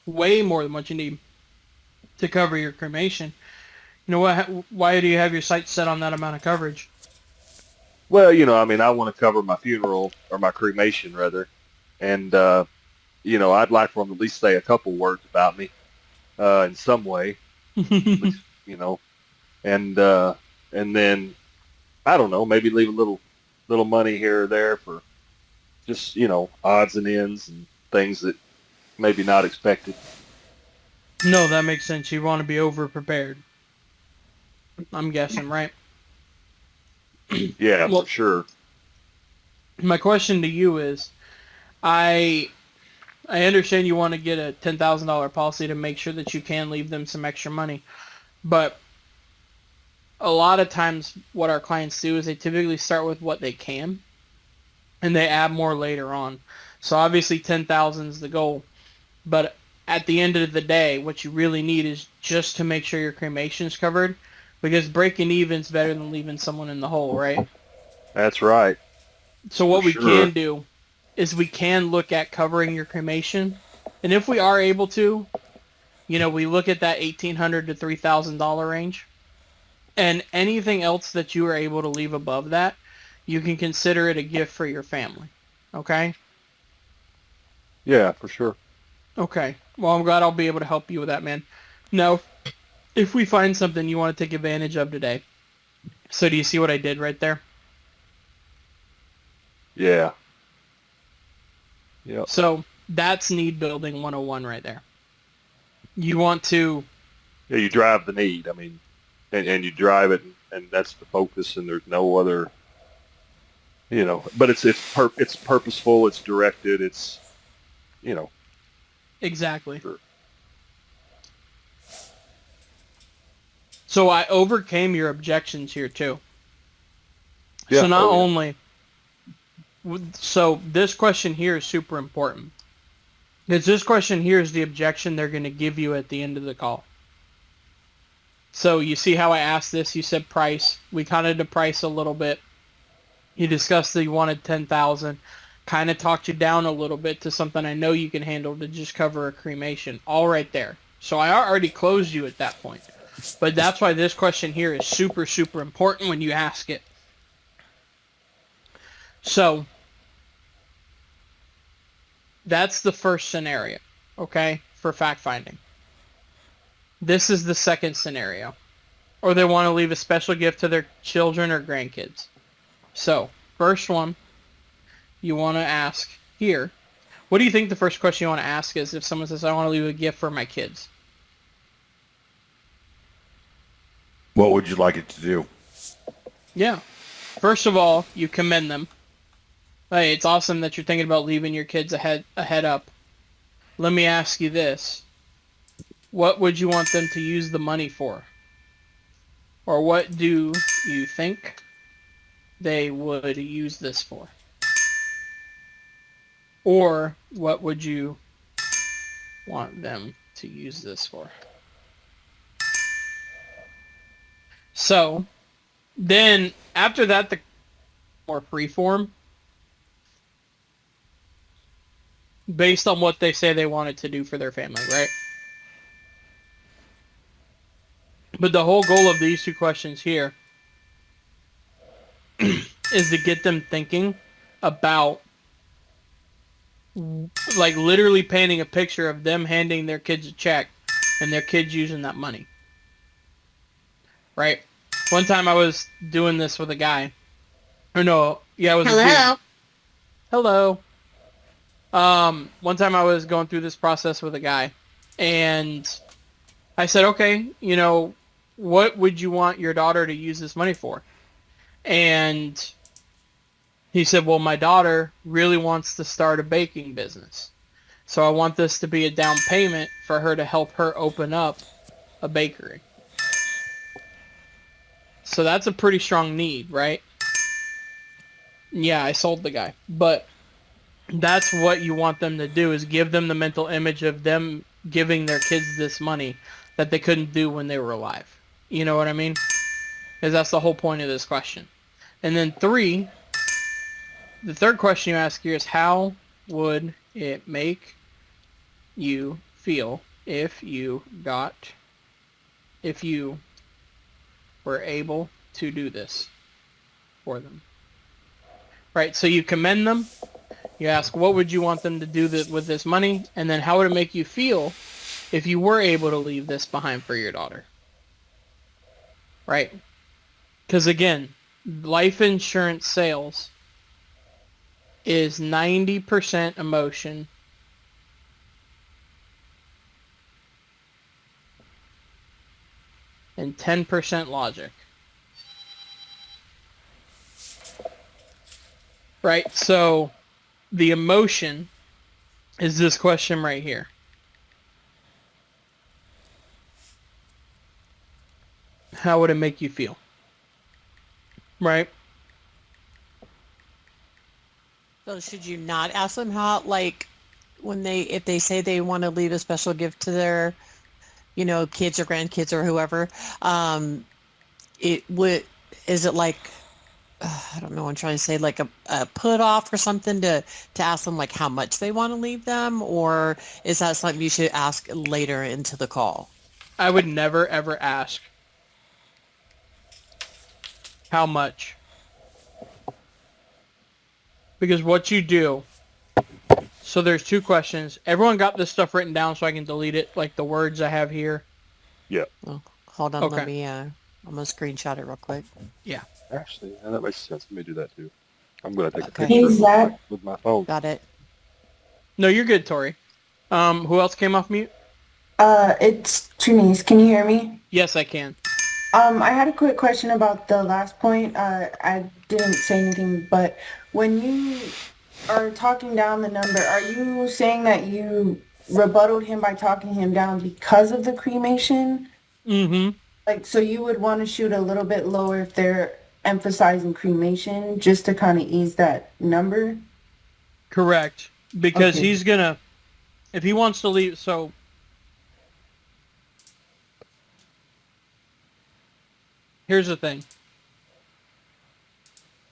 way more than what you need to cover your cremation. You know what? Why do you have your sights set on that amount of coverage? Well, I mean, I want to cover my funeral or my cremation rather, and I'd like for them to at least say a couple words about me in some way, at least and and then I don't know, maybe leave a little money here or there for just odds and ends and things that maybe not expected. No, that makes sense. You want to be over prepared. I'm guessing, right? Yeah, for Well, sure. my question to you is, I I understand you want to get a $10,000 policy to make sure that you can leave them some extra money, but a lot of times what our clients do is they typically start with what they can and they add more later on. So obviously 10,000 is the goal, but at the end of the day, what you really need is just to make sure your cremation's covered, because breaking even's better than leaving someone in the hole, right? That's right, So for what we sure. can do is we can look at covering your cremation, and if we are able to, we look at that $1,800 to $3,000 range, and anything else that you are able to leave above that, you can consider it a gift for your family. Okay? Yeah, for sure. Okay. Well, I'm glad I'll be able to help you with that, man. Now, if we find something you want to take advantage of today, so do you see what I did right there? Yeah. Yep. So that's need building 101 right there. You want to, Yeah, you drive the need. I mean, and you drive it, and that's the focus, and there's no other, But it's purposeful. It's directed. It's you know. exactly. Sure. So I overcame your objections here too. So Yeah. not Oh yeah. only, so this question here is super important. Because this question here is the objection they're going to give you at the end of the call. So you see how I asked this? You said price. We kind of did price a little bit. You discussed that you wanted 10,000. Kind of talked you down a little bit to something I know you can handle to just cover a cremation. All right there. So I already closed you at that point. But that's why this question here is super, super important when you ask it. So that's the first scenario, okay, for fact finding. This is the second scenario. Or they want to leave a special gift to their children or grandkids. So, first one, you want to ask here. What do you think the first question you want to ask is if someone says, I want to leave a gift for my kids? What would you like it to do? Yeah. First of all, you commend them. Hey, it's awesome that you're thinking about leaving your kids ahead up. Let me ask you this. What would you want them to use the money for? Or what do you think they would use this for? Or what would you want them to use this for? So then after that, the more freeform based on what they say they wanted to do for their family, right? But the whole goal of these two questions here is to get them thinking about like literally painting a picture of them handing their kids a check and their kids using that money, right? One time I was doing this with a guy. Or no, yeah, it was a dude. Hello. Hello. One time I was going through this process with a guy, and I said, okay, what would you want your daughter to use this money for? And he said, well, my daughter really wants to start a baking business. So I want this to be a down payment for her to help her open up a bakery. So that's a pretty strong need, right? Yeah, I sold the guy. But that's what you want them to do is give them the mental image of them giving their kids this money that they couldn't do when they were alive. You know what I mean? Because that's the whole point of this question. And then three, the third question you ask here is how would it make you feel if you were able to do this for them? Right, so you commend them. You ask, what would you want them to do with this money? And then how would it make you feel if you were able to leave this behind for your daughter? Right? Because again, life insurance sales is 90% emotion and 10% logic. Right? So the emotion is this question right here. How would it make you feel? Right? So should you not ask them how, like, if they say they want to leave a special gift to their, kids or grandkids or whoever, is it like, I don't know, I'm trying to say like a put off or something to ask them like how much they want to leave them, or is that something you should ask later into the call? I would never ever ask how much. Because what you do, so there's two questions. Everyone got this stuff written down so I can delete it, like the words I have here? Yeah. Oh, hold on, Okay. let me, I'm going to screenshot it real quick. Yeah. Actually, yeah, that makes sense. Let me do that too. I'm going to take a Okay. picture Hey, Zach. with my phone. Got it. No, you're good, Tori. Who else came off mute? It's Trinice. Can you hear me? Yes, I can. I had a quick question about the last point. I didn't say anything, but when you are talking down the number, are you saying that you rebutted him by talking him down because of the cremation? Mm-hmm. Like, so you would want to shoot a little bit lower if they're emphasizing cremation just to kind of ease that number? Correct. Because Okay. he's gonna, if he wants to leave, so here's the thing.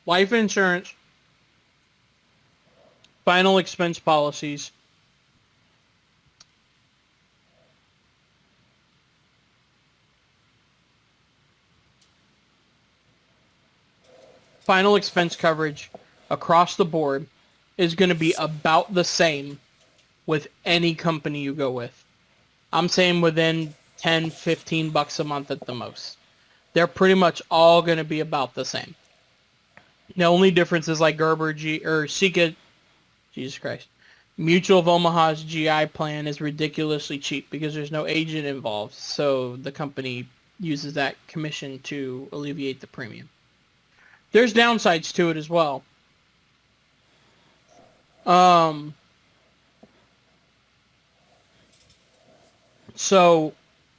Life insurance, final expense policies, final expense coverage across the board is going to be about the same with any company you go with. I'm saying within 10, 15 bucks a month at the most. They're pretty much all going to be about the same. The only difference is like Gerber or Sika, Jesus Christ. Mutual of Omaha's GI plan is ridiculously cheap because there's no agent involved, so the company uses that commission to alleviate the premium. There's downsides to it as well. So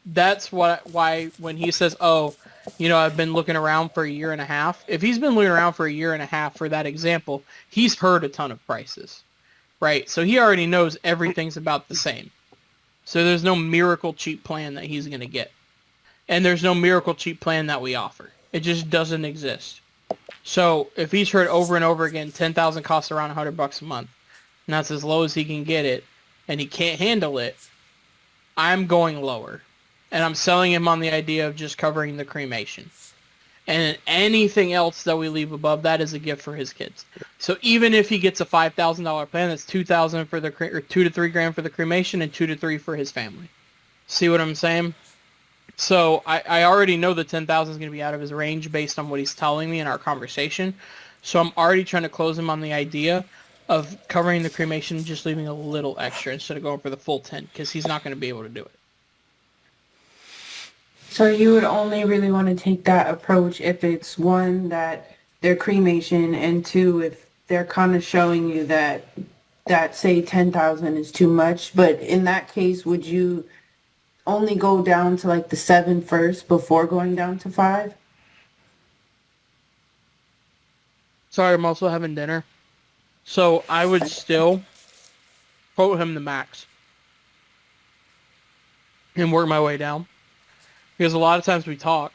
that's why when he says, oh, I've been looking around for a year and a half. If he's been looking around for a year and a half for that example, he's heard a ton of prices, right? So he already knows everything's about the same. So there's no miracle cheap plan that he's going to get. And there's no miracle cheap plan that we offer. It just doesn't exist. So if he's heard over and over again, 10,000 costs around $100 a month, and that's as low as he can get it, and he can't handle it, I'm going lower. And I'm selling him on the idea of just covering the cremation. And anything else that we leave above that is a gift for his kids. So even if he gets a $5,000 plan, that's $2,000 for or $2 to $3 grand for the cremation and $2 to $3 for his family. See what I'm saying? So I already know the 10,000 is going to be out of his range based on what he's telling me in our conversation. So I'm already trying to close him on the idea of covering the cremation and just leaving a little extra instead of going for the full 10 because he's not going to be able to do it. So you would only really want to take that approach if it's one, that they're cremation, and two, if they're kind of showing you that say 10,000 is too much. But in that case, would you only go down to like the 7 first before going down to 5? Sorry, I'm also having dinner. So I would still quote him the max and work my way down. Because a lot of times we talk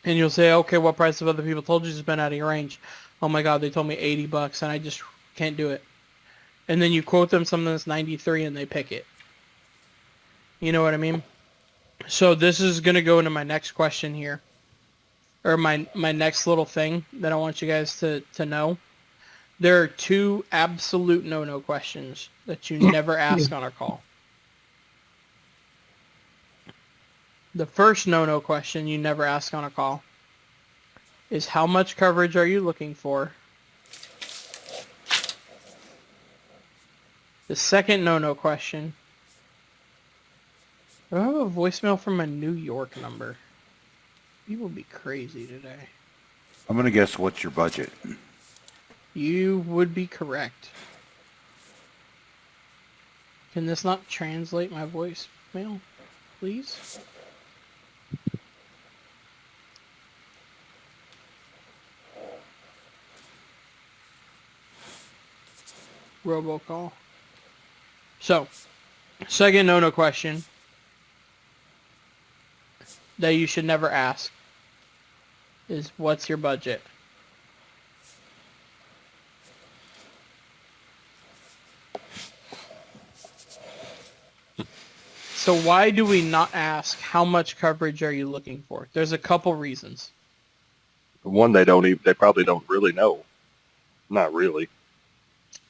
and you'll say, okay, what price have other people told you has been out of your range? Oh my God, they told me $80 and I just can't do it. And then you quote them something that's 93 and they pick it. You know what I mean? So this is going to go into my next question here. Or my next little thing that I want you guys to know. There are two absolute no-no questions that you never ask on a call. The first no-no question you never ask on a call is how much coverage are you looking for? The second no-no question. Do I have a voicemail from a New York number? You will be crazy today. I'm going to guess what's your budget? You would be correct. Can this not translate my voicemail, please? Robocall. So, second no-no question that you should never ask is, what's your budget? So why do we not ask how much coverage are you looking for? There's a couple reasons. One, they probably don't really know. Not really.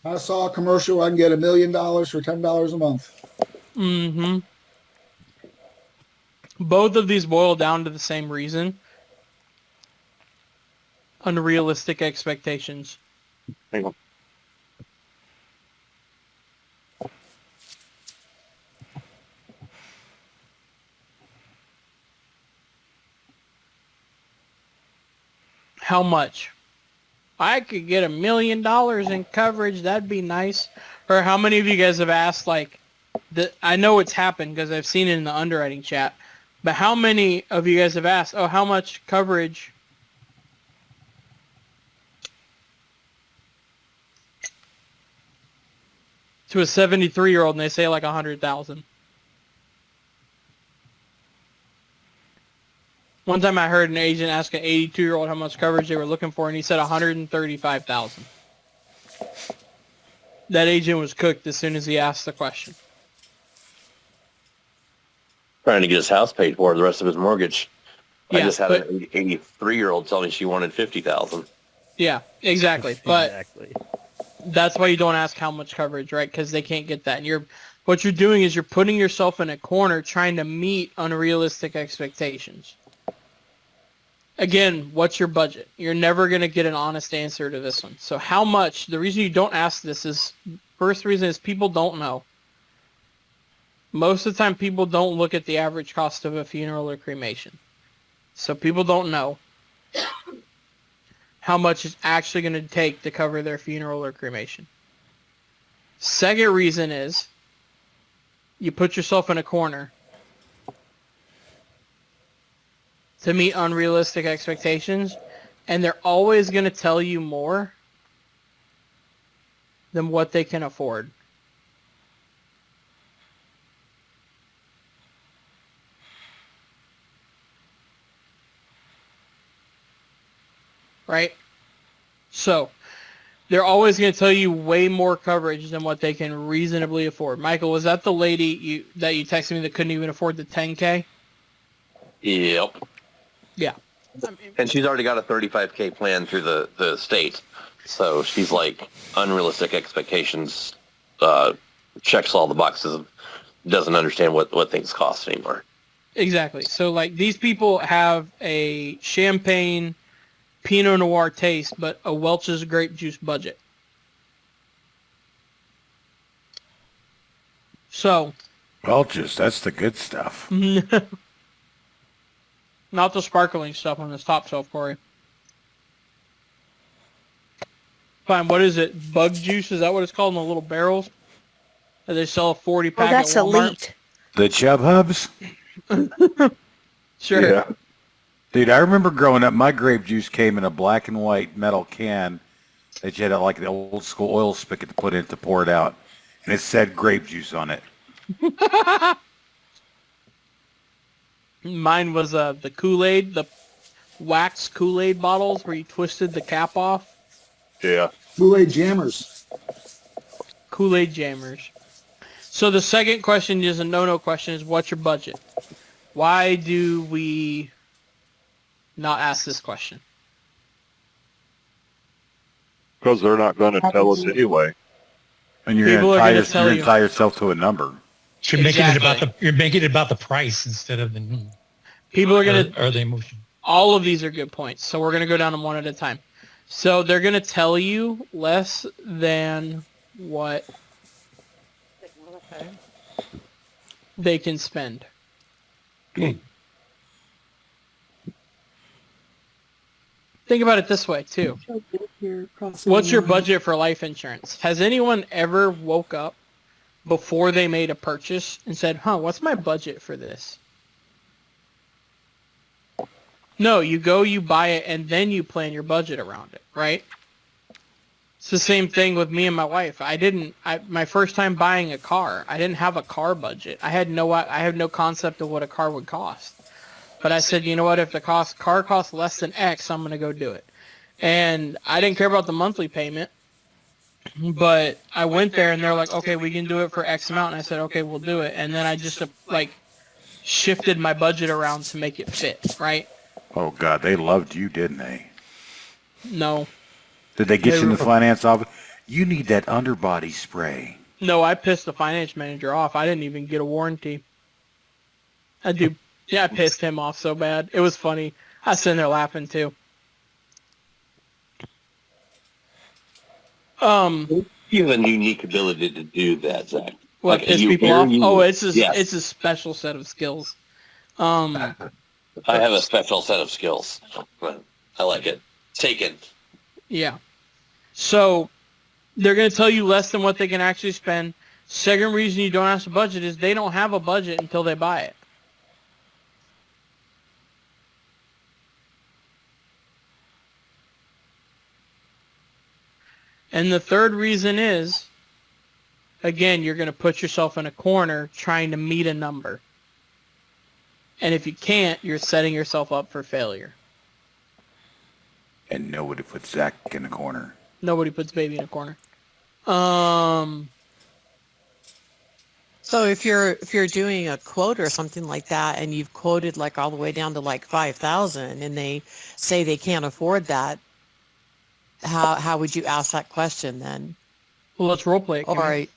I saw a commercial. I can get $1 million for $10 a month. Mm-hmm. Both of these boil down to the same reason. Unrealistic expectations. Hang on. How much? I could get $1 million in coverage. That'd be nice. Or how many of you guys have asked, like, I know it's happened because I've seen it in the underwriting chat, but how many of you guys have asked, oh, how much coverage to a 73-year-old, and they say like 100,000. One time I heard an agent ask an 82-year-old how much coverage they were looking for, and he said 135,000. That agent was cooked as soon as he asked the question. Trying to get his house paid for, the rest of his mortgage. I Yeah, just had but- an 83-year-old tell me she wanted 50,000. Yeah, exactly. But Exactly. that's why you don't ask how much coverage, right? Because they can't get that. And what you're doing is you're putting yourself in a corner trying to meet unrealistic expectations. Again, what's your budget? You're never going to get an honest answer to this one. So how much? The reason you don't ask this is, first reason is people don't know. Most of the time, people don't look at the average cost of a funeral or cremation. So people don't know how much it's actually going to take to cover their funeral or cremation. Second reason is you put yourself in a corner to meet unrealistic expectations, and they're always going to tell you more than what they can afford. Right? So, they're always going to tell you way more coverage than what they can reasonably afford. Michael, was that the lady that you texted me that couldn't even afford the 10K? Yep. Yeah. And she's already got a 35K plan through the state. So she's like, unrealistic expectations, checks all the boxes, doesn't understand what things cost anymore. Exactly. So, like, these people have a champagne Pinot Noir taste, but a Welch's grape juice budget. So, Welch's, that's the good stuff. not the sparkling stuff on this top shelf, Corey. Fine, what is it? Bug juice? Is that what it's called in the little barrels? That they sell a 40-pack Oh, that's at Walmart? elite. The Chub Hubs? Sure. Yeah. Dude, I remember growing up, my grape juice came in a black and white metal can that you had like the old school oil spigot to put in to pour it out. And it said grape juice on it. Mine was the Kool-Aid, the wax Kool-Aid bottles where you twisted the cap off. Yeah. Kool-Aid jammers. Kool-Aid jammers. So the second question is a no-no question is what's your budget? Why do we not ask this question? Because they're not going to tell us anyway. And you're People going are to gonna tell you. tie yourself to a number. You're making Exactly. you're making it about the price instead of the need People are going to, or the emotion. all of these are good points. So we're going to go down them one at a time. So they're going to tell you less than what they can spend. Think about it this way, too. What's your budget for life insurance? Has anyone ever woke up before they made a purchase and said, what's my budget for this? No, you go, you buy it, and then you plan your budget around it, right? It's the same thing with me and my wife. My first time buying a car, I didn't have a car budget. I had no concept of what a car would cost. But I said, you know what, if the car costs less than X, I'm going to go do it. And I didn't care about the monthly payment, but I went there and they're like, okay, we can do it for X amount. And I said, okay, we'll do it. And then I just shifted my budget around to make it fit, right? Oh, God, they loved you, didn't they? No. Did they get you in the finance office? You need that underbody spray. No, I pissed the finance manager off. I didn't even get a warranty. Yeah, I pissed him off so bad. It was funny. I was sitting there laughing too. You have a unique ability to do that, Zach. What, Like, piss you- people you're off? unique. Oh, it's Yes. a special set of skills. I have a special set of skills. I like it. Taken. Yeah. So they're going to tell you less than what they can actually spend. Second reason you don't ask a budget is they don't have a budget until they buy it. And the third reason is, again, you're going to put yourself in a corner trying to meet a number. And if you can't, you're setting yourself up for failure. And nobody put Zach in the corner. Nobody puts baby in a corner. So if you're doing a quote or something like that, and you've quoted like all the way down to like 5,000, and they say they can't afford that, how would you ask that question then? Well, let's role play it. All right.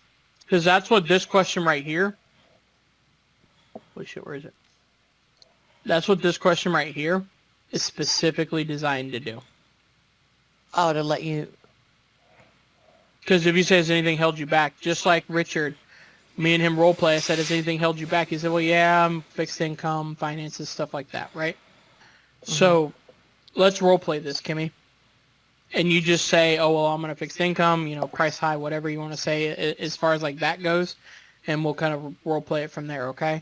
Because that's what this question right here. Holy shit, where is it? That's what this question right here is specifically designed to do. Oh, to let you. Because if you say, has anything held you back? Just like Richard, me and him role play, I said, has anything held you back? He said, well, yeah, I'm fixed income, finances, stuff like that, right? Mm-hmm. So let's role play this, Kimmy. And you just say, oh, well, I'm going to fixed income, price high, whatever you want to say as far as like that goes. And we'll kind of role play it from there, okay?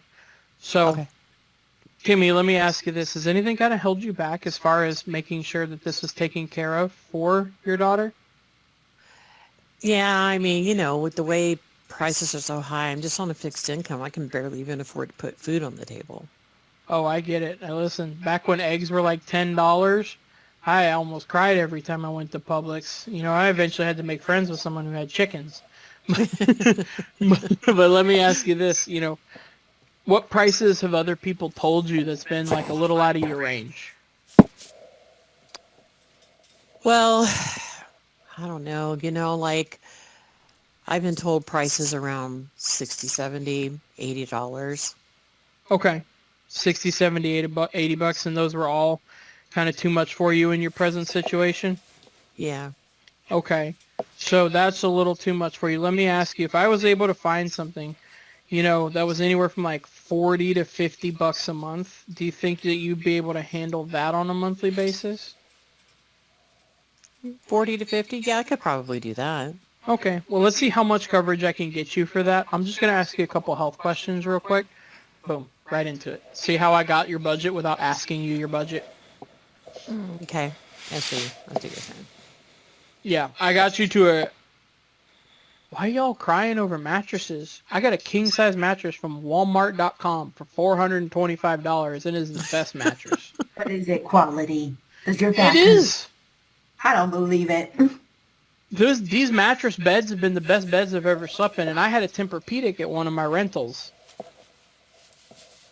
So, Okay. Kimmy, let me ask you this. Has anything kind of held you back as far as making sure that this is taken care of for your daughter? Yeah, I mean, with the way prices are so high, I'm just on a fixed income. I can barely even afford to put food on the table. Oh, I get it. Now listen, back when eggs were like $10, I almost cried every time I went to Publix. I eventually had to make friends with someone who had chickens. But let me ask you this, what prices have other people told you that's been like a little out of your range? Well, I don't know. Like I've been told prices around $60, $70, $80. Okay. 60, 70, $80, and those were all kind of too much for you in your present situation? Yeah. Okay. So that's a little too much for you. Let me ask you, if I was able to find something, that was anywhere from like $40 to $50 a month, do you think that you'd be able to handle that on a monthly basis? 40 to 50? Yeah, I could probably do that. Okay. Well, let's see how much coverage I can get you for that. I'm just going to ask you a couple health questions real quick. Boom. Right into it. See how I got your budget without asking you your budget? Okay. I see what you're saying. Yeah, I got you to a... Why are y'all crying over mattresses? I got a king-size mattress from Walmart.com for $425, and it is the best mattress. But is it quality? Does your It back? is! I don't believe it. these mattress beds have been the best beds I've ever slept in, and I had a Tempur-Pedic at one of my rentals.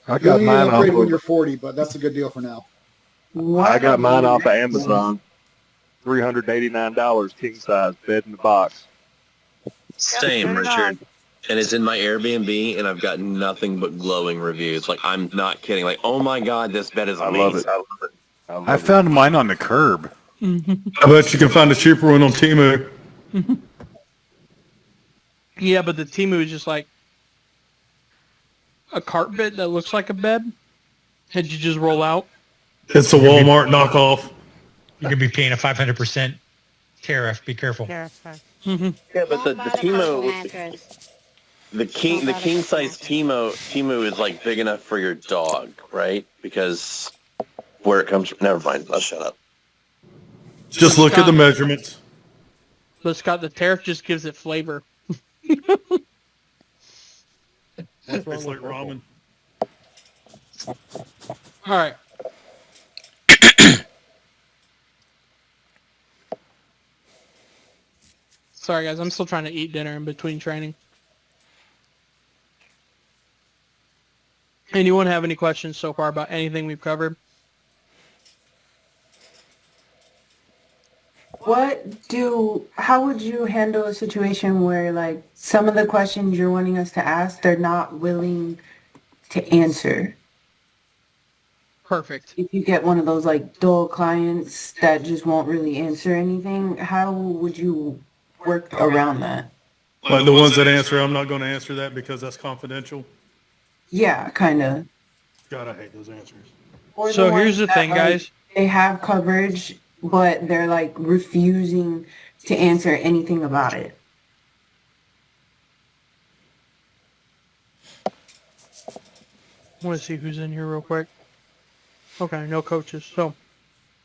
I You got only need an mine off upgrade when of you're 40, but that's a good deal for now. I What? got mine off of Amazon. $389 king size bed in the box. Same, Richard. And it's in my Airbnb, and I've got nothing but glowing reviews. Like, I'm not kidding. Like, oh my God, this bed is I amazing. love it. I I love it. found mine on the curb. I bet you can find a cheaper one on Temu. Yeah, but the Temu is just like a carpet that looks like a bed, and you just roll out. It's a Walmart knockoff. You're gonna be paying a 500% tariff. Be careful. Yeah, but the Timo, the king size Timo is like big enough for your dog, right? Because where it comes from. Never mind. I'll shut up. Just look at the measurements. But Scott, the tariff just gives it flavor. It's like ramen. All right. Sorry, guys. I'm still trying to eat dinner in between training. Anyone have any questions so far about anything we've covered? How would you handle a situation where like some of the questions you're wanting us to ask, they're not willing to answer? Perfect. If you get one of those like dull clients that just won't really answer anything, how would you work around that? Like the ones that answer, I'm not going to answer that because that's confidential. Yeah, kind of. God, I hate those answers. Or So ones here's the that, thing, like, guys. they have coverage, but they're like refusing to answer anything about it. I want to see who's in here real quick. Okay, no coaches. So,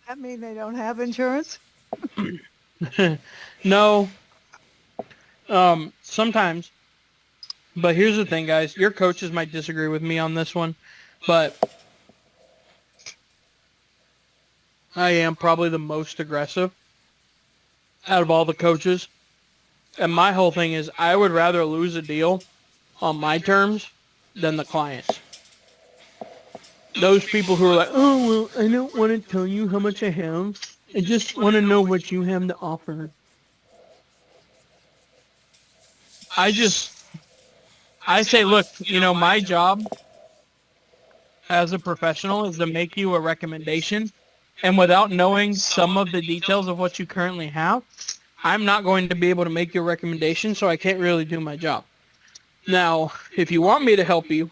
That mean they don't have insurance? no. Sometimes. But here's the thing, guys. Your coaches might disagree with me on this one, but I am probably the most aggressive out of all the coaches. And my whole thing is I would rather lose a deal on my terms than the clients. Those people who are like, oh, well, I don't want to tell you how much I have. I just want to know what you have to offer. I say, look, my job as a professional is to make you a recommendation. And without knowing some of the details of what you currently have, I'm not going to be able to make you a recommendation, so I can't really do my job. Now, if you want me to help you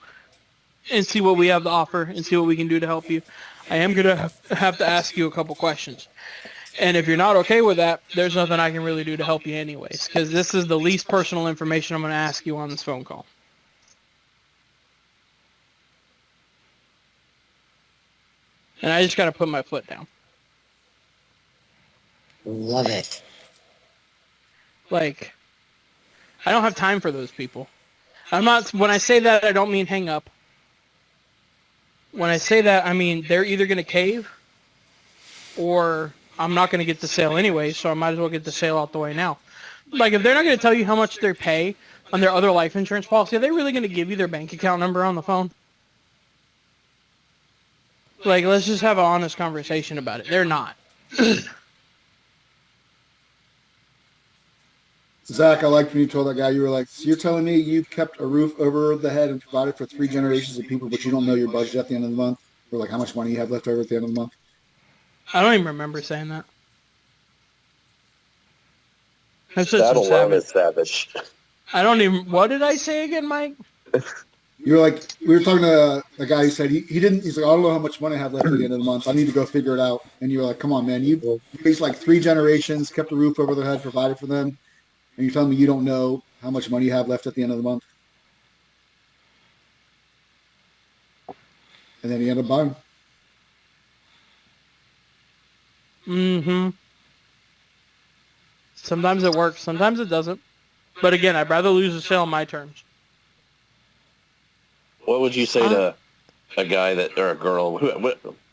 and see what we have to offer and see what we can do to help you, I am going to have to ask you a couple questions. And if you're not okay with that, there's nothing I can really do to help you anyways, because this is the least personal information I'm going to ask you on this phone call. And I just got to put my foot down. Love it. Like, I don't have time for those people. When I say that, I don't mean hang up. When I say that, I mean they're either going to cave or I'm not going to get the sale anyway, so I might as well get the sale out the way now. Like, if they're not going to tell you how much they pay on their other life insurance policy, are they really going to give you their bank account number on the phone? Like, let's just have an honest conversation about it. They're not. Zach, I liked when you told that guy, you were like, so you're telling me you've kept a roof over the head and provided for 3 generations of people, but you don't know your budget at the end of the month? Or like how much money you have left over at the end of the month? I don't even remember saying that. That's just That so alone savage. is savage. I don't even... What did I say again, Mike? You were like, we were talking to a guy who said he didn't, he's like, I don't know how much money I have left at the end of the month. I need to go figure it out. And you were like, come on, man, you raised like 3 generations, kept a roof over their head, provided for them. And you're telling me you don't know how much money you have left at the end of the month? And then he ended up buying. Mm-hmm. Sometimes it works. Sometimes it doesn't. But again, I'd rather lose a sale on my terms. What would you say to a guy or a girl,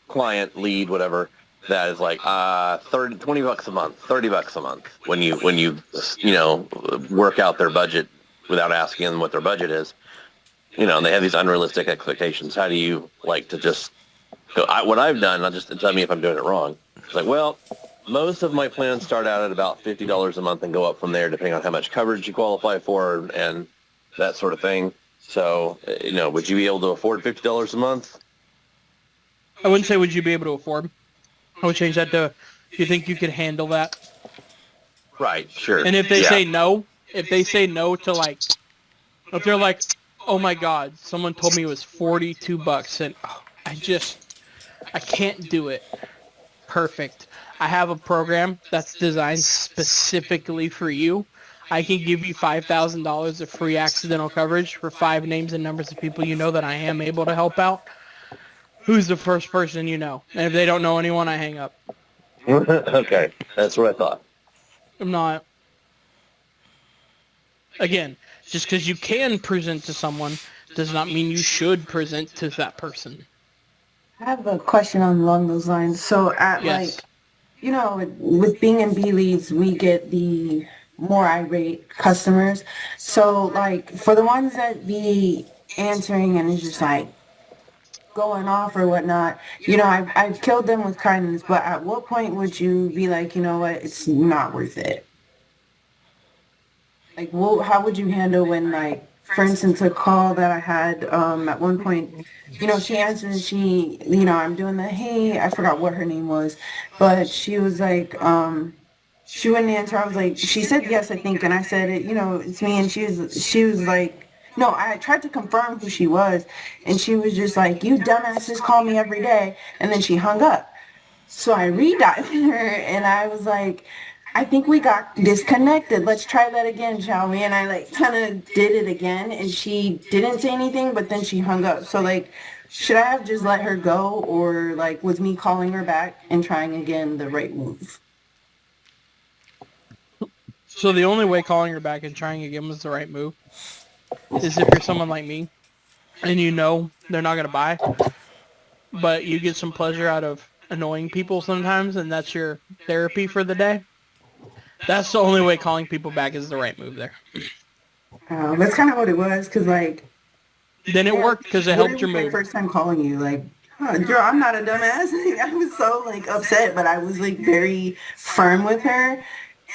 client, lead, whatever, that is like 20 bucks a month, 30 bucks a month when you work out their budget without asking them what their budget is. They have these unrealistic expectations. How do you like to just go? What I've done, I'll just tell me if I'm doing it wrong. It's like, well, most of my plans start out at about $50 a month and go up from there depending on how much coverage you qualify for and that sort of thing. So, would you be able to afford $50 a month? I wouldn't say would you be able to afford. I would change that to, do you think you could handle that? Right, sure. And if they Yeah. say no, to like, if they're like, oh my God, someone told me it was $42 and I can't do it. Perfect. I have a program that's designed specifically for you. I can give you $5,000 of free accidental coverage for 5 names and numbers of people you know that I am able to help out. Who's the first person you know? And if they don't know anyone, I hang up. Okay, that's what I thought. I'm not. Again, just because you can present to someone does not mean you should present to that person. I have a question along those lines. So Yes. with being in B leads, we get the more irate customers. So like for the ones that be answering and it's just like going off or whatnot, I've killed them with kindness, but at what point would you be like, you know what, it's not worth it? Like, how would you handle when, like, for instance, a call that I had at one point, she answered and I'm doing the, hey, I forgot what her name was, but she was like, she wouldn't answer. I was like, she said yes, I think, and I said it, it's me, and she was like, no, I tried to confirm who she was, and she was just like, you dumbasses call me every day, and then she hung up. So I redialed her, and I was like, I think we got disconnected. Let's try that again, shall we? And I like kind of did it again, and she didn't say anything, but then she hung up. So like, should I have just let her go, or like was me calling her back and trying again the right move? So the only way calling her back and trying again was the right move is if you're someone like me and they're not going to buy, but you get some pleasure out of annoying people sometimes, and that's your therapy for the day. That's the only way calling people back is the right move there. That's kind of what it was, because like, Then it worked because it helped your my move. first time calling you, like, girl, I'm not a dumbass. I was so like upset, but I was like very firm with her,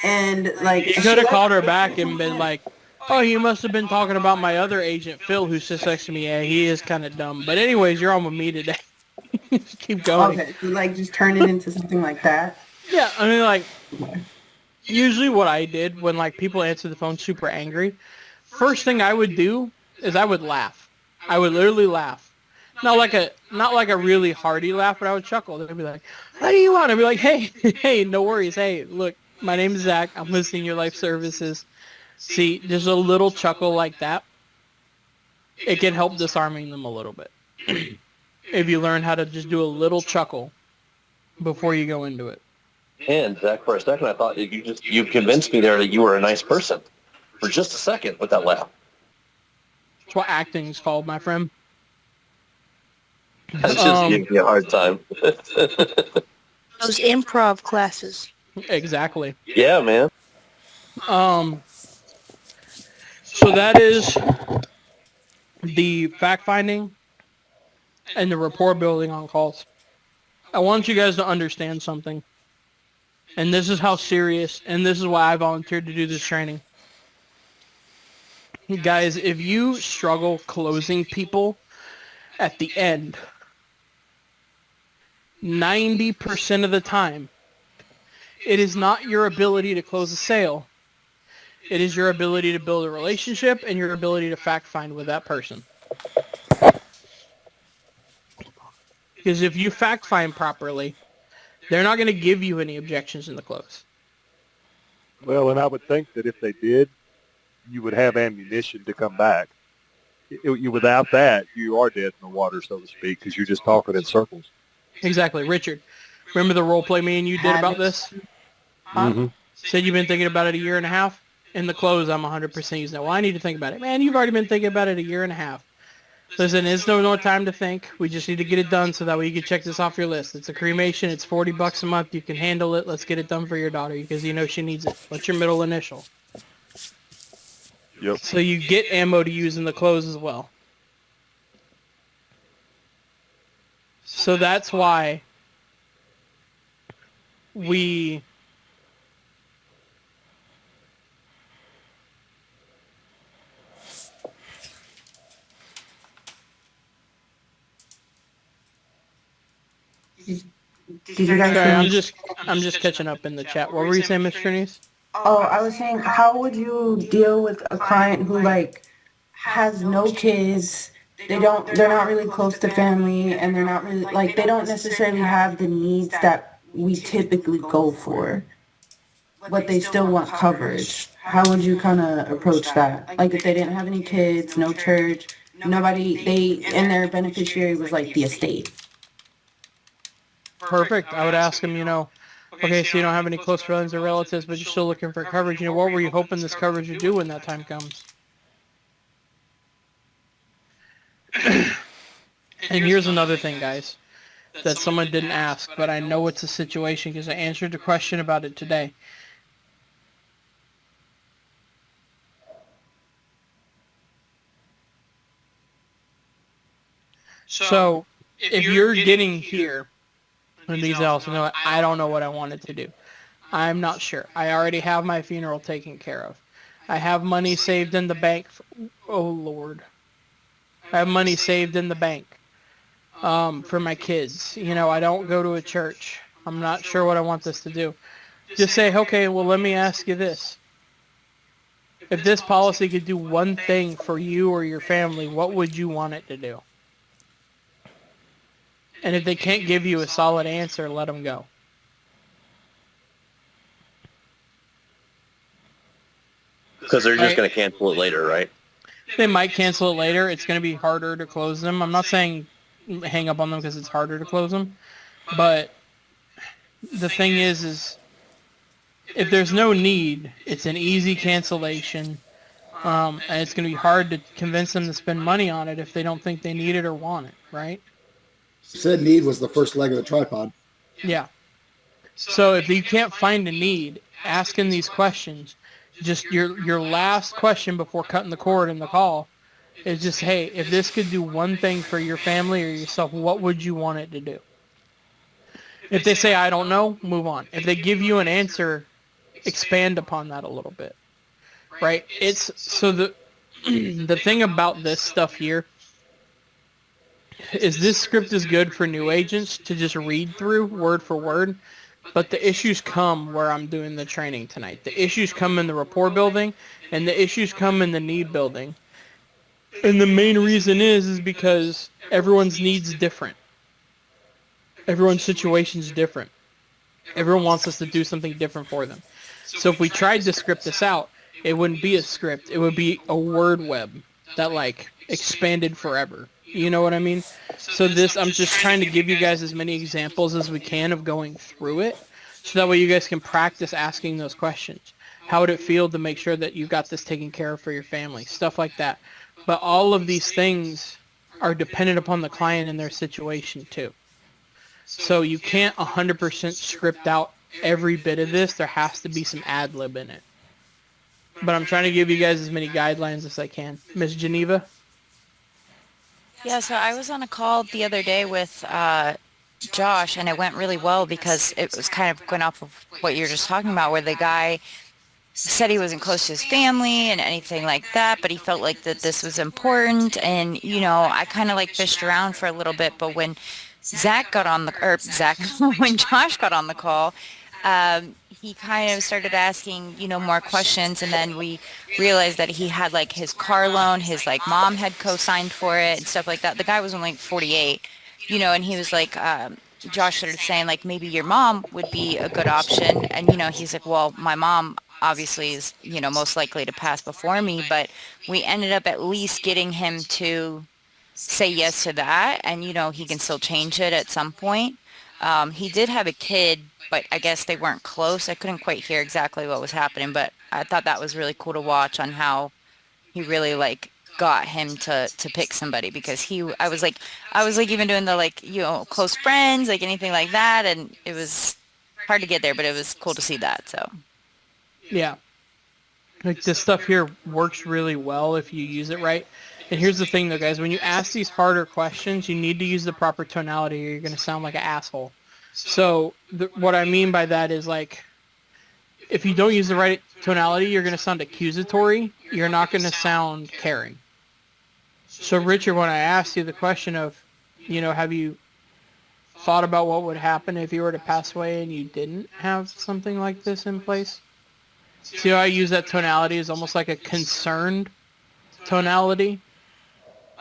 and like You could have called her back and been like, oh, you must have been talking about my other agent, Phil, who sits next to me. Yeah, he is kind of dumb. But anyways, you're on with me today. Just keep going. Okay, so like just turn it into something like that. Yeah, I mean, like, usually what I did when, like, people answer the phone super angry, first thing I would do is I would laugh. I would literally laugh. Not like a really hearty laugh, but I would chuckle. They'd be like, what do you want? I'd be like, hey, hey, no worries. Hey, look, my name is Zach. I'm with Senior Life Services. See, just a little chuckle like that, it can help disarming them a little bit. If you learn how to just do a little chuckle before you go into it. And Zach, for a second, I thought you convinced me there that you were a nice person for just a second with that laugh. That's what acting is called, my friend. That's just giving me a hard time. Those improv classes. Exactly. Yeah, man. So that is the fact-finding and the rapport building on calls. I want you guys to understand something. And this is how serious, and this is why I volunteered to do this training. Guys, if you struggle closing people at the end, 90% of the time, it is not your ability to close a sale. It is your ability to build a relationship and your ability to fact find with that person. Because if you fact find properly, they're not going to give you any objections in the close. Well, and I would think that if they did, you would have ammunition to come back. Without that, you are dead in the water, so to speak, because you're just talking in circles. Exactly. Richard, remember the role play me and you did about this? Mm-hmm. Said you've been thinking about it a year and a half? In the close, I'm 100% using that. Well, I need to think about it. Man, you've already been thinking about it a year and a half. Listen, there's no more time to think. We just need to get it done so that way you can check this off your list. It's a cremation. It's $40 a month. You can handle it. Let's get it done for your daughter because you know she needs it. What's your middle initial? Yep. So you get ammo to use in the close as well. So that's why we Did you guys Sorry, hear I'm just catching up in the chat. What were you saying, Miss Trinice? Oh, I was saying, how would you deal with a client who like has no kids? They're not really close to family, and they're not really like they don't necessarily have the needs that we typically go for, but they still want coverage. How would you kind of approach that? Like if they didn't have any kids, no church, nobody, and their beneficiary was like the estate. Perfect. I would ask him, okay, so you don't have any close friends or relatives, but you're still looking for coverage. What were you hoping this coverage would do when that time comes? And here's another thing, guys, that someone didn't ask, but I know it's a situation because I answered a question about it today. So, if you're getting here, and these also know, I don't know what I wanted to do. I'm not sure. I already have my funeral taken care of. I have money saved in the bank. Oh, Lord. I have money saved in the bank for my kids. I don't go to a church. I'm not sure what I want this to do. Just say, okay, well, let me ask you this. If this policy could do one thing for you or your family, what would you want it to do? And if they can't give you a solid answer, let them go. Because they're just going to cancel it later, right? They might cancel it later. It's going to be harder to close them. I'm not saying hang up on them because it's harder to close them. But the thing is if there's no need, it's an easy cancellation. And it's going to be hard to convince them to spend money on it if they don't think they need it or want it, right? Said need was the first leg of the tripod. Yeah. So if you can't find a need, asking these questions, just your last question before cutting the cord in the call is just, hey, if this could do one thing for your family or yourself, what would you want it to do? If they say, I don't know, move on. If they give you an answer, expand upon that a little bit, right? It's so the thing about this stuff here is this script is good for new agents to just read through word for word, but the issues come where I'm doing the training tonight. The issues come in the rapport building, and the issues come in the need building. And the main reason is because everyone's needs different. Everyone's situation's different. Everyone wants us to do something different for them. So if we tried to script this out, it wouldn't be a script. It would be a word web that expanded forever. You know what I mean? So this, I'm just trying to give you guys as many examples as we can of going through it, so that way you guys can practice asking those questions. How would it feel to make sure that you got this taken care of for your family? Stuff like that. But all of these things are dependent upon the client and their situation too. So you can't 100% script out every bit of this. There has to be some ad lib in it. But I'm trying to give you guys as many guidelines as I can. Miss Geneva? Yeah, so I was on a call the other day with Josh, and it went really well because it was kind of going off of what you're just talking about, where the guy said he wasn't close to his family and anything like that, but he felt like that this was important. And, I kind of fished around for a little bit, but when when Josh got on the call, he kind of started asking, more questions. And then we realized that he had his car loan, his mom had co-signed for it and stuff like that. The guy was only 48, and he was Josh started saying maybe your mom would be a good option. And, he's like, well, my mom obviously is, most likely to pass before me, but we ended up at least getting him to say yes to that. And, he can still change it at some point. He did have a kid, but I guess they weren't close. I couldn't quite hear exactly what was happening, but I thought that was really cool to watch on how he really got him to pick somebody, because I was like even doing the like, close friends, like anything like that, and it was hard to get there, but it was cool to see that. So Yeah. Like this stuff here works really well if you use it right. And here's the thing though, guys, when you ask these harder questions, you need to use the proper tonality or you're going to sound like an asshole. So what I mean by that is like, if you don't use the right tonality, you're going to sound accusatory. You're not going to sound caring. So Richard, when I asked you the question of, have you thought about what would happen if you were to pass away and you didn't have something like this in place? See how I use that tonality as almost like a concerned tonality?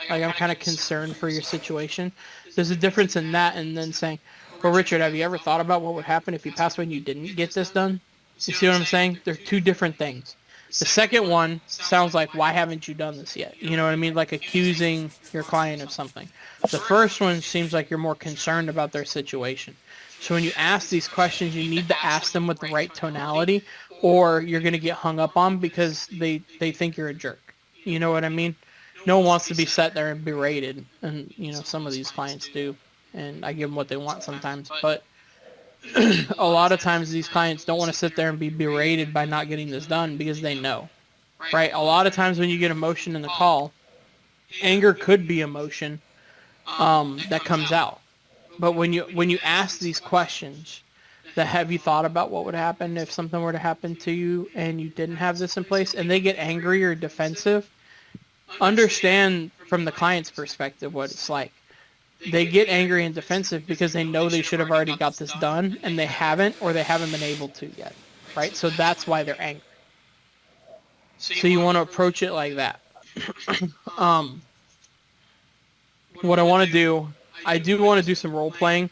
Like I'm kind of concerned for your situation. There's a difference in that and then saying, well, Richard, have you ever thought about what would happen if you passed away and you didn't get this done? You see what I'm saying? They're two different things. The second one sounds like, why haven't you done this yet? You know what I mean? Like accusing your client of something. The first one seems like you're more concerned about their situation. So when you ask these questions, you need to ask them with the right tonality or you're going to get hung up on because they think you're a jerk. You know what I mean? No one wants to be sat there and berated. And, some of these clients do. And I give them what they want sometimes. But a lot of times these clients don't want to sit there and be berated by not getting this done because they know, right? A lot of times when you get emotion in the call, anger could be emotion that comes out. But when you ask these questions, that have you thought about what would happen if something were to happen to you and you didn't have this in place, and they get angry or defensive, understand from the client's perspective what it's like. They get angry and defensive because they know they should have already got this done and they haven't, or they haven't been able to yet, right? So that's why they're angry. So you want to approach it like that. What I want to do, I do want to do some role playing,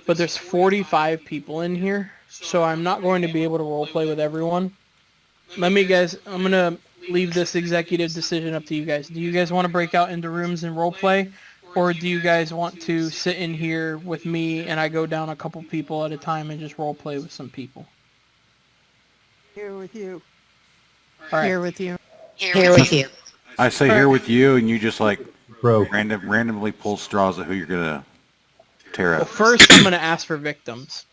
but there's 45 people in here, so I'm not going to be able to role play with everyone. I'm going to leave this executive decision up to you guys. Do you guys want to break out into rooms and role play? Or do you guys want to sit in here with me and I go down a couple people at a time and just role play with some people? Here with you. All right. Here with you. Here with you. I say here with you, and you just like randomly pull straws of who you're gonna tear Well, up. first I'm going to ask for victims.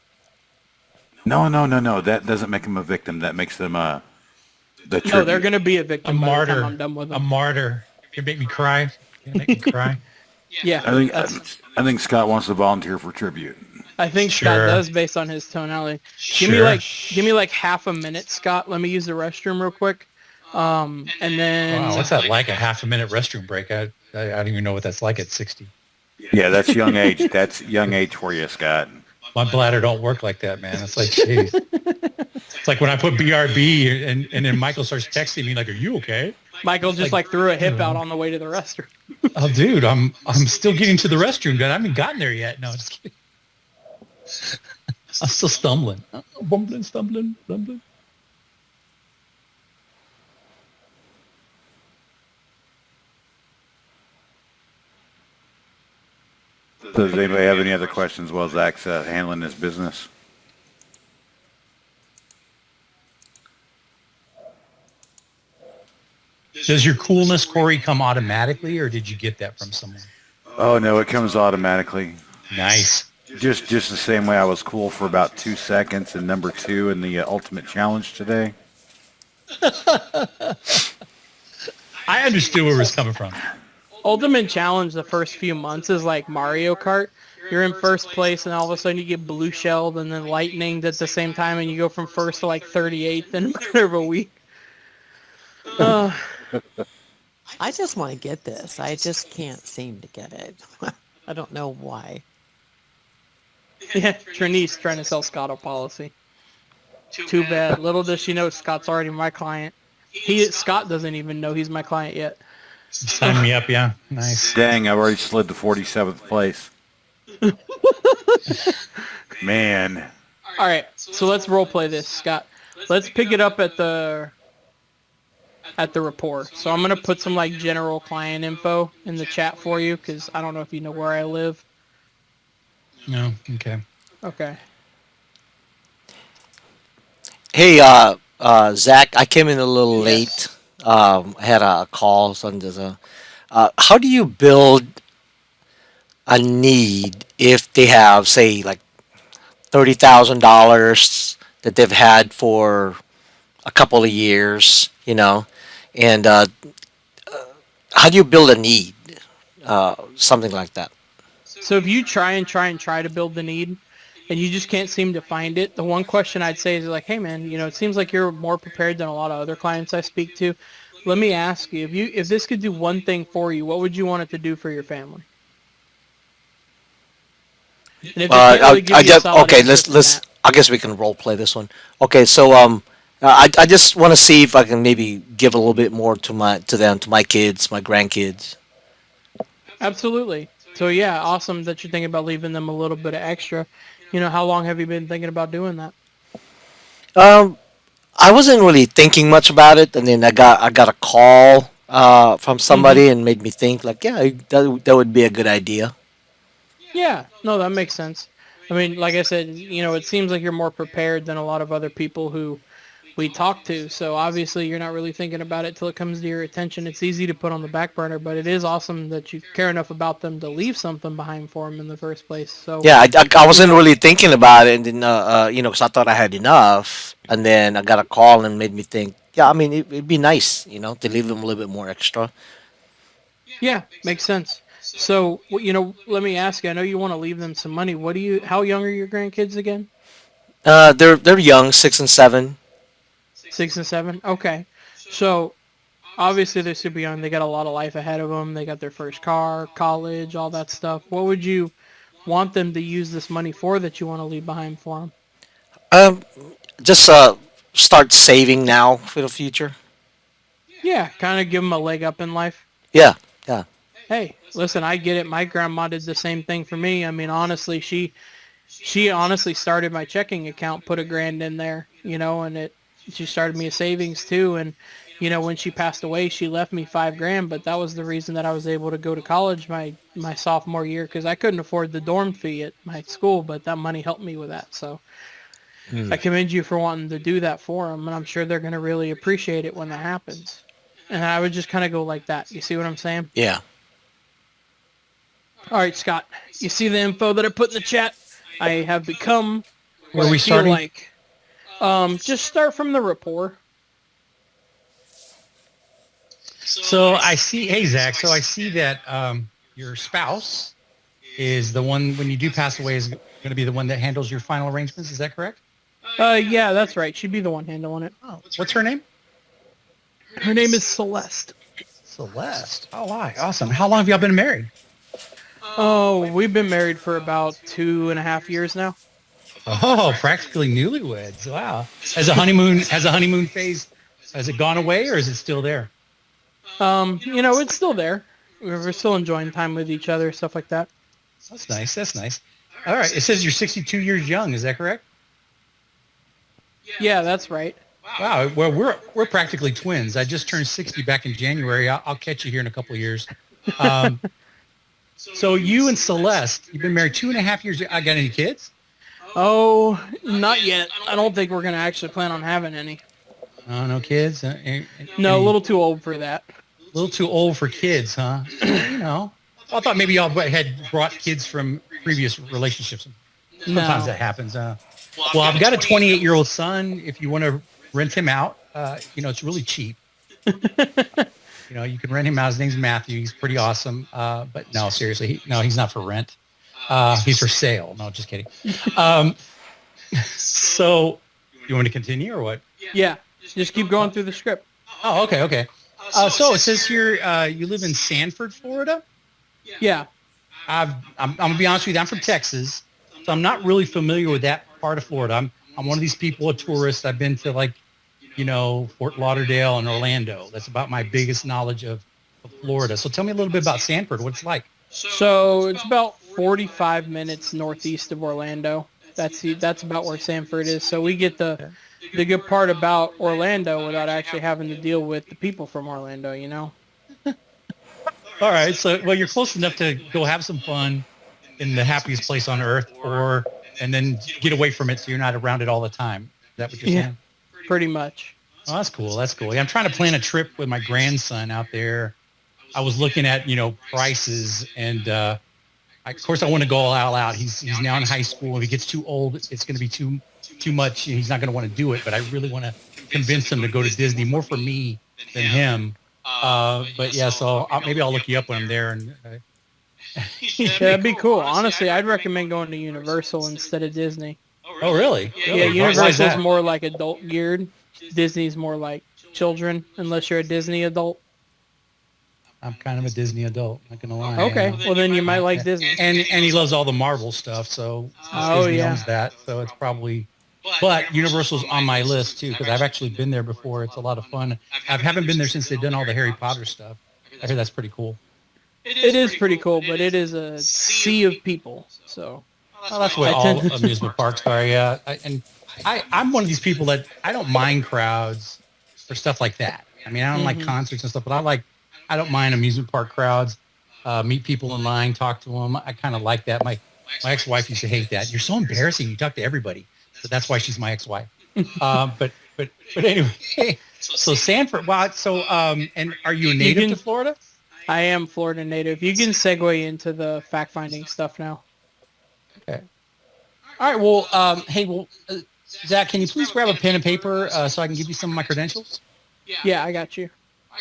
No. That doesn't make them a victim. That makes them the tribute. No, they're going to be a victim by the time martyr. I'm done with A them. martyr. You make me cry. You make me cry. Yeah, I think Scott wants to volunteer for tribute. I think Sure. Scott does based on his tonality. Give me like half a minute, Scott. Let me use the restroom real quick. And then Wow, what's that like? A half a minute restroom break? I don't even know what that's like at 60. Yeah, that's young age. That's young age for you, Scott. My bladder don't work like that, man. It's like, jeez. It's like when I put BRB and then Michael starts texting me like, "Are you okay?" Michael just like threw a hip out on the way to the restroom. Oh, dude, I'm still getting to the restroom, dude. I haven't gotten there yet. No, just kidding. I'm still stumbling. Bumbling. Does anybody have any other questions while Zach's handling his business? Does your coolness, Corey, come automatically, or did you get that from someone? Oh no, it comes automatically. Nice. Just the same way I was cool for about 2 seconds and number 2 in the ultimate challenge today. I understood where it was coming from. Ultimate Challenge the first few months is like Mario Kart. You're in first place and all of a sudden you get blue shelled and then lightninged at the same time and you go from first to like 38th in a matter of a week. I just want to get this. I just can't seem to get it. I don't know why. Yeah, Trinice trying to sell Scott a policy. Too bad. Little does she know Scott's already my client. Scott doesn't even know he's my client yet. Sign me up, yeah. Nice. Dang, I've already slid to 47th place. Man. All right, so let's role play this, Scott. Let's pick it up at the rapport. So I'm gonna put some like general client info in the chat for you because I don't know if you know where I live. No, okay. Okay. Hey, Zach, I came in a little late. I had a call. So there's a. How do you build a need if they have, say, like $30,000 that they've had for a couple of years, and how do you build a need, something like that? So if you try to build the need and you just can't seem to find it, the one question I'd say is like, hey man, it seems like you're more prepared than a lot of other clients I speak to. Let me ask you, if this could do one thing for you, what would you want it to do for your family? And if they can't really give I you a just solid okay. answer Let's from let's. that, I guess we can role play this one. Okay, so I just want to see if I can maybe give a little bit more to my kids, my grandkids. absolutely. So yeah, awesome that you're thinking about leaving them a little bit of extra. How long have you been thinking about doing that? Um, I wasn't really thinking much about it, and then I got a call from Mm-hmm. somebody and made me think like, yeah, that would be a good idea. Yeah, no, that makes sense. I mean, like I said, it seems like you're more prepared than a lot of other people who we talk to. So obviously you're not really thinking about it till it comes to your attention. It's easy to put on the back burner, but it is awesome that you care enough about them to leave something behind for them in the first place. So, Yeah, I you wasn't know, really thinking about it, and then because I thought I had enough, and then I got a call and made me think. Yeah, I mean, it'd be nice, to leave them a little bit more extra. yeah, makes sense. So, let me ask you, I know you want to leave them some money. How young are your grandkids again? They're young, 6 and 7. 6 and 7? Okay. So obviously they're super young. They got a lot of life ahead of them. They got their first car, college, all that stuff. What would you want them to use this money for that you want to leave behind for them? Um, just start saving now for the future. Yeah, kind of give them a leg up in life. Yeah, yeah. Hey, listen, I get it. My grandma did the same thing for me. I mean, honestly, she honestly started my checking account, put $1,000 in there, and she started me a savings too. And, when she passed away, she left me $5,000, but that was the reason that I was able to go to college my sophomore year because I couldn't afford the dorm fee at my school, but that money helped me with that. So Hmm. I commend you for wanting to do that for them, and I'm sure they're going to really appreciate it when that happens. And I would just kind of go like that. You see what I'm saying? Yeah. All right, Scott, you see the info that I put in the chat? I have become Where what are I we feel starting? like. Just start from the rapport. So I see, hey Zach, so I see that your spouse is the one, when you do pass away, is going to be the one that handles your final arrangements. Is that correct? Yeah, that's right. She'd be the one handling it. Oh, what's her name? Her name is Celeste. Celeste. Oh, wow. Awesome. How long have y'all been married? Oh, we've been married for about 2.5 years now. Oh, practically newlyweds. Wow. Has a honeymoon phase, has it gone away or is it still there? It's still there. We're still enjoying time with each other, stuff like that. That's nice. That's nice. All right. It says you're 62 years young. Is that correct? Yeah, that's right. Wow. Well, we're practically twins. I just turned 60 back in January. I'll catch you here in a couple of years. So you and Celeste, you've been married 2.5 years. I got any kids? Oh, not yet. I don't think we're going to actually plan on having any. Oh, no kids? No, a little too old for that. A little too old for kids, huh? I thought maybe y'all had brought kids from previous relationships. Sometimes No. that happens. Well, I've got a 28-year-old son. If you want to rent him out, it's really cheap. You can rent him out. His name's Matthew. He's pretty awesome. But no, seriously, he's not for rent. He's for sale. No, just kidding. So you want me to continue or what? Yeah, just keep going through the script. Oh, okay. So it says here you live in Sanford, Florida. Yeah. I'm gonna be honest with you. I'm from Texas, so I'm not really familiar with that part of Florida. I'm one of these people, a tourist. I've been to Fort Lauderdale and Orlando. That's about my biggest knowledge of Florida. So tell me a little bit about Sanford. What it's like. So it's about 45 minutes northeast of Orlando. That's about where Sanford is. So we get the good part about Orlando without actually having to deal with the people from Orlando. All right. So, well, you're close enough to go have some fun in the happiest place on earth, and then get away from it so you're not around it all the time. Is that what you're saying? Pretty much. Oh, that's cool. That's cool. Yeah, I'm trying to plan a trip with my grandson out there. I was looking at, prices and, of course I want to go all out. He's now in high school. If he gets too old, it's going to be too much. He's not going to want to do it, but I really want to convince him to go to Disney more for me than him. But yeah, so maybe I'll look you up when I'm there. And Yeah, that'd be cool. Honestly, I'd recommend going to Universal instead of Disney. oh, really? Yeah, Really? Why is Universal's that? more like adult geared. Disney's more like children, unless you're a Disney adult. I'm kind of a Disney adult, not gonna lie. Okay, well then you might like Disney. And he loves all the Marvel stuff, so Oh, Disney yeah. owns that. So it's probably, but Universal's on my list too because I've actually been there before. It's a lot of fun. I haven't been there since they've done all the Harry Potter stuff. I hear that's pretty cool. It is pretty cool, but it is a sea of people. So Well, that's what all amusement parks are. Yeah, I'm one of these people that I don't mind crowds for stuff like that. I mean, I don't like concerts and stuff, but I don't mind amusement park crowds. Meet people in line, talk to them. I kind of like that. My ex-wife used to hate that. You're so embarrassing. You talk to everybody. So that's why she's my ex-wife. But anyway, so Sanford. Wow. So and are you a native to Florida? I am Florida native. You can segue into the fact-finding stuff now. Okay. All right. Well, hey, Zach, can you please grab a pen and paper so I can give you some of my credentials? Yeah, I got you.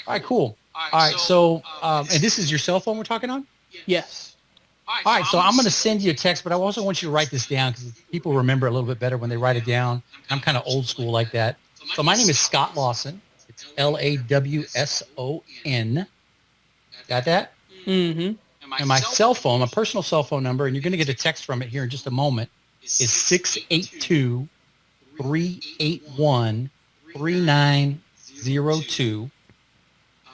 All right, cool. All right, so, and this is your cell phone we're talking on? Yes. All right, so I'm going to send you a text, but I also want you to write this down because people remember a little bit better when they write it down. I'm kind of old school like that. So my name is Scott Lawson. It's Lawson. Got that? Mm-hmm. And my cell phone, my personal cell phone number, and you're going to get a text from it here in just a moment, is 682-381-3902.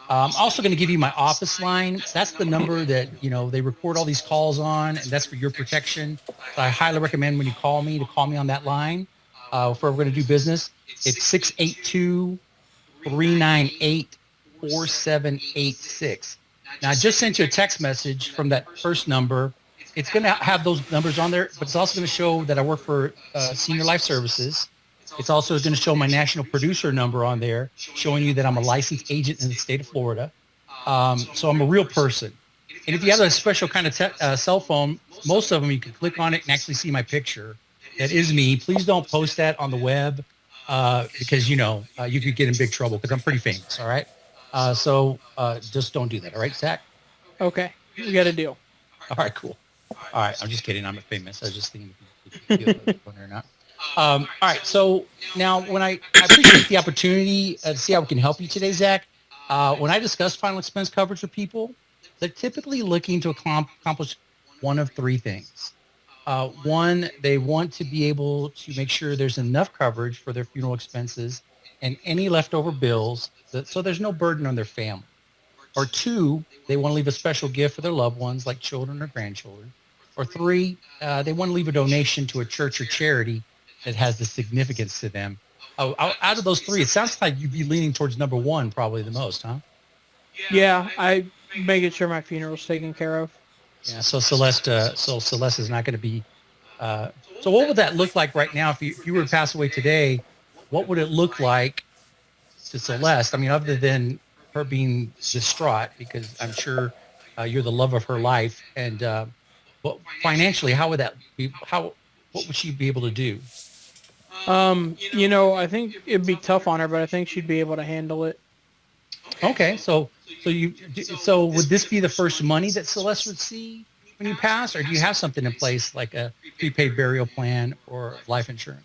I'm also going to give you my office line. That's the number that, they record all these calls on, and that's for your protection. So I highly recommend when you call me to call me on that line if we're going to do business. It's 682-398-4786. Now, I just sent you a text message from that first number. It's going to have those numbers on there, but it's also going to show that I work for Senior Life Services. It's also going to show my national producer number on there, showing you that I'm a licensed agent in the state of Florida. So I'm a real person. And if you have a special kind of cell phone, most of them you can click on it and actually see my picture. That is me. Please don't post that on the web because, you could get in big trouble because I'm pretty famous, all right? So just don't do that, all right, Zach? Okay, we got a deal. All right, cool. All right, I'm just kidding. I'm not famous. I was just thinking if you feel one or not. All right, so now when I appreciate the opportunity to see how we can help you today, Zach. When I discuss final expense coverage with people, they're typically looking to accomplish one of three things. One, they want to be able to make sure there's enough coverage for their funeral expenses and any leftover bills so there's no burden on their family. Or two, they want to leave a special gift for their loved ones like children or grandchildren. Or three, they want to leave a donation to a church or charity that has the significance to them. Out of those three, it sounds like you'd be leaning towards number one probably the most, huh? Yeah, I making sure my funeral's taken care of. Yeah, so Celeste is not going to be. So what would that look like right now if you were to pass away today? What would it look like to Celeste? I mean, other than her being distraught, because I'm sure you're the love of her life, and but financially, how would that be? What would she be able to do? I think it'd be tough on her, but I think she'd be able to handle it. Okay, so would this be the first money that Celeste would see when you pass, or do you have something in place like a prepaid burial plan or life insurance?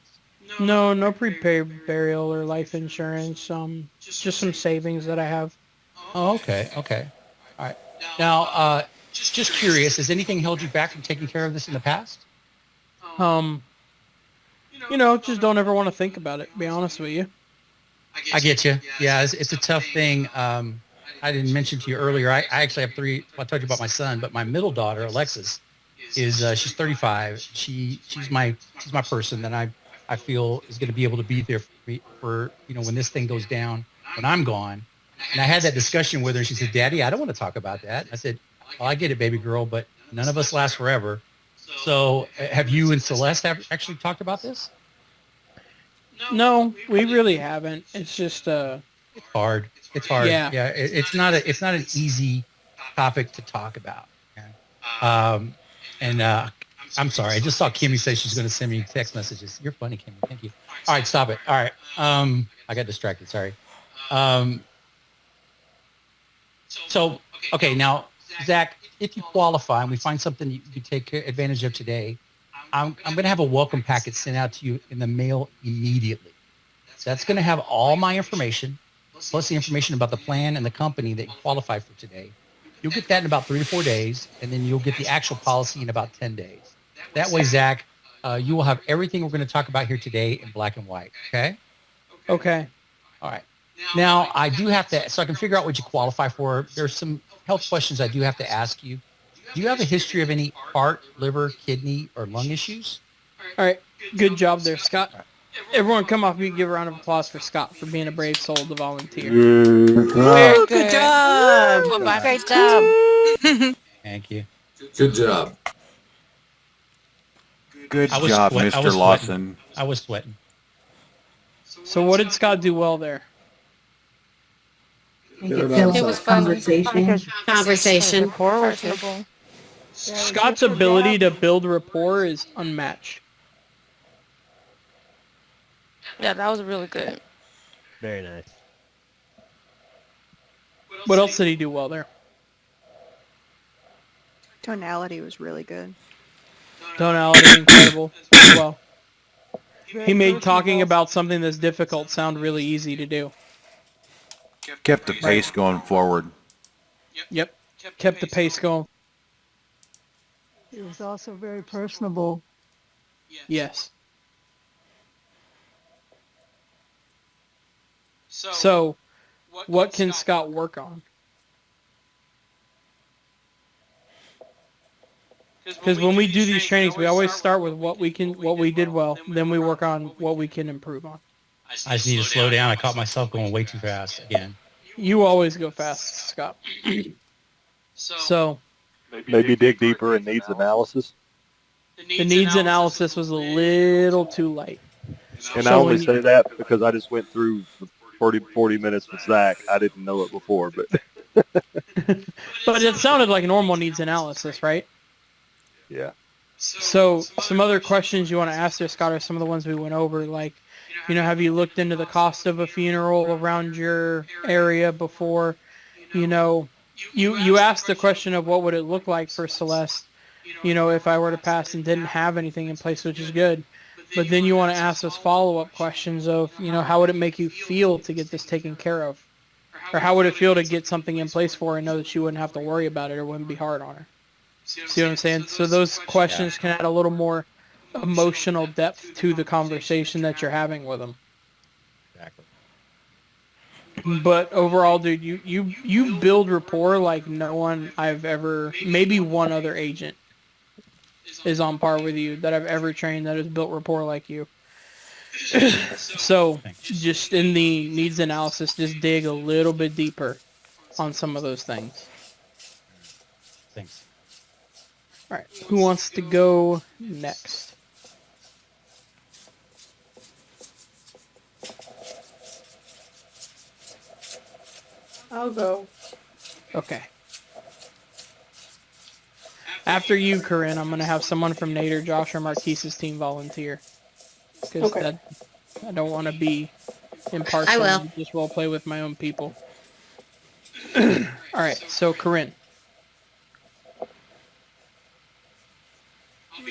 No prepaid burial or life insurance. Just some savings that I have. Oh, okay. All right. Now, just curious, has anything held you back from taking care of this in the past? Just don't ever want to think about it, to be honest with you. I get you. Yeah, it's a tough thing. I didn't mention to you earlier, I actually have three. I told you about my son, but my middle daughter, Alexis, is she's 35. She's my person that I feel is going to be able to be there for when this thing goes down, when I'm gone. And I had that discussion with her. She said, "Daddy, I don't want to talk about that." I said, "Well, I get it, baby girl, but none of us last forever." So have you and Celeste actually talked about this? No, we really haven't. It's just It's hard. It's hard. Yeah. Yeah. It's not an easy topic to talk about. Okay? Um, and I'm sorry. I just saw Kimmy say she's going to send me text messages. You're funny, Kimmy. Thank you. All right, stop it. All right. I got distracted. Sorry. So, okay, now, Zach, if you qualify and we find something you can take advantage of today, I'm going to have a welcome packet sent out to you in the mail immediately. That's going to have all my information, plus the information about the plan and the company that you qualify for today. You'll get that in about 3 to 4 days, and then you'll get the actual policy in about 10 days. That way, Zach, you will have everything we're going to talk about here today in black and white. Okay? Okay. All right. Now, I do have to, so I can figure out what you qualify for. There's some health questions I do have to ask you. Do you have a history of any heart, liver, kidney, or lung issues? All right. Good job there, Scott. Everyone come off mute, give a round of applause for Scott for being a brave soul to volunteer. Very good job. Great job. Thank you. Good job. Good job, Mr. Lawson. I was sweating. So what did Scott do well there? Make it feel It was fun. conversation. Conversation. Personable. Scott's ability to build rapport is unmatched. Yeah, that was really good. Very nice. What else did he do well there? Tonality was really good. Tonality incredible as well. He made talking about something that's difficult sound really easy to do. Kept the pace going forward. Yep. Kept the pace going. It was also very personable. Yes. So, what can Scott work on? Because when we do these trainings, we always start with what we did well, then we work on what we can improve on. I just need to slow down. I caught myself going way too fast again. You always go fast, Scott. So, Maybe dig deeper in needs analysis. the needs analysis was a little too light. And I only say that because I just went through 40 minutes with Zach. I didn't know it before, but But it sounded like normal needs analysis, right? yeah. So some other questions you want to ask there, Scott, are some of the ones we went over, like, have you looked into the cost of a funeral around your area before? You asked the question of what would it look like for Celeste, if I were to pass and didn't have anything in place, which is good. But then you want to ask those follow-up questions of, how would it make you feel to get this taken care of? Or how would it feel to get something in place for her and know that she wouldn't have to worry about it or wouldn't be hard on her? See what I'm saying? So those questions can add a little more emotional depth to the conversation that you're having with them. Exactly. But overall, dude, you build rapport like no one I've ever, maybe one other agent is on par with you that I've ever trained that has built rapport like you. So just in the needs analysis, just dig a little bit deeper on some of those things. Thanks. All right, who wants to go next? I'll go. Okay. After you, Corinne, I'm going to have someone from Nate or Josh or Marquise's team volunteer. Because I don't want to be impartial. I will. And just role play with my own people. All right, so Corinne.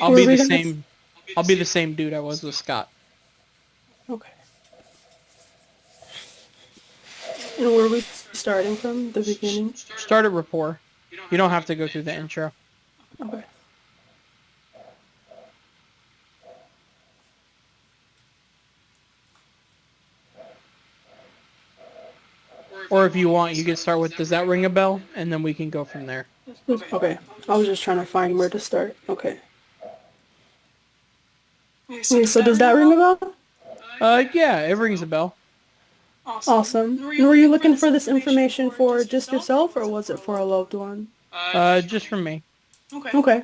I'll be the same dude I was with Scott. Okay. And where are we starting from? The beginning? Start at rapport. You don't have to go through the intro. Okay. Or if you want, you can start with, does that ring a bell? And then we can go from there. Okay. I was just trying to find where to start. Okay. Okay, so does that ring a bell? Yeah, it rings a bell. Awesome. And were you looking for this information for just yourself, or was it for a loved one? Just from me. Okay.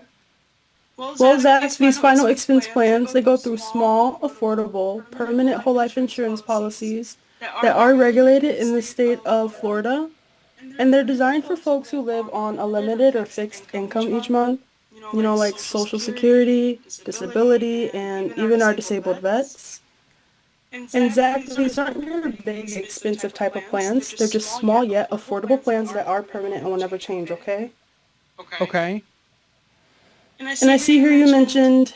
Well, Zach, these final expense plans, they go through small, affordable, permanent whole life insurance policies that are regulated in the state of Florida, and they're designed for folks who live on a limited or fixed income each month, like Social Security, disability, and even our disabled vets. And Zach, these aren't your big, expensive type of plans. They're just small yet affordable plans that are permanent and will never change, okay? Okay. And I see here you mentioned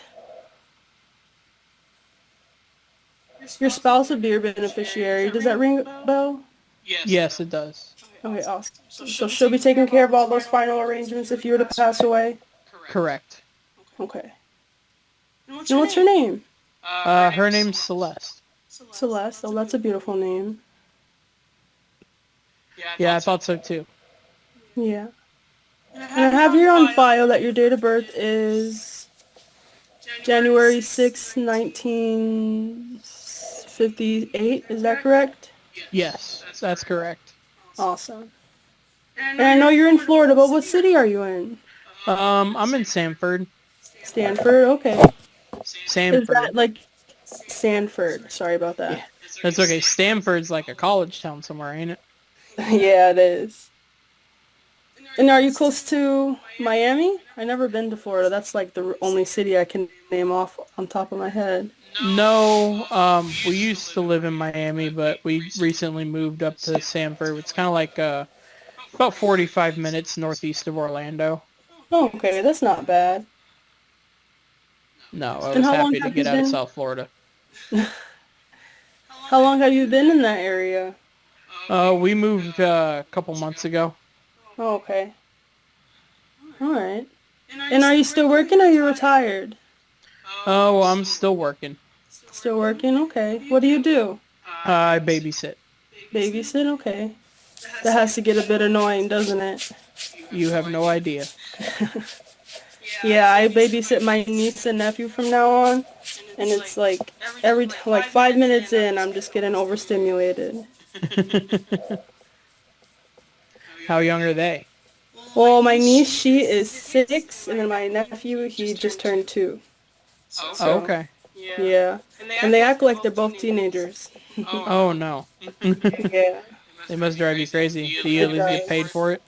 your spouse would be your beneficiary. Does that ring a bell? Yes, it does. Okay, awesome. So she'll be taking care of all those final arrangements if you were to pass away? Correct. Okay. And what's her name? Her name's Celeste. Celeste. Oh, that's a beautiful name. Yeah, I thought so too. Yeah. And I have here on file that your date of birth is January 6, 1958. Is that correct? Yes, that's correct. Awesome. And I know you're in Florida, but what city are you in? I'm in Sanford. Stanford? Okay. Is Sanford. that like Sanford? Sorry about that. Yeah, that's okay. Stanford's like a college town somewhere, ain't it? Yeah, it is. And are you close to Miami? I've never been to Florida. That's like the only city I can name off on top of my head. No, we used to live in Miami, but we recently moved up to Sanford. It's kind of like about 45 minutes northeast of Orlando. Oh, okay, that's not bad. No, I And was how long happy to have you get out of been? South Florida. How long have you been in that area? We moved a couple months ago. Oh, okay. All right. And are you still working or are you retired? Oh, I'm still working. Still working? Okay. What do you do? I babysit. Babysit? Okay. That has to get a bit annoying, doesn't it? You have no idea. Yeah, I babysit my niece and nephew from now on, and it's like like 5 minutes in, I'm just getting overstimulated. How young are they? Well, my niece, she is 6, and then my nephew, he just turned 2. Oh, So, okay. yeah. And they act like they're both teenagers. Oh, no. Yeah. They must drive you crazy. Do you at It least get paid does. for it?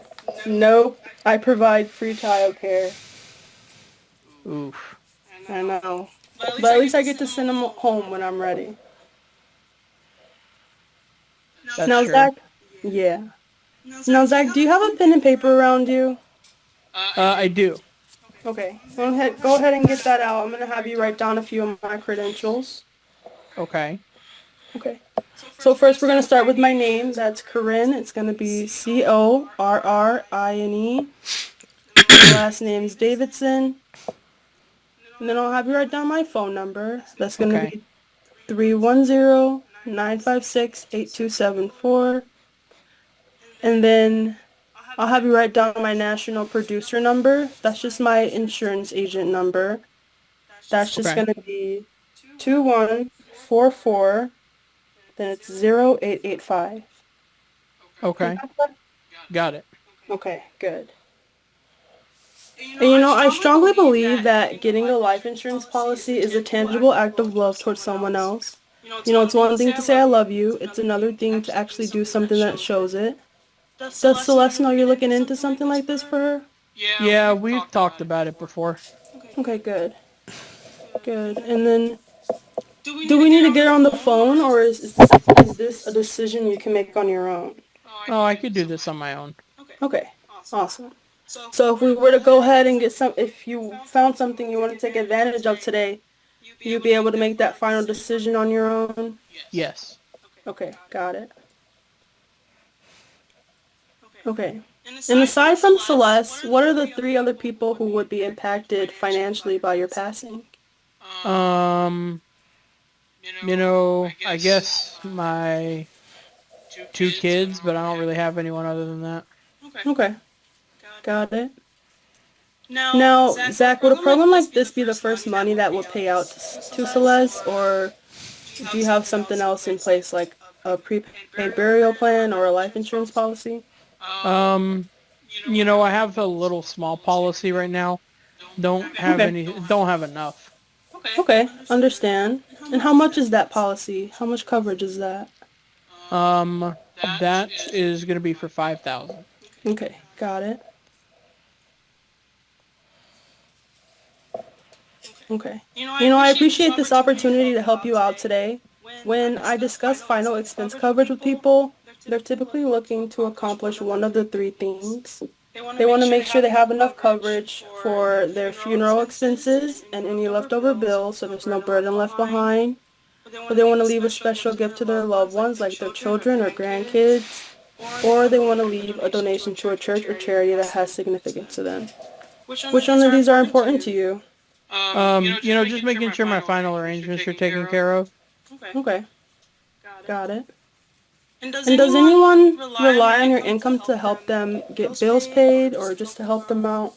Nope. I provide free childcare. Oof. I know. But at least I get to send them home when I'm ready. That's Now, true. Zach? Yeah. Now, Zach, do you have a pen and paper around you? I do. Okay. Go ahead and get that out. I'm going to have you write down a few of my credentials. Okay. Okay. So first we're going to start with my name. That's Corinne. It's going to be Corrine. My last name's Davidson. And then I'll have you write down my phone number. That's going to Okay. be 310-956-8274. And then I'll have you write down my national producer number. That's just my insurance agent number. That's just Okay. going to be 2144. Then it's 0885. You Okay. got that? Got it. Okay, good. And I strongly believe that getting a life insurance policy is a tangible act of love towards someone else. It's one thing to say I love you, it's another thing to actually do something that shows it. Does Celeste know you're looking into something like this for her? Yeah, we've talked about it before. Okay, good. Good. And then, do we need to get her on the phone, or is this a decision you can make on your own? Oh, I could do this on my own. Okay, awesome. So if we were to go ahead and if you found something you want to take advantage of today, you'd be able to make that final decision on your own? Yes. Okay, got it. Okay. And aside from Celeste, what are the 3 other people who would be impacted financially by your passing? Um, I guess my 2 kids, but I don't really have anyone other than that. Okay, got it. Now, Zach, would a program like this be the first money that would pay out to Celeste, or do you have something else in place, like a prepaid burial plan or a life insurance policy? I have a little small policy right now Don't have Okay. any. Don't have enough. Okay, understand. And how much is that policy? How much coverage is that? That is going to be for 5,000. Okay, got it. Okay. I appreciate this opportunity to help you out today. When I discuss final expense coverage with people, they're typically looking to accomplish one of the three things. They want to make sure they have enough coverage for their funeral expenses and any leftover bills so there's no burden left behind. Or they want to leave a special gift to their loved ones like their children or grandkids. Or they want to leave a donation to a church or charity that has significance to them. Which one of these are important to you? Just making sure my final arrangements are taken care of. Okay, got it. And does anyone rely on your income to help them get bills paid or just to help them out?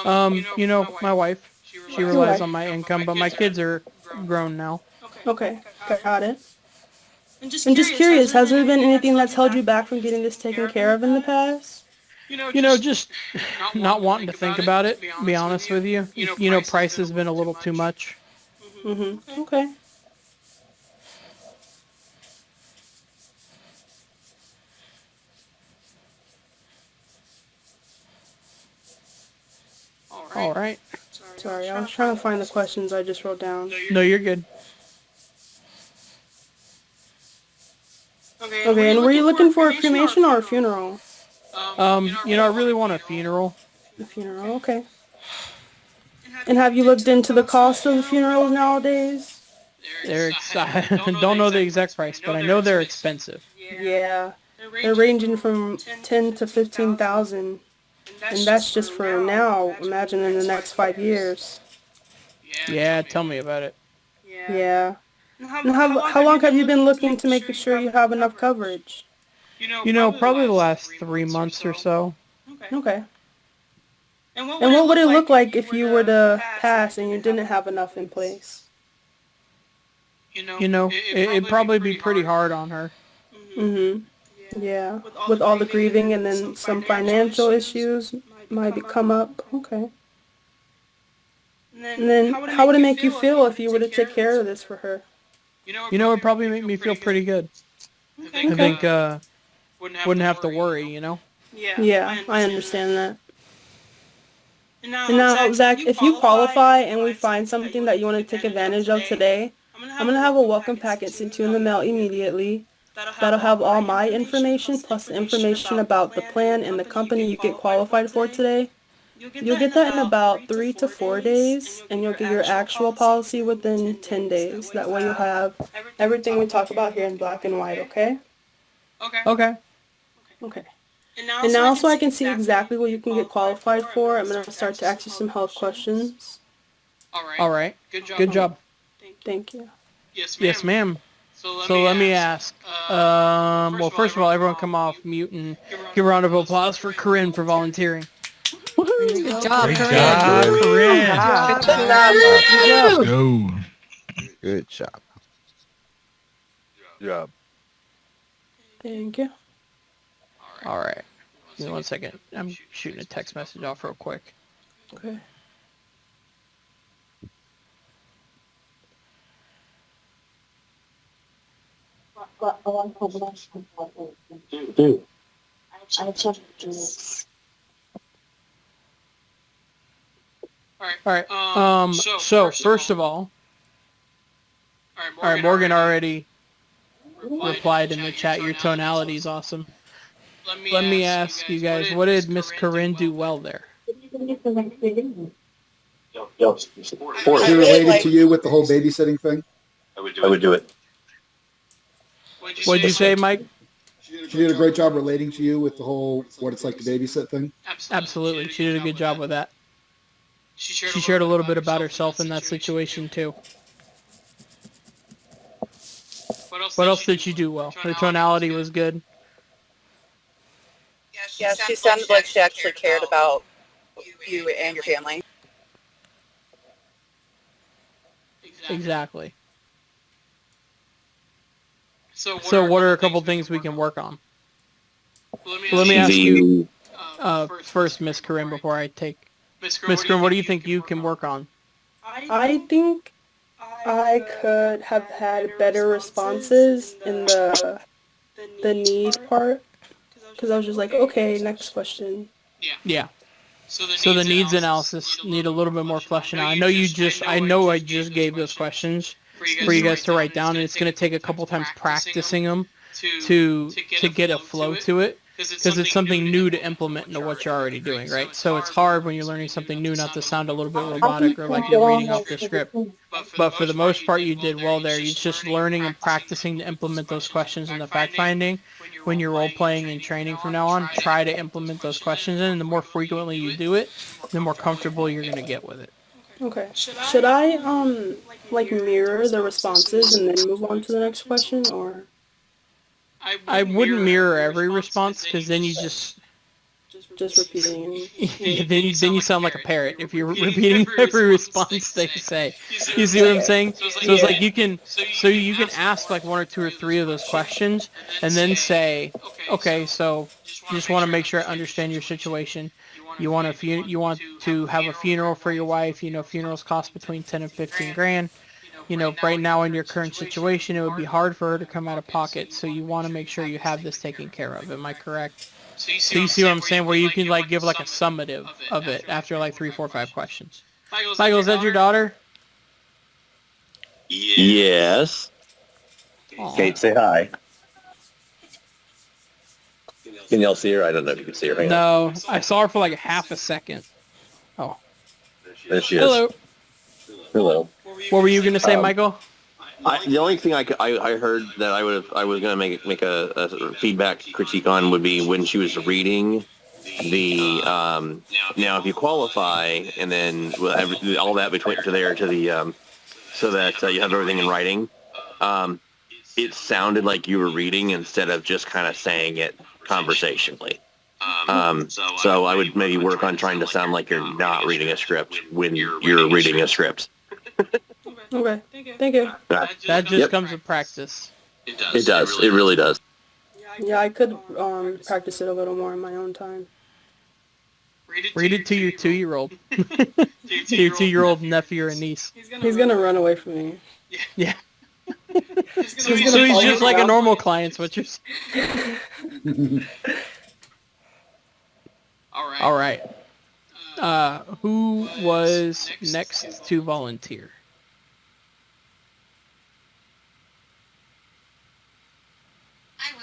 My wife, she Your relies wife. on my income, but my kids are grown now. Okay, got it. And just curious, has there been anything that's held you back from getting this taken care of in the past? Just not wanting to think about it, to be honest with you. Price has been a little too much. Mm-hmm. Okay. All right. Sorry, I was trying to find the questions I just wrote down. No, you're good. Okay, and were you looking for a cremation or a funeral? I really want a funeral. A funeral, okay. And have you looked into the cost of the funerals nowadays? I don't know the exact price, but I know they're expensive. Yeah, they're ranging from 10 to 15,000, and that's just for now. Imagine in the next 5 years. Yeah, tell me about it. Yeah. And how long have you been looking to make sure you have enough coverage? Probably the last 3 months or so. Okay. And what would it look like if you were to pass and you didn't have enough in place? It'd probably be pretty hard on her. Mm-hmm. Yeah. With all the grieving and then some financial issues might come up. Okay. And then how would it make you feel if you were to take care of this for her? It'd probably make me feel pretty good. I think, wouldn't have to worry, Yeah, I understand that. And now, Zach, if you qualify and we find something that you want to take advantage of today, I'm going to have a welcome packet sent to you in the mail immediately. That'll have all my information plus the information about the plan and the company you get qualified for today. You'll get that in about 3 to 4 days, and you'll get your actual policy within 10 days. That way you'll have everything we talk about here in black and white, okay? Okay. Okay. And now so I can see exactly what you can get qualified for, I'm going to start to ask you some health questions. All right. Good job. Thank you. Yes, ma'am. So let me ask. Well, first of all, everyone come off mute and give a round of applause for Corinne for volunteering. Good job, Great Corinne. job, Corinne. Let's go. Good job. Good job. Thank you. All right. Give me 1 second. I'm shooting a text message off real quick. Okay. All right. So first of all, all right, Morgan already replied in the chat. Your tonality is awesome. Let me ask you guys, what did Miss Corinne do well there? She related to you with the whole babysitting thing? I would do it. What'd you say, Mike? She did a great job relating to you with the whole what it's like to babysit thing? Absolutely. She did a good job with that. She shared a little bit about herself in that situation, too. What else did she do well? Her tonality was good. Yeah, she sounded like she actually cared about you and your family. Exactly. So what are a couple things we can work on? Let me ask you first, Miss Corinne, before I take Miss Grim, what do you think you can work on? I think I could have had better responses in the need part, because I was just like, okay, next question. Yeah. So the needs analysis need a little bit more fleshing out. I know I just gave those questions for you guys to write down, and it's going to take a couple times practicing them to get a flow to it, because it's something new to implement into what you're already doing, right? So it's hard when you're learning something new not to sound a little bit robotic or like you're reading off the script. But for the most part, you did well there. You're just learning and practicing to implement those questions in the fact finding. When you're role playing and training from now on, try to implement those questions in, and the more frequently you do it, the more comfortable you're going to get with it. Okay. Should I like mirror the responses and then move on to the next question, or I wouldn't mirror every response, because then you just repeating? then you sound like a parrot if you're repeating every response they say. You see what I'm saying? So it's like you can ask like one or two or three of those questions and then say, okay, so just want to make sure I understand your situation. You want to have a funeral for your wife. Funerals cost between 10 and 15 grand. Right now in your current situation, it would be hard for her to come out of pocket. So you want to make sure you have this taken care of. Am I correct? So you see what I'm saying? Where you can like give like a summative of it after like 3, 4, 5 questions. Michael, is that your daughter? Yes. Aw. Kate, say hi. Can y'all see her? I don't know if you can see her. Hang on. No, I saw her for like half a second. Oh, There she is. hello. Hello. What were you gonna say, Michael? The only thing I heard that I was going to make a feedback critique on would be when she was reading the now if you qualify and then we'll have all that between to there to the so that you have everything in writing. It sounded like you were reading instead of just kind of saying it conversationally. So I would maybe work on trying to sound like you're not reading a script when you're reading a script. Okay. Thank you. That just comes with practice. It does. It really does. Yeah, I could practice it a little more in my own time. Read it to your 2-year-old. To your 2-year-old nephew or niece. He's gonna run away from me. Yeah. So He's just like a normal client, what you're saying. All right. Who was next to volunteer?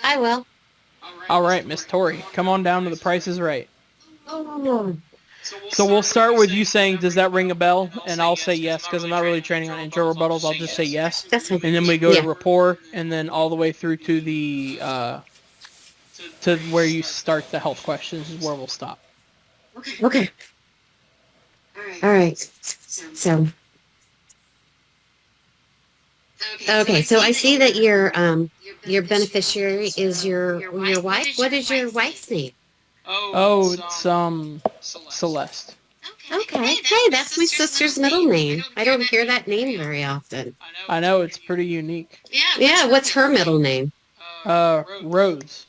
I will. All right, Miss Tori, come on down to The Price is Right. Oh, So we'll start with you saying, does that ring a bell? And I'll say yes, because I'm not really training on intro rebuttals. I'll just say yes. that's fine. And then we go Yeah. to rapport, and then all the way through to the to where you start the health questions is where we'll stop. Okay. All right. So. Okay, so I see that your beneficiary is your wife. What is your wife's name? Oh, it's Celeste. Okay. Hey, that's my sister's middle name. I don't hear that name very often. I know, it's pretty unique. Yeah, what's her middle name? Rose.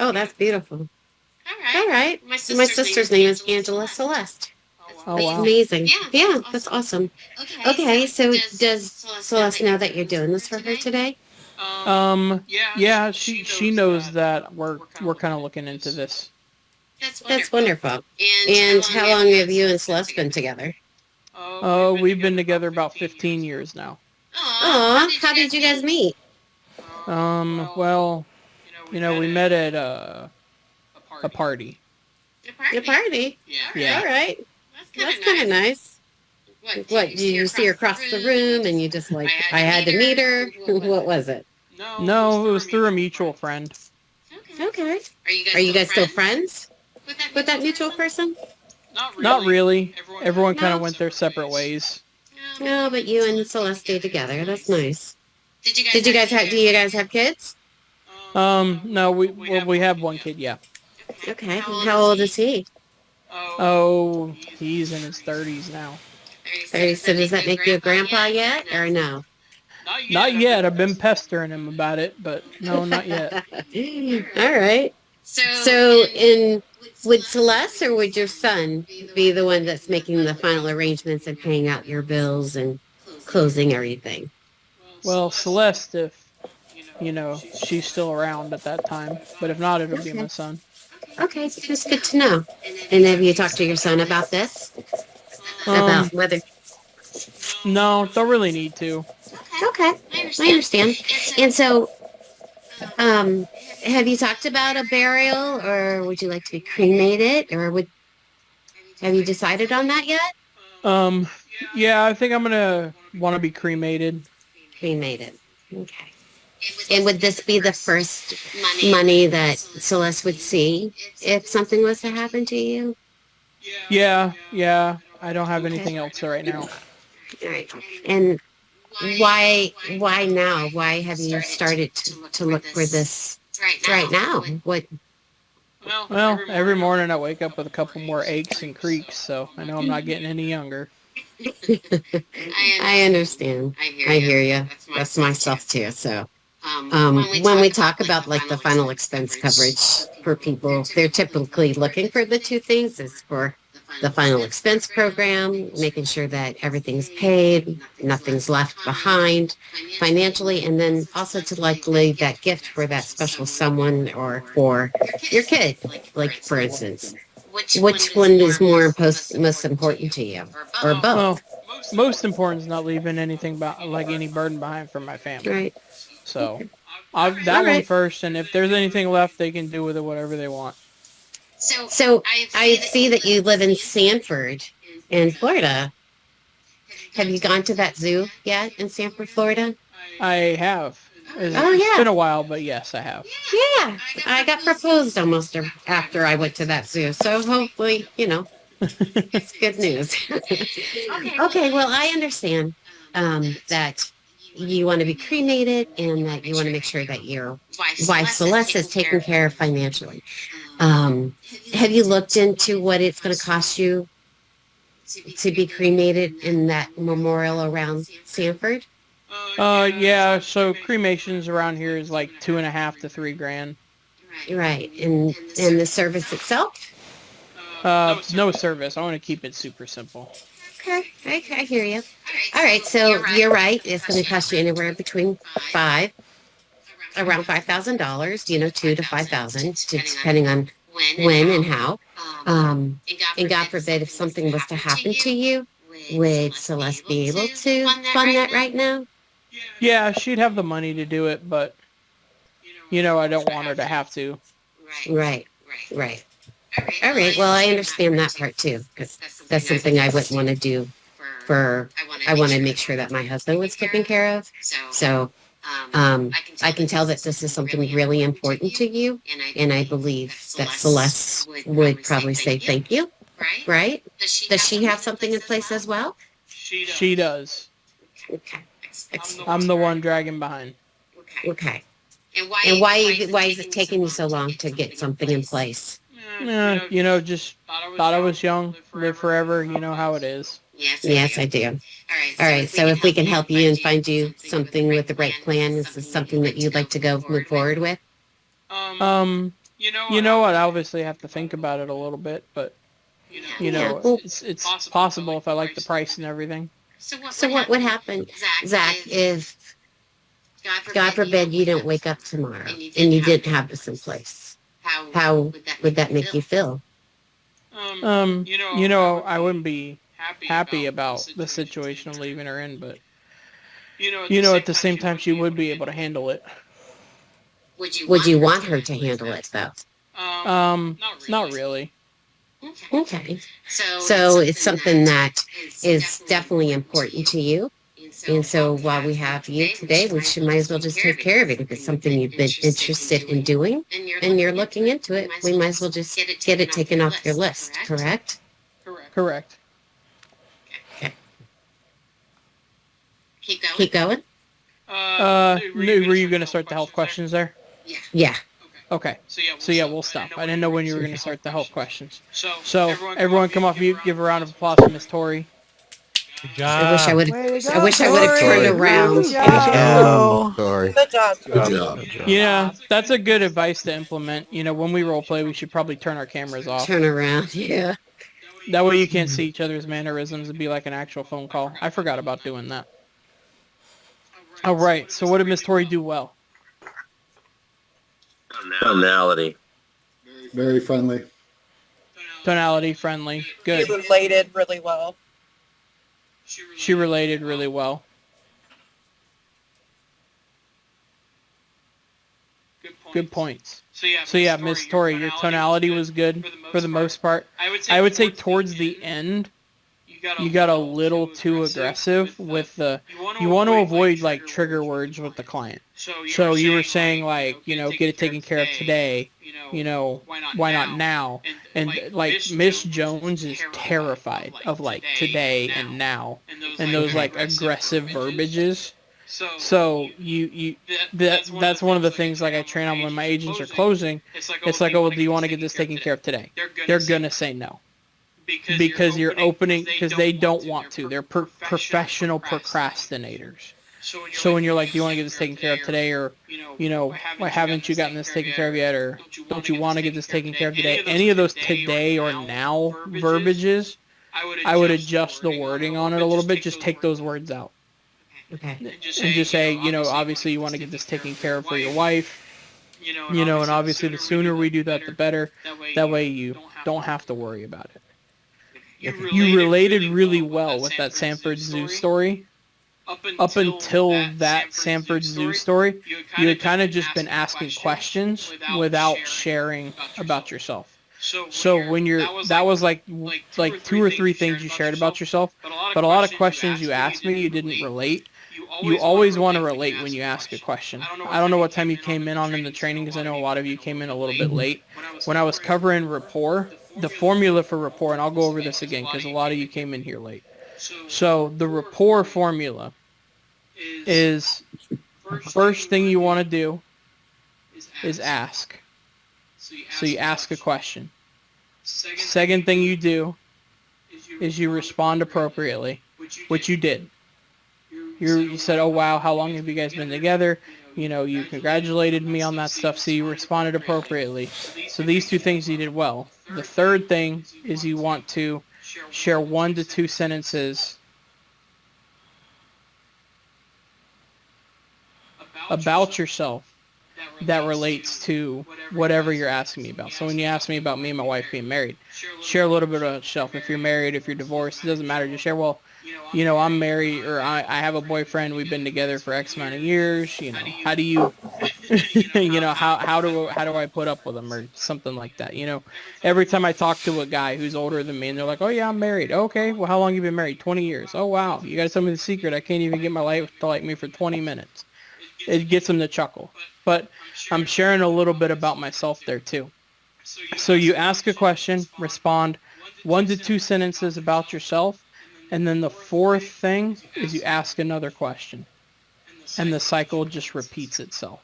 Oh, that's beautiful. All right. My sister's name is Angela Celeste. Oh, That's wow. amazing. Yeah, that's awesome. Okay, so does Celeste know that you're doing this for her today? Yeah, she knows that we're kind of looking into this. That's wonderful. And how long have you and Celeste been together? Oh, we've been together about 15 years now. Aw, how did you guys meet? Well, we met at a party. A party? Yeah. All right. That's kind of nice. What, did you see her across the room and you just like, I had to meet her? What was it? No, it was through a mutual friend. Okay. Are you guys still friends with that mutual person? Not really. Everyone kind of went their separate ways. No, but you and Celeste stay together. That's nice. Do you guys have kids? No, we have one kid, yeah. Okay. How old is he? Oh, he's in his 30s now. 30. So does that make you a grandpa yet, or no? Not yet. I've been pestering him about it, but no, not yet. All right. So would Celeste or would your son be the one that's making the final arrangements and paying out your bills and closing everything? Well, Celeste, if she's still around at that time, but if not, it'll be my Okay. son. Okay, so just good to know. And have you talked to your son about this? About Um, whether? no, don't really need to. Okay, I understand. And so, have you talked about a burial, or would you like to be cremated, or would have you decided on that yet? Um, yeah, I think I'm gonna want to be cremated. Cremated. Okay. And would this be the first money that Celeste would see if something was to happen to you? Yeah, I don't have Okay. anything else right now. All right. And why now? Why have you started to look for this right now? What? Well, every morning I wake up with a couple more aches and creaks, so I know I'm not getting any younger. I understand. I hear you. That's myself too. So, when we talk about like the final expense coverage for people, they're typically looking for the two things is for the final expense program, making sure that everything's paid, nothing's left behind financially, and then also to like leave that gift for that special someone or for your kid, like for instance. Which one is most important to you, or Well, both? most important is not leaving anything about like any burden behind for my family. Right. So, Okay. that All one right. first, and if there's anything left, they can do with it whatever they want. So I see that you live in Sanford, in Florida. Have you gone to that zoo yet in Sanford, Florida? I have. Oh It's been yeah, a while, but yes, I have. yeah. I got proposed almost after I went to that zoo. So hopefully, it's good news. Okay, well, I understand that you want to be cremated and that you want to make sure that your wife Celeste is taken care of financially. Um, have you looked into what it's going to cost you to be cremated in that memorial around Sanford? Yeah. So cremations around here is like 2.5 to 3 grand. Right, and the service itself? No service. I want to keep it super simple. Okay, I hear you. All right, so you're right. It's going to cost you anywhere between around $5,000. $2 to 5,000, depending on when and how. And God forbid if something was to happen to you, would Celeste be able to fund that right now? Yeah, she'd have the money to do it, but I don't want her to have to. Right, right. All right. Well, I understand that part too, because that's something I wouldn't want to do. I want to make sure that my husband was taken care of. So, I can tell that this is something really important to you, and I believe that Celeste would probably say thank you. Right? Does she have something in place as well? She does. Okay. I'm the one dragging behind. Okay. And why is it taking you so long to get something in place? Yeah, just thought I was young, live forever. You know how it is. Yes, I do. All right. So if we can help you and find you something with the right plan, is this something that you'd like to go move forward with? I'd obviously have to think about it a little bit, but Yeah. Well, it's possible if I like the price and everything. so what would happen, Zach, if God forbid you don't wake up tomorrow and you didn't have this in place? How would that make you feel? I wouldn't be happy about the situation of leaving her in, but at the same time, she would be able to handle it. Would you want her to handle it though? Not really. Okay. So it's something that is definitely important to you. And so while we have you today, we might as well just take care of it. If it's something you've been interested in doing and you're looking into it, we might as well just get it taken off your list, correct? Correct. Okay. Keep going? Were you going to start the health questions there? Yeah. Okay. So yeah, we'll stop. I didn't know when you were going to start the health questions. So everyone come off mute, give a round of applause for Miss Tori. Good I wish I job. would Way to have. go, I wish I would have turned Tori. around. Good job. Sorry. Good job. Good job. Good job. Yeah, that's a good advice to implement. You know, when we role play, we should probably turn our cameras off. Turn around. Yeah. That way you can't see each other's mannerisms. It'd be like an actual phone call. I forgot about doing that. All right. So what did Miss Tori do well? Tonality. Very friendly. Tonality, friendly. She Good. related really well. She related really well. Good points. So yeah, Miss Tori, your tonality was good for the most part. I would say towards the end, you got a little too aggressive with the, you want to avoid like trigger words with the client. So you were saying like, you know, get it taken care of today, you know, why not now? And like Miss Jones is terrified of like today and now and those like aggressive verbiages. So that's one of the things like I train on when my agents are closing. It's like, oh, well, do you want to get this taken care of today? They're gonna say no. Because you're opening, because they don't want to. They're professional procrastinators. So when you're like, do you want to get this taken care of today, or, you know, why haven't you gotten this taken care of yet, or don't you want to get this taken care of today? Any of those today or now verbiages, I would adjust the wording on it a little bit. Just take those words out. Okay. And just say, you know, obviously you want to get this taken care of for your wife. You know, and obviously the sooner we do that, the better. That way you don't have to worry about it. You related really well with that Sanford Zoo story. Up until that Sanford Zoo story, you had kind of just been asking questions without sharing about yourself. So when that was like 2 or 3 things you shared about yourself, but a lot of questions you asked me, you didn't relate. You always want to relate when you ask a question. I don't know what time you came in on in the training, because I know a lot of you came in a little bit late. When I was covering rapport, the formula for rapport, and I'll go over this again because a lot of you came in here late. So the rapport formula is first thing you want to do is ask. So you ask a question. Second thing you do is you respond appropriately, which you did. You said, oh, wow, how long have you guys been together? You know, you congratulated me on that stuff, so you responded appropriately. So these 2 things you did well. The third thing is you want to share 1 to 2 sentences about yourself that relates to whatever you're asking me about. So when you ask me about me and my wife being married, share a little bit about yourself. If you're married, if you're divorced, it doesn't matter. Just share, well, you know, I'm married, or I have a boyfriend. We've been together for X amount of years. You know, how do you, you know, how do I put up with him, or something like that? You know, every time I talk to a guy who's older than me, and they're like, oh yeah, I'm married. Okay, well, how long have you been married? 20 years. Oh wow, you gotta tell me the secret. I can't even get my wife to like me for 20 minutes. It gets them to chuckle. But I'm sharing a little bit about myself there too. So you ask a question, respond 1 to 2 sentences about yourself, and then the fourth thing is you ask another question. And the cycle just repeats itself.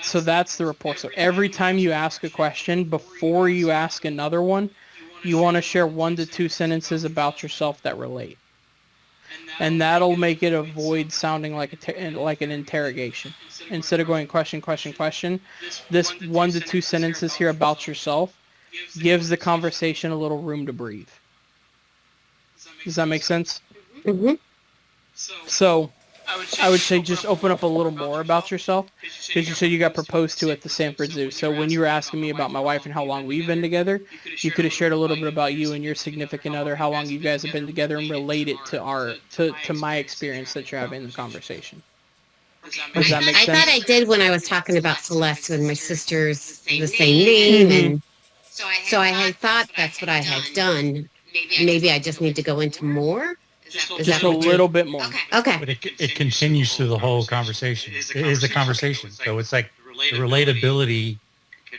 So that's the rapport. So every time you ask a question, before you ask another one, you want to share 1 to 2 sentences about yourself that relate. And that'll make it avoid sounding like an interrogation. Instead of going question, question, question, this 1 to 2 sentences here about yourself gives the conversation a little room to breathe. Does that make sense? Mm-hmm. So I would say just open up a little more about yourself, because you said you got proposed to at the Sanford Zoo. So when you were asking me about my wife and how long we've been together, you could have shared a little bit about you and your significant other, how long you guys have been together, and relate it to my experience that you're having in the conversation. Does that make sense? I thought I did when I was talking about Celeste, when my sister's the same name, and so I had thought that's what I had done. Maybe I just need to go into more. Is Just that a what you're- little bit more. Okay. But it continues through the whole conversation. It is a conversation. So it's like the relatability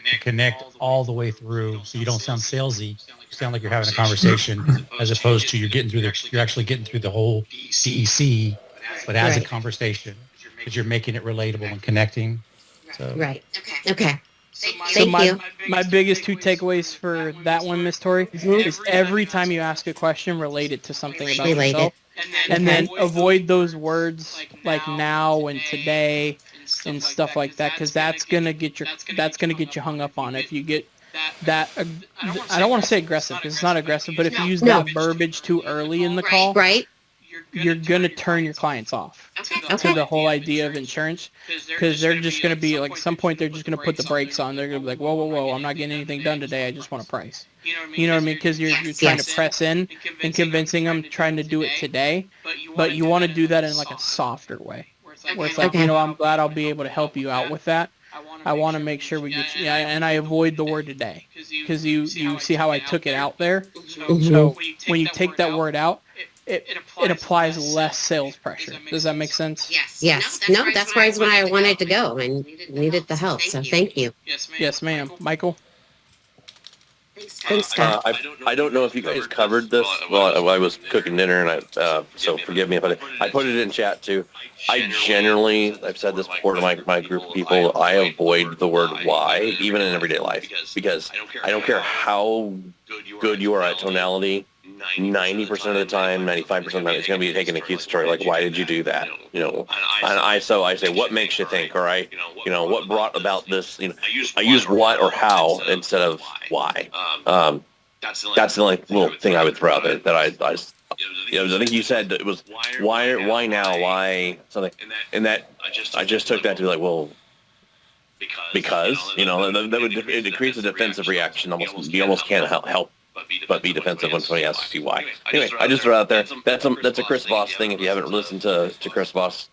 to connect all the way through, so you don't sound salesy. You sound like you're having a conversation, as opposed to you're actually getting through the whole DEC, but as a Right. conversation, because you're making it relatable and connecting. So Right. Okay. So Thank you. my biggest two takeaways for that one, Miss Tori, Mhm. is every time you ask a question, relate it to something about Relate it. yourself, and Okay. then avoid those words like now and today and stuff like that, because that's gonna get you hung up on. If you get that, I don't want to say aggressive because it's not aggressive, but if you use No. that verbiage too early in the call, Right. you're gonna turn your clients off to Okay. the whole idea of insurance, because they're just gonna be like, at some point they're just gonna put the brakes on. They're gonna be like, whoa, whoa, whoa, I'm not getting anything done today. I just want a price. You know what I mean? Because you're trying to press in and convincing them, trying to do it today, but you want to do that in like a softer way, where it's like, Okay. I'm glad I'll be able to help you out with that. I want to make sure we get you. Yeah, and I avoid the word today, because you see how I took it out there. Mhm. So when you take that word out, it applies less sales pressure. Does that make sense? Yes. No, that's where I wanted to go and needed the help. So thank you. Yes, ma'am. Michael? Thanks, Scott. I don't know if you guys covered this. Well, I was cooking dinner, and so forgive me if I put it in chat too. I generally, I've said this before to my group of people, I avoid the word why, even in everyday life, because I don't care how good you are at tonality. 90% of the time, 95% of the time, it's going to be taken accusatory. Like, why did you do that? And I say, what makes you think? All right, what brought about this? I use what or how instead of why. That's the only little thing I would throw out there that I I think you said it was why now, why something, and that I just took that to be like, well, because that would it creates a defensive reaction. You almost can't help but be defensive when somebody asks you why. Anyway, I just throw it out there. That's a Chris Voss thing. If you haven't listened to Chris Voss,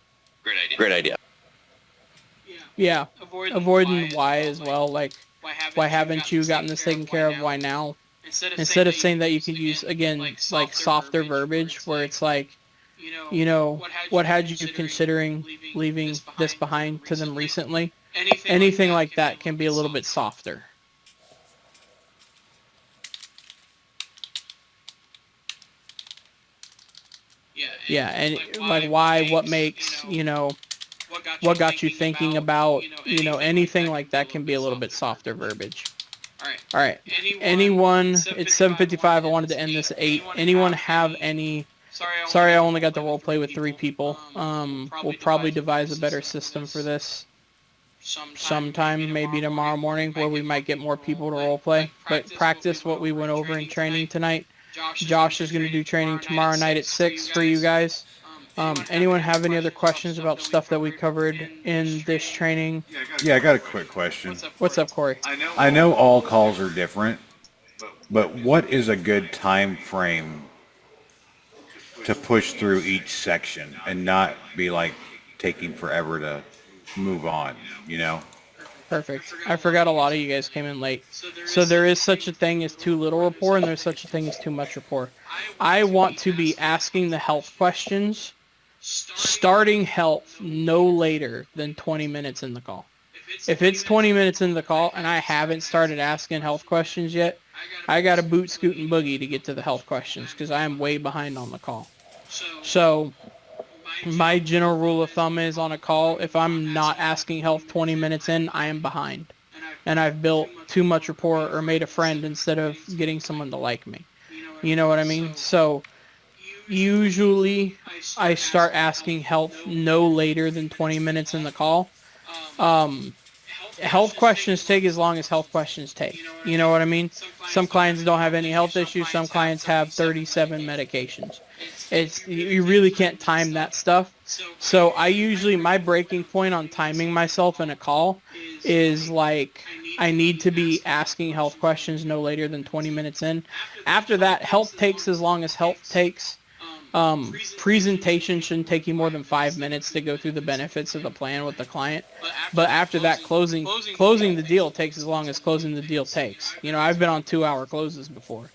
great idea. Yeah, avoiding why as well. Like, why haven't you gotten this taken care of? Why now? Instead of saying that, you could use, again, like softer verbiage, where it's like, what had you considering leaving this behind to them recently? Anything like that can be a little bit softer. Yeah, and like why, what makes, what got you thinking about, anything like that can be a little bit softer verbiage. All right. Anyone, it's 7:55. I wanted to end this at 8. Anyone have any, sorry, I only got to role play with 3 people. We'll probably devise a better system for this sometime, maybe tomorrow morning, where we might get more people to role play. But practice what we went over in training tonight. Josh is going to do training tomorrow night at 6 for you guys. Anyone have any other questions about stuff that we covered in this training? Yeah, I got a quick question. What's up, Corey? I know all calls are different, but what is a good time frame to push through each section and not be like taking forever to move on, Perfect. I forgot a lot of you guys came in late. So there is such a thing as too little rapport, and there's such a thing as too much rapport. I want to be asking the health questions, starting health no later than 20 minutes in the call. If it's 20 minutes in the call and I haven't started asking health questions yet, I got to boot, scoot, and boogie to get to the health questions, because I am way behind on the call. So my general rule of thumb is, on a call, if I'm not asking health 20 minutes in, I am behind. And I've built too much rapport or made a friend instead of getting someone to like me. You know what I mean? So usually I start asking health no later than 20 minutes in the call. Health questions take as long as health questions take. You know what I mean? Some clients don't have any health issues. Some clients have 37 medications. You really can't time that stuff. So I usually, my breaking point on timing myself in a call is like, I need to be asking health questions no later than 20 minutes in. After that, health takes as long as health takes. Presentation shouldn't take you more than 5 minutes to go through the benefits of the plan with the client. But after that, closing the deal takes as long as closing the deal takes. I've been on 2-hour closes before.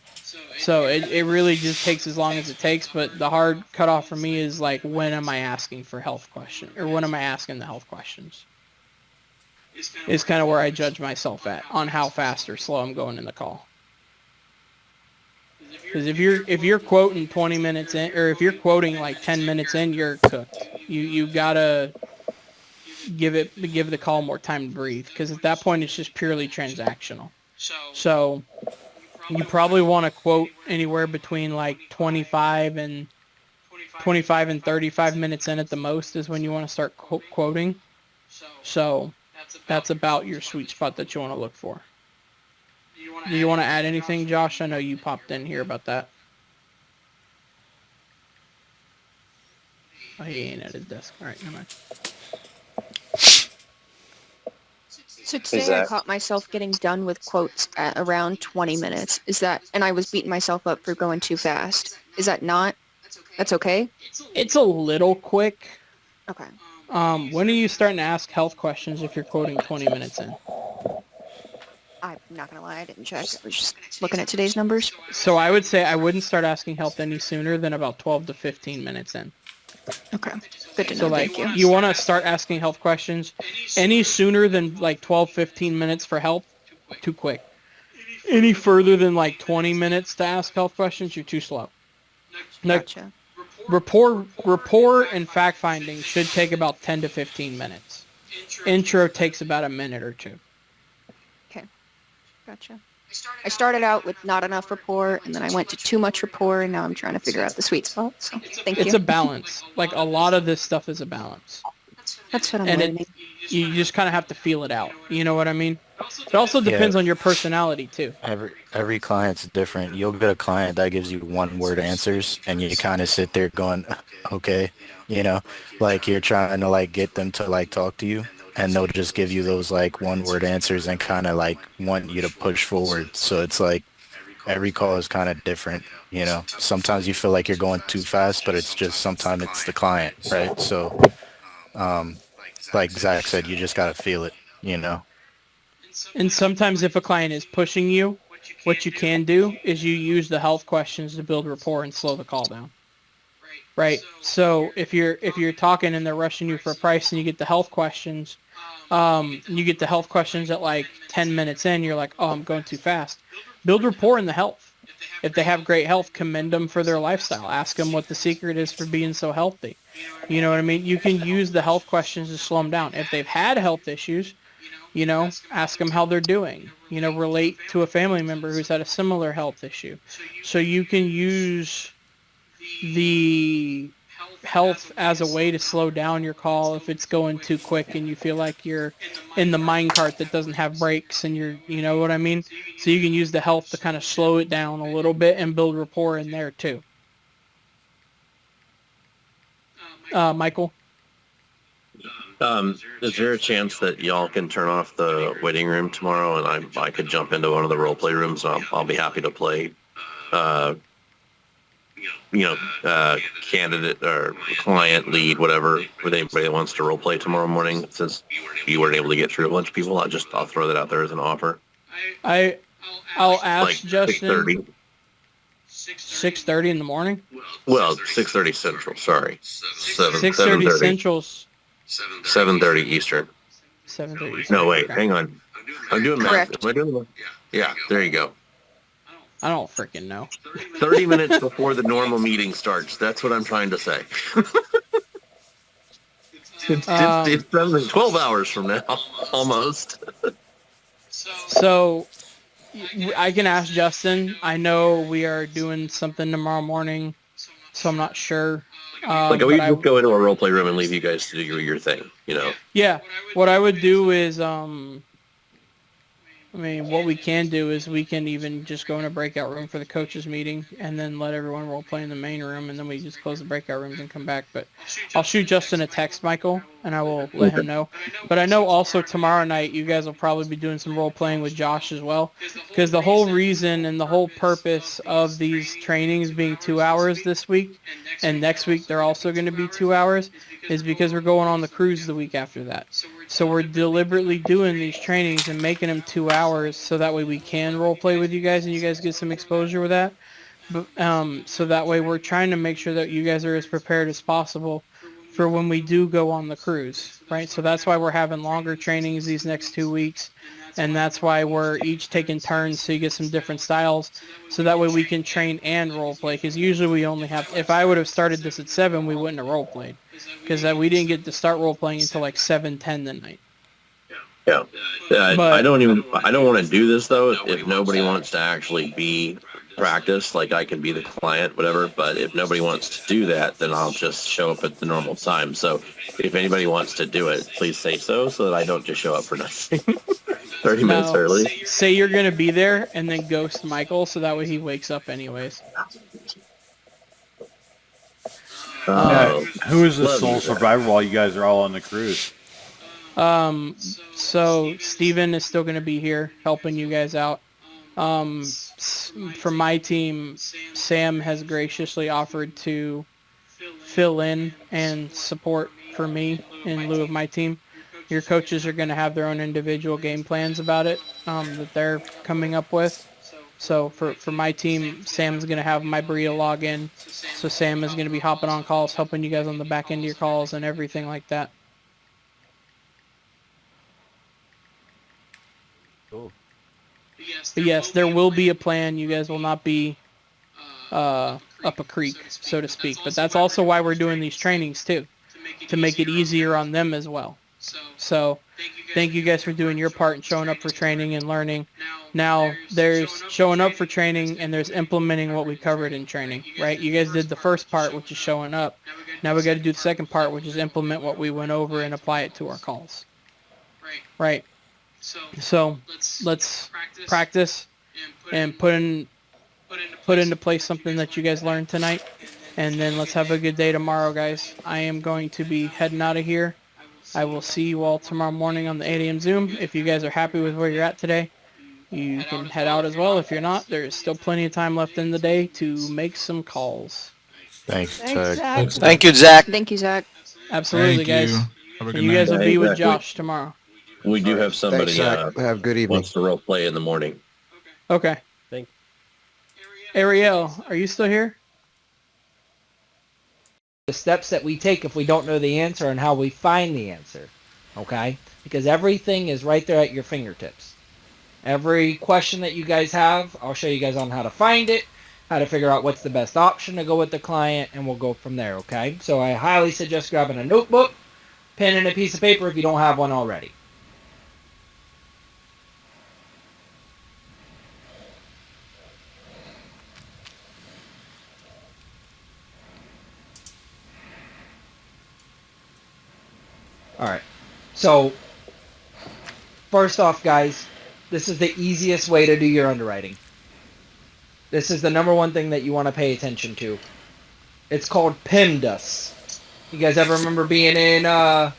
So it really just takes as long as it takes. But the hard cutoff for me is like, when am I asking for health questions, or when am I asking the health questions? Is kind of where I judge myself at on how fast or slow I'm going in the call. Because if you're quoting 20 minutes in, or if you're quoting like 10 minutes in, you're cooked. You gotta give the call more time to breathe, because at that point it's just purely transactional. So you probably want to quote anywhere between like 25 and 35 minutes in at the most is when you want to start quoting. So that's about your sweet spot that you want to look for. Do you want to add anything, Josh? I know you popped in here about that. Oh, he ain't at his desk. All right, never mind. So today I caught myself getting done with quotes at around 20 minutes. Is that, and I was beating myself up for going too fast. Is that not? That's okay? It's a little quick. Okay. When are you starting to ask health questions if you're quoting 20 minutes in? I'm not gonna lie, I didn't check. I was just looking at today's numbers. So I would say I wouldn't start asking health any sooner than about 12 to 15 minutes in. Okay. Good to know. So like, Thank you. you want to start asking health questions any sooner than like 12, 15 minutes for health, too quick. Any further than like 20 minutes to ask health questions, you're too slow. Gotcha. Rapport and fact finding should take about 10 to 15 minutes. Intro takes about a minute or two. Okay. Gotcha. I started out with not enough rapport, and then I went to too much rapport, and now I'm trying to figure out the sweet spot. So thank you. It's a balance. Like, a lot of this stuff is a balance. That's what I'm And learning. you just kind of have to feel it out. You know what I mean? It also depends on your personality, too. Every client's different. You'll get a client that gives you one word answers, and you kind of sit there going, okay, like you're trying to like get them to like talk to you, and they'll just give you those like one word answers and kind of like want you to push forward. So it's like every call is kind of different. Sometimes you feel like you're going too fast, but it's just sometimes it's the client, right? So like Zach said, you just got to feel it, And sometimes if a client is pushing you, what you can do is you use the health questions to build rapport and slow the call down. Right? So if you're talking and they're rushing you for a price and you get the health questions, at like 10 minutes in, you're like, oh, I'm going too fast. Build rapport in the health. If they have great health, commend them for their lifestyle. Ask them what the secret is for being so healthy. You know what I mean? You can use the health questions to slow them down. If they've had health issues, ask them how they're doing. Relate to a family member who's had a similar health issue. So you can use the health as a way to slow down your call if it's going too quick and you feel like you're in the mine cart that doesn't have brakes and you know what I mean? So you can use the health to kind of slow it down a little bit and build rapport in there too. Michael? Is there a chance that y'all can turn off the waiting room tomorrow and I could jump into one of the role play rooms? I'll be happy to play, candidate or client, lead, whatever, with anybody that wants to role play tomorrow morning. Since you weren't able to get through a bunch of people, I'll throw that out there as an offer. I'll ask like Justin. 6:30. 6:30 in the morning? Well, 6:30 Central. Sorry, 6:30 Central's 7:30 Eastern. 7:30. No, wait, hang on. I'm doing math. Am I doing math? Yeah, there you go. I don't freaking know. 30 minutes before the normal meeting starts. That's what I'm trying to say. It's 12 hours from now, almost. So I can ask Justin. I know we are doing something tomorrow morning, so I'm not sure. We just go into a role play room and leave you guys to do your thing, Yeah, what I would do is, what we can do is we can even just go in a breakout room for the coaches meeting and then let everyone role play in the main room, and then we just close the breakout rooms and come back. But I'll shoot Justin a text, Michael, and I will let him know. But I know also tomorrow night you guys will probably be doing some role playing with Josh as well, because the whole reason and the whole purpose of these trainings being 2 hours this week, and next week they're also going to be 2 hours, is because we're going on the cruise the week after that. So we're deliberately doing these trainings and making them 2 hours so that way we can role play with you guys and you guys get some exposure with that. But, so that way we're trying to make sure that you guys are as prepared as possible for when we do go on the cruise, right? So that's why we're having longer trainings these next 2 weeks, and that's why we're each taking turns so you get some different styles, so that way we can train and role play, because usually we only have, if I would have started this at 7, we wouldn't have role played. because we didn't get to start role playing until like 7:10 that night. Yeah. But- I don't want to do this though if nobody wants to actually be practice. Like I can be the client, whatever. But if nobody wants to do that, then I'll just show up at the normal time. So if anybody wants to do it, please say so that I don't just show up for nothing. 30 minutes Now, early. say you're gonna be there and then ghost Michael, so that way he wakes up anyways. Who is the love sole you. survivor while you guys are all on the cruise? So Steven is still gonna be here helping you guys out. For my team, Sam has graciously offered to fill in and support for me in lieu of my team. Your coaches are going to have their own individual game plans about it that they're coming up with. So for my team, Sam's going to have my burrito login. So Sam is going to be hopping on calls, helping you guys on the back end of your calls and everything like that. Cool. But yes, there will be a plan. You guys will not be up a creek, so to speak. But that's also why we're doing these trainings too, to make it easier on them as well. So thank you guys for doing your part and showing up for training and learning. Now there's showing up for training and there's implementing what we covered in training, right? You guys did the first part, which is showing up. Now we got to do the second part, which is implement what we went over and apply it to our calls. Right. So let's practice and put into place something that you guys learned tonight. And then let's have a good day tomorrow, guys. I am going to be heading out of here. I will see you all tomorrow morning on the 8 a.m. Zoom. If you guys are happy with where you're at today, you can head out as well. If you're not, there's still plenty of time left in the day to make some calls. Thanks, Thanks, Zach. Zach. Thank you, Zach. Thank you, Zach. Absolutely, Thank you. guys. Have a good And you night. guys will be with Exactly. Josh tomorrow. We do have somebody Thanks, Zach. Have a good evening. wants to role play in the morning. Okay. Thank Ariel, are you still here? The steps that we take if we don't know the answer and how we find the answer, okay? Because everything is right there at your fingertips. Every question that you guys have, I'll show you guys on how to find it, how to figure out what's the best option to go with the client, and we'll go from there, okay? So I highly suggest grabbing a notebook, pen, and a piece of paper if you don't have one already. Alright, so first off, guys, this is the easiest way to do your underwriting. This is the number one thing that you want to pay attention to. It's called PEMDAS. You guys ever remember being in Math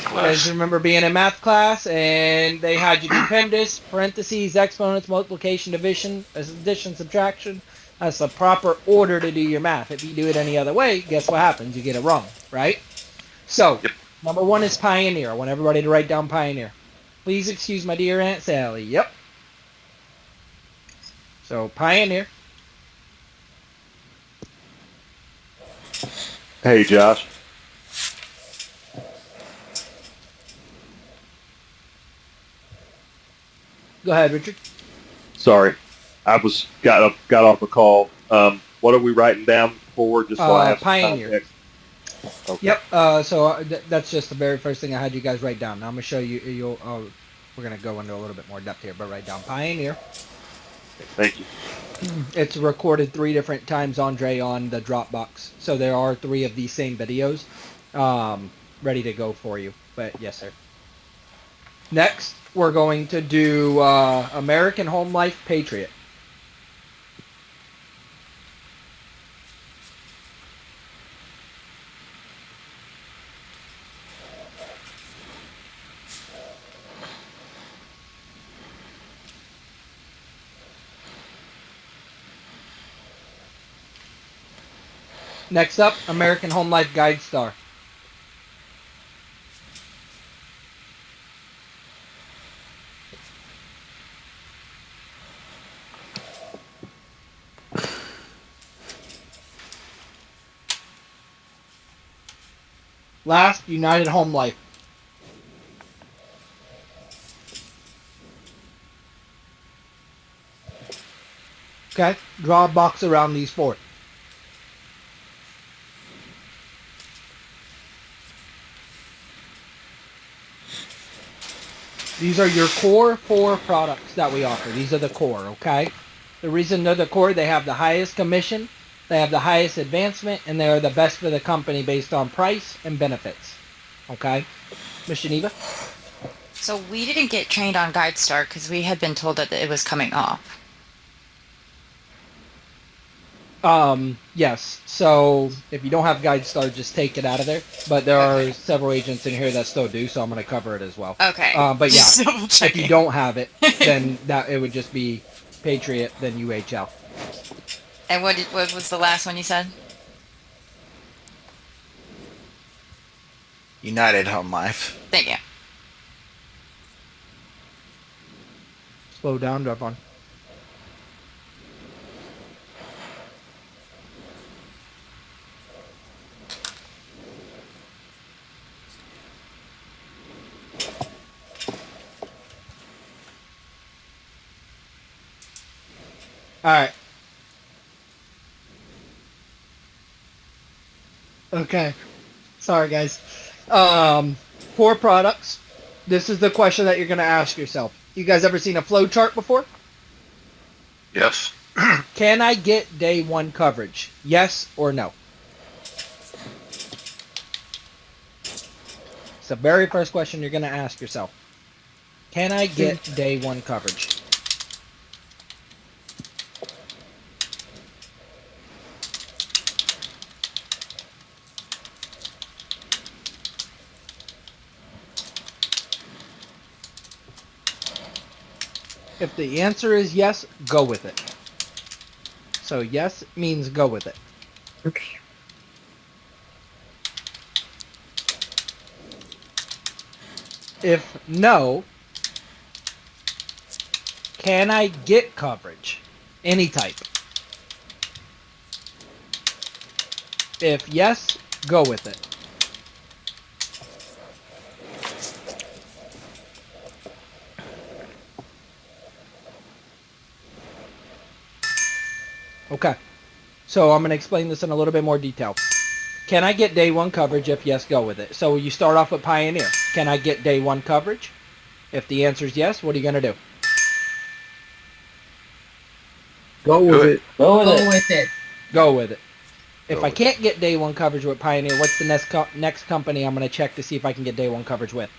You guys remember being in math class and they had you do PEMDAS, parentheses, exponents, multiplication, division, addition, subtraction. That's the proper order to do your math. If you do it any other way, guess what happens? You get it wrong, right? So, number one is Pioneer. I want everybody to write down Pioneer. Please excuse my dear Aunt Sally. Yep. So, Pioneer. Hey, Josh. Go ahead, Richard. Sorry, I got off a call. What are we writing down for? Just so I have some Pioneer. context. Okay. Yep. That's just the very first thing I had you guys write down. Now I'm gonna show you. We're gonna go into a little bit more depth here, but write down Pioneer. Thank you. It's recorded 3 different times, Andre, on the Dropbox. So there are 3 of these same videos ready to go for you. But yes, sir. Next, we're going to do American Home Life Patriot. Next up, American Home Life Guide Star. Last, United Home Life. Okay, draw a box around these 4. These are your core 4 products that we offer. These are the core, okay? The reason they're the core, they have the highest commission, they have the highest advancement, and they are the best for the company based on price and benefits. Okay? Ms. Geneva? So we didn't get trained on GuideStar because we had been told that it was coming off. Yes. So if you don't have GuideStar, just take it out of there. But there are several agents in here that still do, so I'm going to cover it as well. Okay. But yeah, Just double if checking. you don't have it, then that it would just be Patriot, then UHL. And what was the last one you said? United Home Life. Thank you. Slow down, Devon. All right. Okay. Sorry, guys. 4 products. This is the question that you're going to ask yourself. You guys ever seen a flow chart before? Yes. Can I get day 1 coverage? Yes or no? It's the very first question you're going to ask yourself. Can I get day 1 coverage? If the answer is yes, go with it. So yes means go with it. Okay. If no, can I get coverage? Any type. If yes, go with it. Okay. So I'm going to explain this in a little bit more detail. Can I get day 1 coverage? If yes, go with it. So you start off with Pioneer. Can I get day 1 coverage? If the answer is yes, what are you going to do? Go with it. Go with it. Go with it. If I can't get day 1 coverage with Pioneer, what's the next company I'm going to check to see if I can get day 1 coverage with?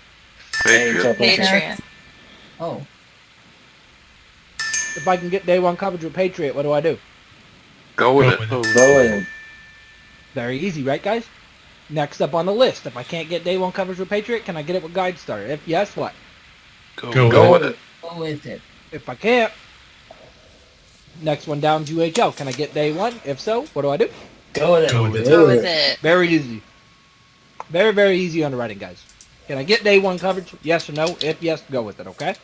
Patriot. Oh. If I can get day 1 coverage with Patriot, what do I do? Go with it. Go with it. Very easy, right, guys? Next up on the list, if I can't get day 1 coverage with Patriot, can I get it with GuideStar? If yes, what? Go with it. Go with it. If I can't, next one down is UHL. Can I get day 1? If so, what do I do? Go with it. Go with it. Very easy. Very, very easy underwriting, guys. Can I get day 1 coverage? Yes or no? If yes, go with it, okay?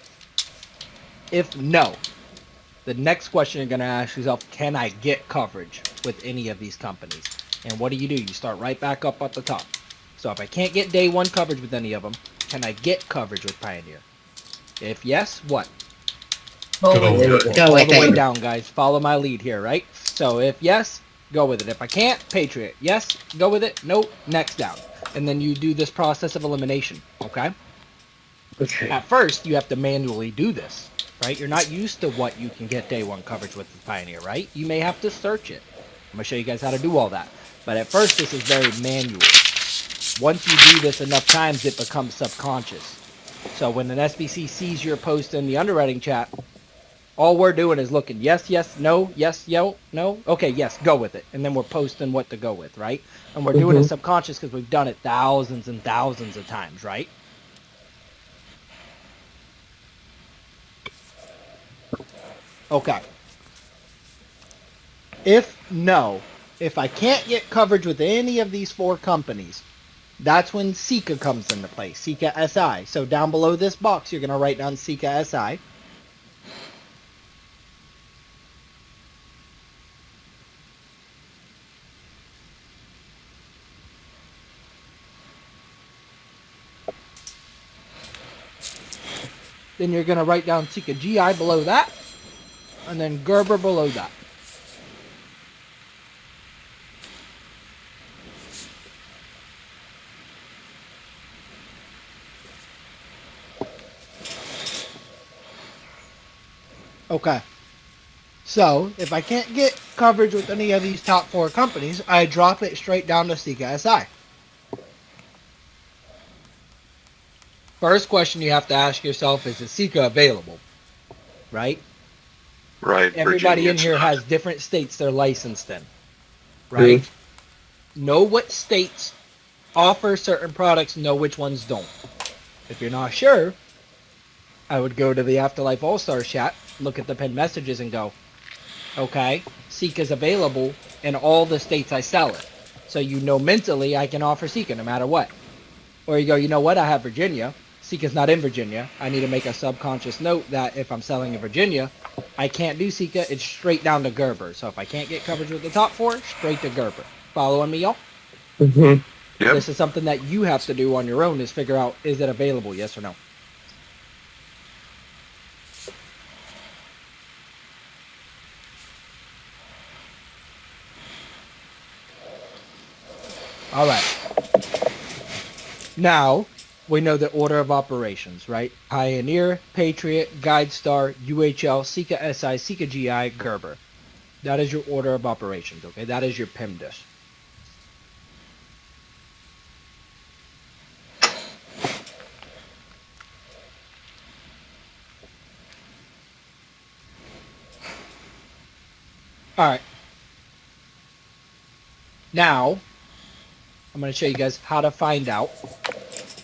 If no, the next question you're going to ask yourself, can I get coverage with any of these companies? And what do? You start right back up at the top. So if I can't get day 1 coverage with any of them, can I get coverage with Pioneer? If yes, what? Go with it. Go All with the way it. down, guys. Follow my lead here, right? So if yes, go with it. If I can't, Patriot. Yes, go with it. Nope, next down. And then you do this process of elimination, okay? Okay. At first, you have to manually do this, right? You're not used to what you can get day 1 coverage with the Pioneer, right? You may have to search it. I'm going to show you guys how to do all that. But at first, this is very manual. Once you do this enough times, it becomes subconscious. So when an SBC sees your post in the underwriting chat, all we're doing is looking, yes, yes, no, yes, yo, no. Okay, yes, go with it. And then we're posting what to go with, right? And we're doing it subconscious because we've done it thousands and thousands of times, right? Okay. If I can't get coverage with any of these 4 companies, that's when Sika comes into play, Sika SI. So down below this box, you're going to write down Sika SI. Then you're going to write down Sika GI below that, and then Gerber below that. Okay. So if I can't get coverage with any of these top 4 companies, I drop it straight down to Sika SI. First question you have to ask yourself is Sika available? Right? Right. Everybody Virginia, in it's here not. has different states they're licensed in. Right? Know what states offer certain products, know which ones don't. If you're not sure, I would go to the Afterlife All-Stars chat, look at the pinned messages and go, okay, Seek is available in all the states I sell it. So you know mentally I can offer Seek no matter what. Or you go, you know what, I have Virginia. Seek is not in Virginia. I need to make a subconscious note that if I'm selling in Virginia, I can't do Sika. It's straight down to Gerber. So if I can't get coverage with the top 4, straight to Gerber. Following me, y'all? Yep. This is something that you have to do on your own is figure out, is it available, yes or no? All right. Now, we know the order of operations, right? Pioneer, Patriot, GuideStar, UHL, Sika SI, Sika GI, Gerber. That is your order of operations, okay? That is your PIMDIS. All right. Now, I'm going to show you guys how to find out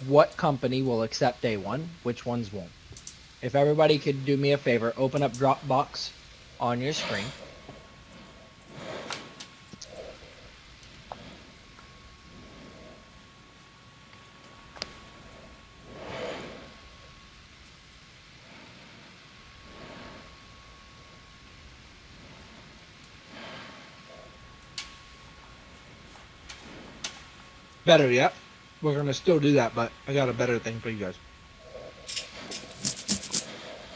what company will accept day one, which ones won't. If everybody could do me a favor, open up Dropbox on your screen. Better yet, we're going to still do that, but I got a better thing for you guys.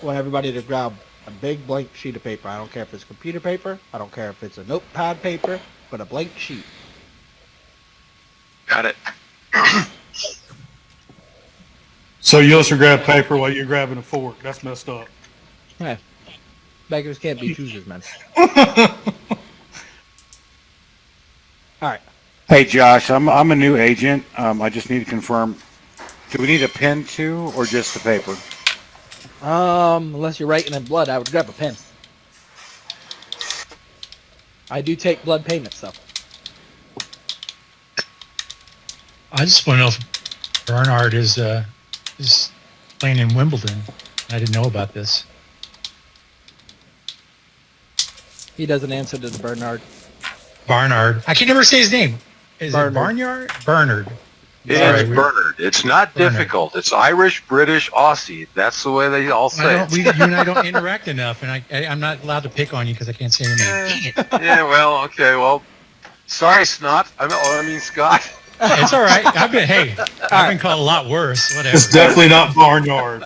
I want everybody to grab a big blank sheet of paper. I don't care if it's computer paper. I don't care if it's a notepad paper, but a blank sheet. Got it. So you listen grab paper while you're grabbing a fork. That's messed up. Hey, beggars can't be choosers, man. All right. Hey, Josh, I'm a new agent. I just need to confirm. Do we need a pen too, or just the paper? Unless you're writing in blood, I would grab a pen. I do take blood payments, though. I just want to know if Bernard is playing in Wimbledon. I didn't know about this. He doesn't answer to the Bernard. Barnard. I can never say his name. Is Bernard. it Barnyard? Bernard. It's Sorry, Bernard. It's not Bernard. difficult. It's Irish, British, Aussie. That's the way they all say it. You and I don't interact enough, and I'm not allowed to pick on you because I can't say your name. Dang it. Yeah, well, okay, well, sorry, Snot. I mean, Scott. It's all right. I've been called a lot worse. Whatever. It's definitely not Barnyard.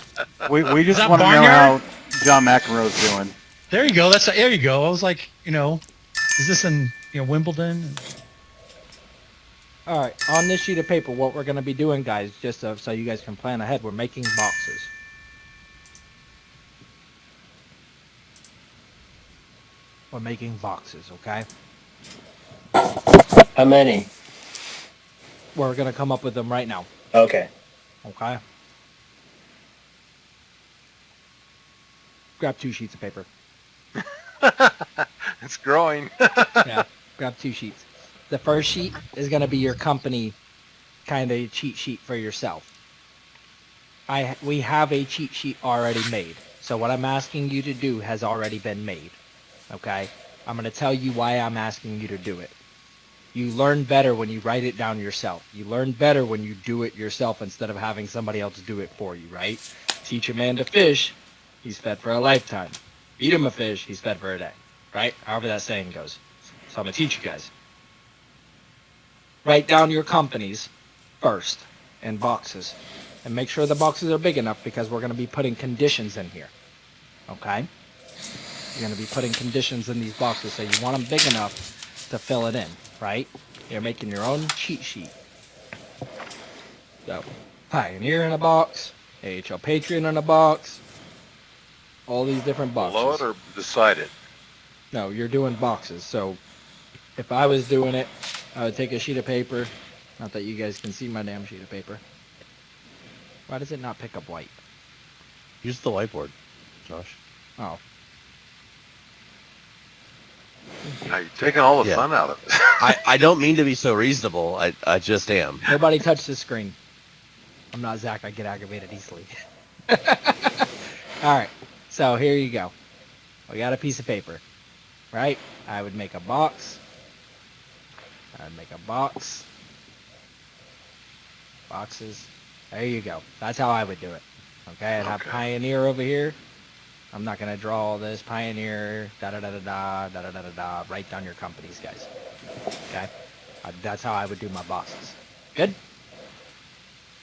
We just that want to know Barnyard? how John McEnroe's doing. There you go. There you go. I was like, is this in Wimbledon? All right. On this sheet of paper, what we're going to be doing, guys, just so you guys can plan ahead, we're making boxes. We're making boxes, okay? How many? We're going to come up with them right now. Okay. Okay? Grab 2 sheets of paper. It's growing. Yeah, grab 2 sheets. The first sheet is going to be your company kind of cheat sheet for yourself. We have a cheat sheet already made. So what I'm asking you to do has already been made. Okay? I'm going to tell you why I'm asking you to do it. You learn better when you write it down yourself. You learn better when you do it yourself instead of having somebody else do it for you, right? Teach a man to fish, he's fed for a lifetime. Feed him a fish, he's fed for a day, right? However that saying goes. So I'm going to teach you guys. Write down your companies first in boxes. And make sure the boxes are big enough because we're going to be putting conditions in here. Okay? You're going to be putting conditions in these boxes, so you want them big enough to fill it in, right? You're making your own cheat sheet. So, Pioneer in a box, AHL Patriot in a box, all these different boxes. Below it or beside it? No, you're doing boxes. So if I was doing it, I would take a sheet of paper. Not that you guys can see my damn sheet of paper. Why does it not pick up white? Use the whiteboard, Josh. Oh. Now you're taking all the fun out of it. I don't mean to be so reasonable. I just am. Nobody touch the screen. I'm not Zach. I get aggravated easily. All right. So here you go. We got a piece of paper, right? I would make a box. I'd make a box. Boxes. There you go. That's how I would do it. Okay, I'd have Pioneer over here. I'm not going to draw all this. Pioneer, da-da-da-da-da, da-da-da-da-da. Write down your companies, guys. Okay? That's how I would do my boxes. Good?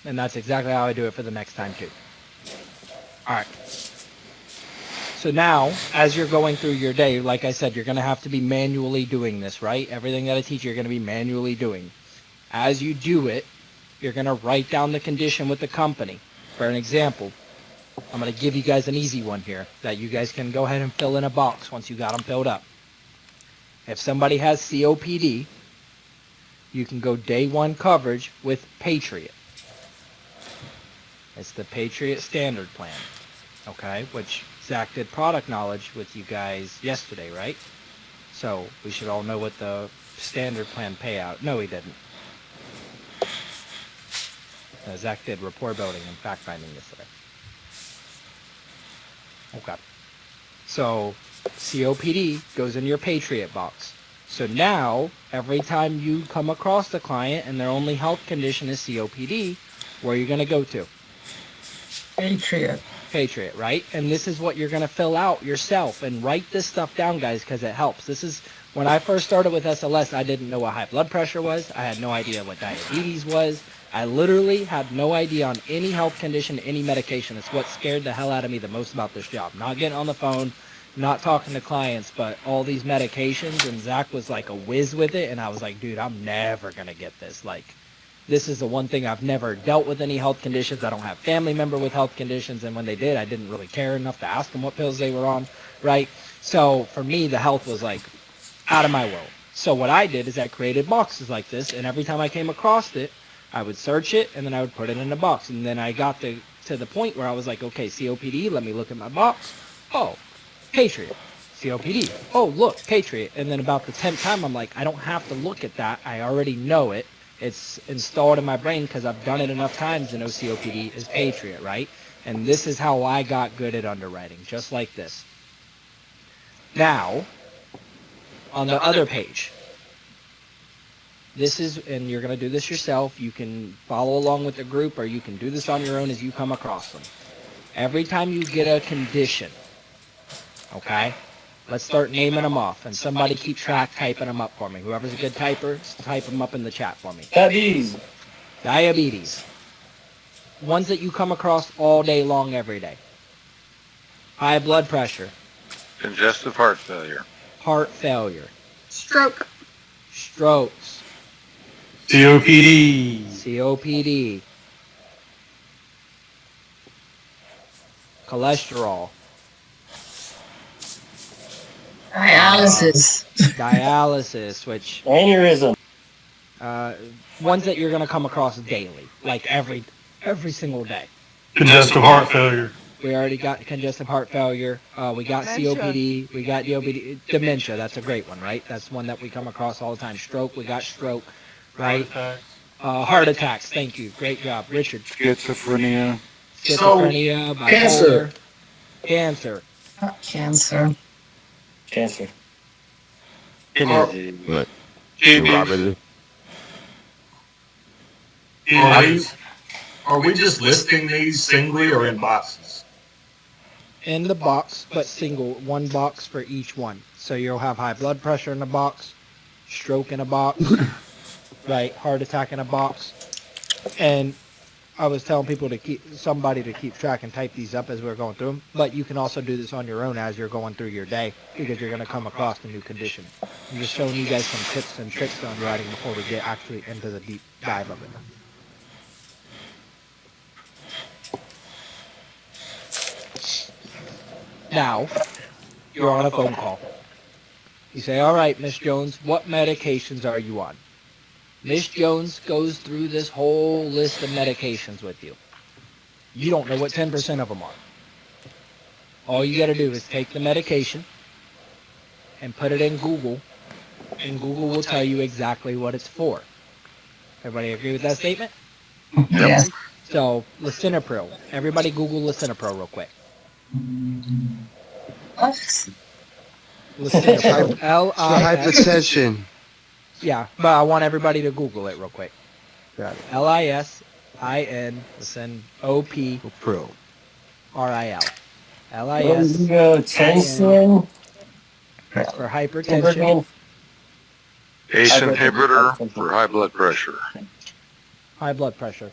And that's exactly how I do it for the next time, too. All right. So now, as you're going through your day, like I said, you're going to have to be manually doing this, right? Everything that I teach you're going to be manually doing. As you do it, you're going to write down the condition with the company. For an example, I'm going to give you guys an easy one here that you guys can go ahead and fill in a box once you got them filled up. If somebody has COPD, you can go day one coverage with Patriot. It's the Patriot Standard Plan, okay, which Zach did product knowledge with you guys yesterday, right? So we should all know what the Standard Plan payout. No, he didn't. Zach did rapport building and fact finding yesterday. Okay. So COPD goes in your Patriot box. So now, every time you come across the client and their only health condition is COPD, where are you going to go to? Patriot. Patriot, right? And this is what you're going to fill out yourself and write this stuff down, guys, because it helps. This is, when I first started with SLS, I didn't know what high blood pressure was. I had no idea what diabetes was. I literally had no idea on any health condition, any medication. It's what scared the hell out of me the most about this job. Not getting on the phone, not talking to clients, but all these medications, and Zach was like a whiz with it, and I was like, dude, I'm never going to get this. Like, this is the one thing I've never dealt with any health conditions. I don't have family member with health conditions, and when they did, I didn't really care enough to ask them what pills they were on, right? So for me, the health was like out of my world. So what I did is I created boxes like this, and every time I came across it, I would search it, and then I would put it in a box. And then I got to the point where I was like, okay, COPD, let me look at my box. Oh, Patriot. COPD. Oh, look, Patriot. And then about the 10th time, I'm like, I don't have to look at that. I already know it. It's installed in my brain because I've done it enough times to know COPD is Patriot, right? And this is how I got good at underwriting, just like this. Now, on the other page, this is, and you're going to do this yourself. You can follow along with the group, or you can do this on your own as you come across them. Every time you get a condition, okay, let's start naming them off, and somebody keep track typing them up for me. Whoever's a good typer, type them up in the chat for me. Diabetes. Diabetes. Ones that you come across all day long, every day. High blood pressure. Congestive heart failure. Heart failure. Stroke. Strokes. COPD. COPD. Cholesterol. Dialysis. Dialysis, which Aneurysm. ones that you're going to come across daily, like every single day. Congestive heart failure. We already got congestive heart failure. We got COPD. We got DOPD. Dementia. That's a great one, right? That's one that we come across all the time. Stroke. We got stroke, right? Heart attacks. Thank you. Great job, Richard. Schizophrenia. Schizophrenia. Bipolar. Cancer. Not cancer. Cancer. What? Kidneys. Robert, Are we just listing these singly or in boxes? In the box, but single. One box for each one. So you'll have high blood pressure in a box, stroke in a box, right? Heart attack in a box. And I was telling people to keep track and type these up as we're going through them. But you can also do this on your own as you're going through your day, because you're going to come across a new condition. I'm just showing you guys some tips and tricks on writing before we get actually into the deep dive of it. Now, you're on a phone call. You say, all right, Miss Jones, what medications are you on? Miss Jones goes through this whole list of medications with you. You don't know what 10% of them are. All you got to do is take the medication and put it in Google, and Google will tell you exactly what it's for. Everybody agree with that statement? Yes. So, lisinopril. Everybody Google lisinopril real quick. Lisinopril. L-I-S. Hypertension. Yeah, but I want everybody to Google it real quick. Got it. L-I-S-I-N, listen, O-P-R-I-L. Pro. L-I-S-I-N for hypertension. ACE inhibitor for high blood pressure. High blood pressure.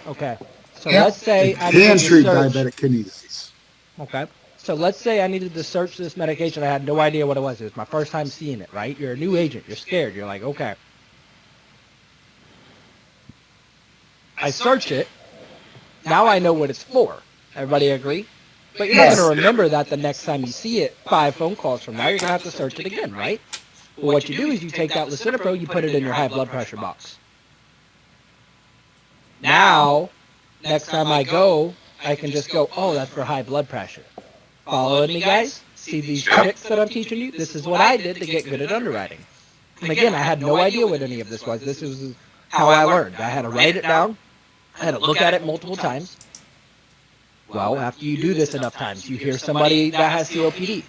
Okay. So let's say I Can needed to treat search. diabetic kidney disease. Okay. So let's say I needed to search this medication. I had no idea what it was. It was my first time seeing it, right? You're a new agent. You're scared. You're like, okay. I search it. Now I know what it's for. Everybody agree? But you're not going to remember that the next time you see it 5 phone calls from now. You're going to have to search it again, right? Well, what you do is you take that lisinopril, you put it in your high blood pressure box. Now, next time I go, I can just go, oh, that's for high blood pressure. Following me, guys? See these tricks that I'm teaching you? This is what I did to get good at underwriting. And again, I had no idea what any of this was. This was how I learned. I had to write it down. I had to look at it multiple times. Well, after you do this enough times, you hear somebody that has COPD.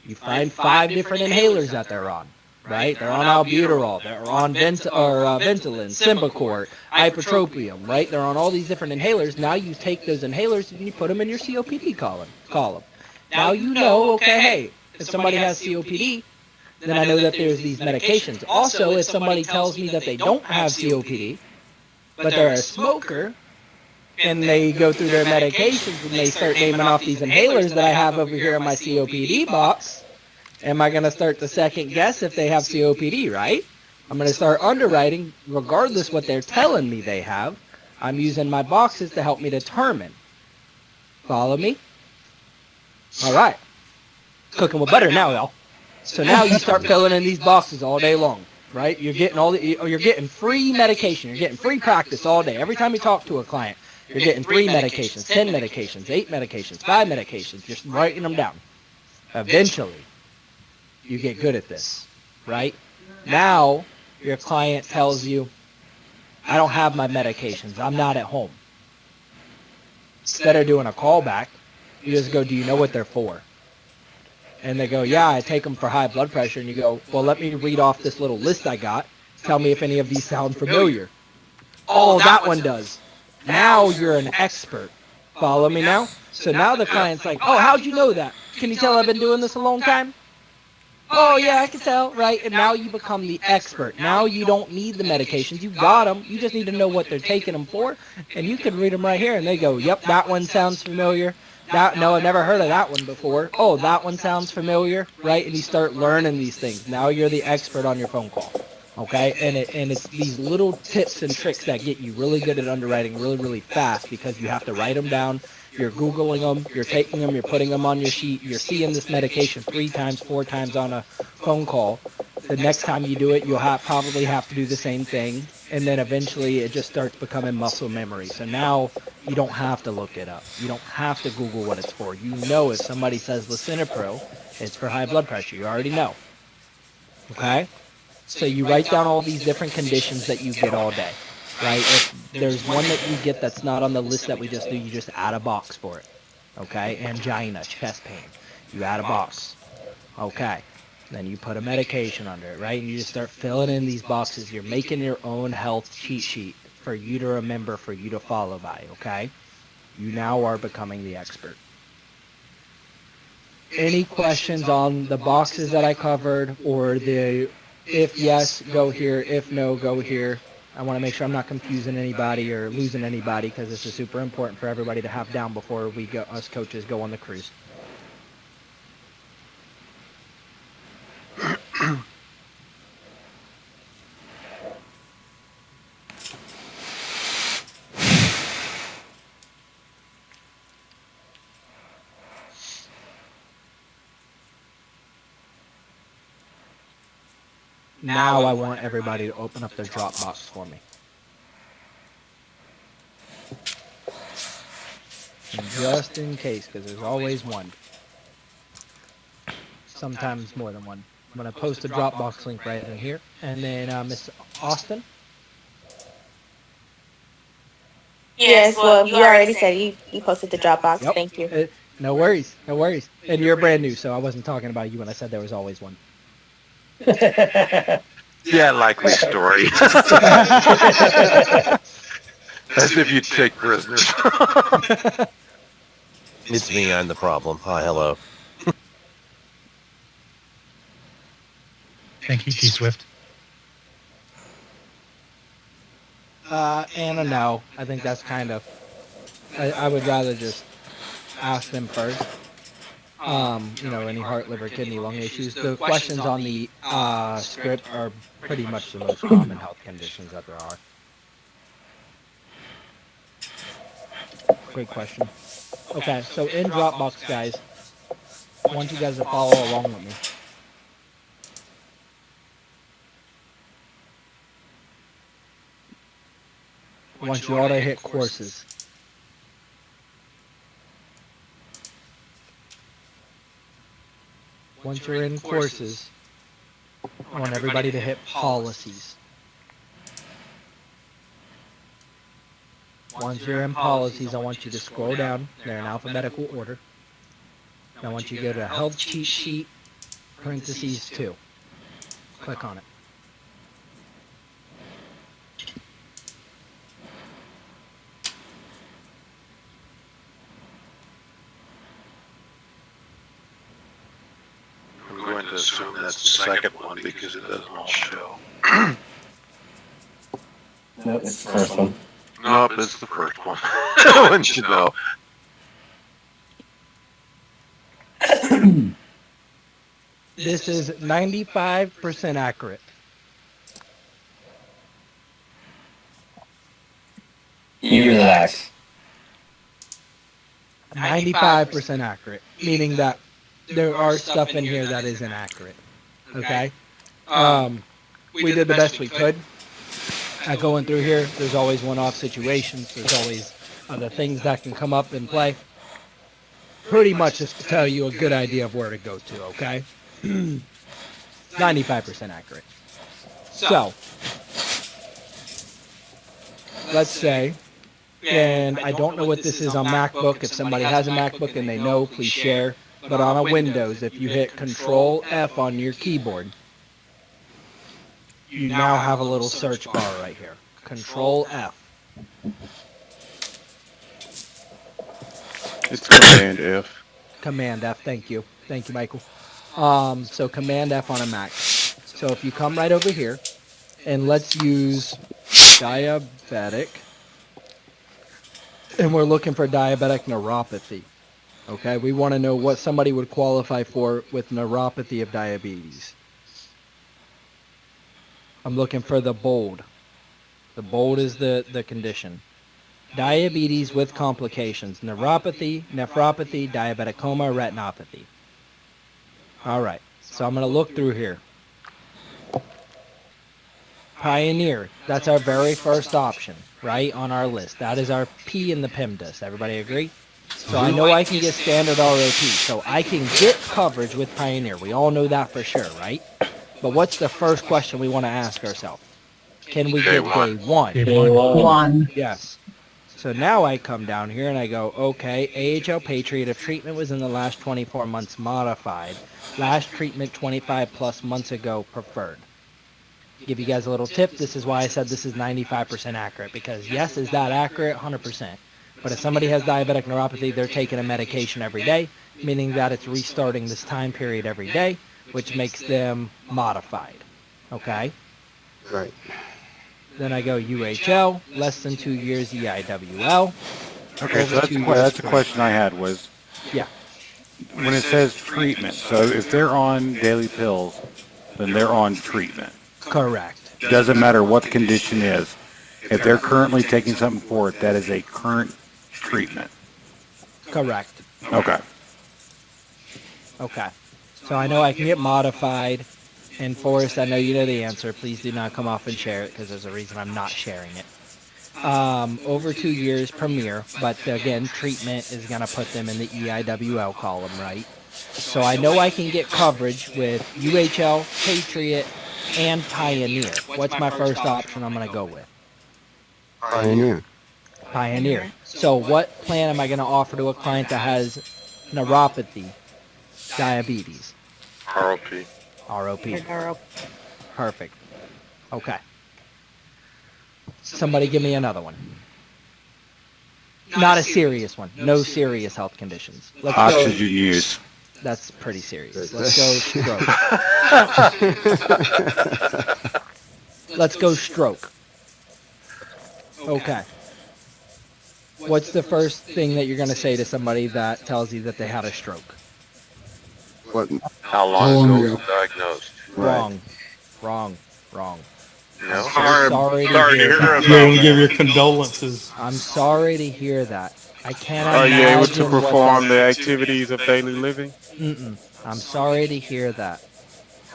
You find 5 different inhalers that they're on, right? They're on albuterol, they're on Ventolin, Symbicort, ipratropium, right? They're on all these different inhalers. Now you take those inhalers and you put them in your COPD column. Now you know, okay, hey, if somebody has COPD, then I know that there's these medications. Also, if somebody tells me that they don't have COPD, but they're a smoker, and they go through their medications and they start naming off these inhalers that I have over here in my COPD box, am I going to start to second guess if they have COPD, right? I'm going to start underwriting regardless what they're telling me they have. I'm using my boxes to help me determine. Follow me? All right. Cooking with butter now, y'all. So now you start filling in these boxes all day long, right? You're getting free medication. You're getting free practice all day. Every time you talk to a client, you're getting 3 medications, 10 medications, 8 medications, 5 medications, just writing them down. Eventually, you get good at this, right? Now, your client tells you, I don't have my medications. I'm not at home. Instead of doing a callback, you just go, do you know what they're for? And they go, yeah, I take them for high blood pressure. And you go, well, let me read off this little list I got. Tell me if any of these sound familiar. Oh, that one does. Now you're an expert. Follow me now? So now the client's like, oh, how'd you know that? Can you tell I've been doing this a long time? Oh, yeah, I can tell, right? And now you become the expert. Now you don't need the medications. You got them. You just need to know what they're taking them for. And you can read them right here. And they go, yep, that one sounds familiar. No, I've never heard of that one before. Oh, that one sounds familiar, right? And you start learning these things. Now you're the expert on your phone call. Okay, and it's these little tips and tricks that get you really good at underwriting really, really fast because you have to write them down. You're Googling them, you're taking them, you're putting them on your sheet, you're seeing this medication 3 times, 4 times on a phone call. The next time you do it, you'll probably have to do the same thing, and then eventually it just starts becoming muscle memory. So now you don't have to look it up. You don't have to Google what it's for. You know if somebody says lisinopril, it's for high blood pressure. You already know. Okay? So you write down all these different conditions that you get all day, right? If there's one that you get that's not on the list that we just do, you just add a box for it, okay? Angina, chest pain, you add a box, okay? Then you put a medication under it, right? And you just start filling in these boxes. You're making your own health cheat sheet for you to remember, for you to follow by, okay? You now are becoming the expert. Any questions on the boxes that I covered or the if yes, go here, if no, go here? I want to make sure I'm not confusing anybody or losing anybody because this is super important for everybody to have down before us coaches go on the cruise. Now I want everybody to open up their Dropbox for me. And just in case, because there's always one. Sometimes more than one. I'm going to post a Dropbox link right in here. And then Miss Austin. Yes, well, you already said you posted the Dropbox. Yep. Thank you. No worries. No worries. And you're brand new, so I wasn't talking about you when I said there was always one. Yeah, likely story. As if you'd take prisoners. It's me. I'm the problem. Hi, hello. Thank you, T Swift. And a no. I think that's kind of. I would rather just ask them first. Any heart, liver, kidney, lung issues. The questions on the script are pretty much the most common health conditions that there are. Great question. Okay, so in Dropbox, guys, I want you guys to follow along with me. I want you all to hit courses. Once you're in courses, I want everybody to hit policies. Once you're in policies, I want you to scroll down. They're in alphabetical order. I want you to go to health cheat sheet, parentheses 2. Click on it. I'm going to assume that's the second one because it doesn't show. No, it's the first one. Nope, it's the first one. Wouldn't you know? This is 95% accurate. You relax. 95% accurate, meaning that there are stuff in here that is inaccurate. Okay? We did the best we could at going through here. There's always one-off situations. There's always other things that can come up and play. Pretty much just to tell you a good idea of where to go to, okay? 95% accurate. So, let's say, and I don't know what this is on MacBook. If somebody has a MacBook and they know, please share. But on a Windows, if you hit Control F on your keyboard, you now have a little search bar right here. Control F. It's Command F. Command F, thank you. Thank you, Michael. So Command F on a Mac. So if you come right over here, and let's use diabetic, and we're looking for diabetic neuropathy. Okay, we want to know what somebody would qualify for with neuropathy of diabetes. I'm looking for the bold. The bold is the condition. Diabetes with complications. Neuropathy, nephropathy, diabetic coma, retinopathy. All right, so I'm going to look through here. Pioneer, that's our very first option, right, on our list. That is our P in the PIMDIS. Everybody agree? So I know I can get standard ROP, so I can get coverage with Pioneer. We all know that for sure, right? But what's the first question we want to ask ourselves? Can we get day one? Day one. Yes. So now I come down here and I go, okay, AHL Patriot, if treatment was in the last 24 months modified, last treatment 25 plus months ago preferred. Give you guys a little tip. This is why I said this is 95% accurate, because yes, is that accurate? 100%. But if somebody has diabetic neuropathy, they're taking a medication every day, meaning that it's restarting this time period every day, which makes them modified. Okay? Right. Then I go UHL, less than 2 years EIWL. Okay, so that's a question I had was, yeah, when it says treatment, so if they're on daily pills, then they're on treatment. Correct. Doesn't matter what the condition is. If they're currently taking something for it, that is a current treatment. Correct. Okay. Okay. So I know I can get modified And Forrest, I know you know the answer. Please do not come off and share it because there's a reason I'm not sharing it. Over 2 years premier, but again, treatment is going to put them in the EIWL column, right? So I know I can get coverage with UHL, Patriot, and Pioneer. What's my first option I'm going to go with? Pioneer. Pioneer. So what plan am I going to offer to a client that has neuropathy, diabetes? ROP. ROP. Perfect. Okay. Somebody give me another one. Not a serious one. No serious health conditions. Let's Oxygen use. That's pretty serious. Let's go stroke. Let's go stroke. Okay. What's the first thing that you're going to say to somebody that tells you that they had a stroke? What? How long ago was it diagnosed? Wrong. Wrong. No. Sorry to hear that. You don't give your condolences. I'm sorry to hear that. I can't Are you able to imagine what perform the that's... activities of daily living? I'm sorry to hear that.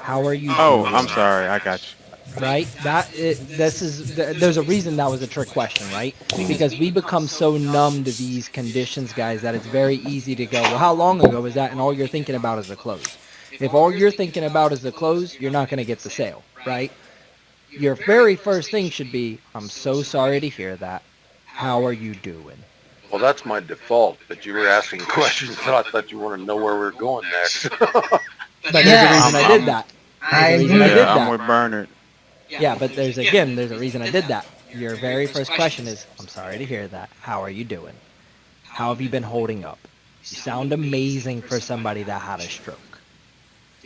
How are you Oh, doing? I'm sorry. I got you. Right? There's a reason that was a trick question, right? Because we become so numb to these conditions, guys, that it's very easy to go, well, how long ago was that? And all you're thinking about is the close. If all you're thinking about is the close, you're not going to get the sale, right? Your very first thing should be, I'm so sorry to hear that. How are you doing? Well, that's my default, but you were asking questions, so I thought you wanted to know where we were going next. But there's a reason I did that. I'm with Bernard. Yeah, but there's a reason I did that. Your very first question is, I'm sorry to hear that. How are you doing? How have you been holding up? You sound amazing for somebody that had a stroke.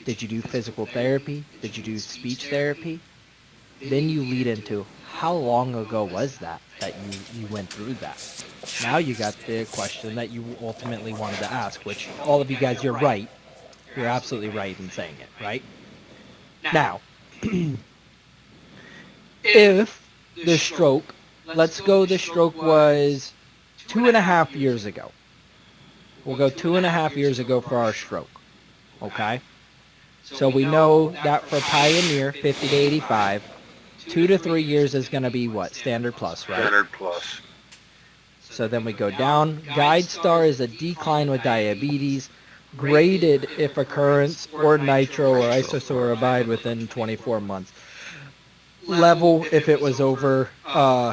Did you do physical therapy? Did you do speech therapy? Then you lead into, how long ago was that you went through that? Now you got the question that you ultimately wanted to ask, which all of you guys, you're right. You're absolutely right in saying it, right? Now, if the stroke, let's go the stroke was 2.5 years ago. We'll go 2.5 years ago for our stroke, okay? So we know that for Pioneer, 50 to 85, 2 to 3 years is going to be what? Standard plus, right? Standard plus. So then we go down. Guide Star is a decline with diabetes, graded if occurrence or nitro or isosorbide within 24 months. Level if it was over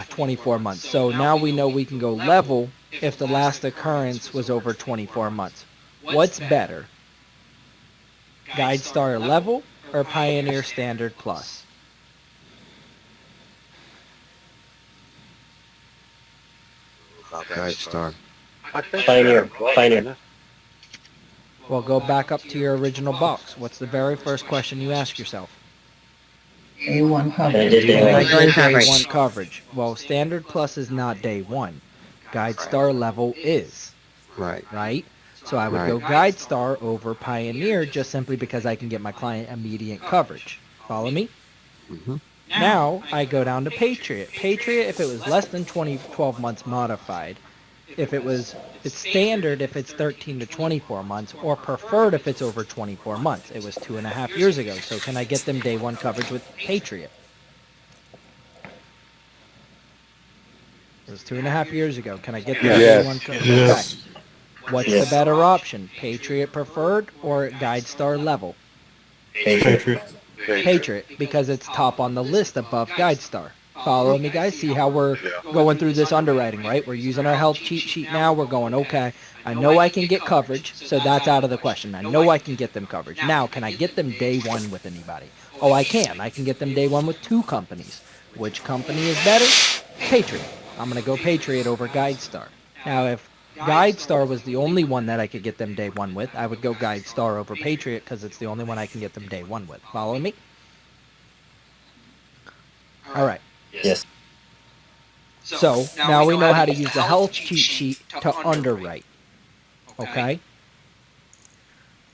24 months. So now we know we can go level if the last occurrence was over 24 months. What's better? Guide Star level or Pioneer Standard Plus? Guide Star. Pioneer. Well, go back up to your original box. What's the very first question you ask yourself? A1 coverage. Can I get coverage. day one coverage? Well, Standard Plus is not day one. Guide Star level is. Right. Right? So I would go Guide Star over Pioneer just simply because I can get my client immediate coverage. Follow me? Mm-hmm. Now I go down to Patriot. Patriot, if it was less than 12 months modified, it's standard if it's 13 to 24 months, or preferred if it's over 24 months. It was 2.5 years ago, so can I get them day one coverage with Patriot? It was 2.5 years ago. Can I get them day one coverage? Yes. Okay. What's the better option? Patriot preferred or Guide Star level? Patriot. Patriot, because it's top on the list above Guide Star. Follow me, guys. See how we're going through this underwriting, right? We're using our health cheat sheet now. We're going, okay, I know I can get coverage, so that's out of the question. I know I can get them coverage. Now, can I get them day one with anybody? Oh, I can. I can get them day one with 2 companies. Which company is better? Patriot. I'm going to go Patriot over Guide Star. Now, if Guide Star was the only one that I could get them day one with, I would go Guide Star over Patriot because it's the only one I can get them day one with. Follow me? All right. Yes. So now we know how to use the health cheat sheet to underwrite. Okay?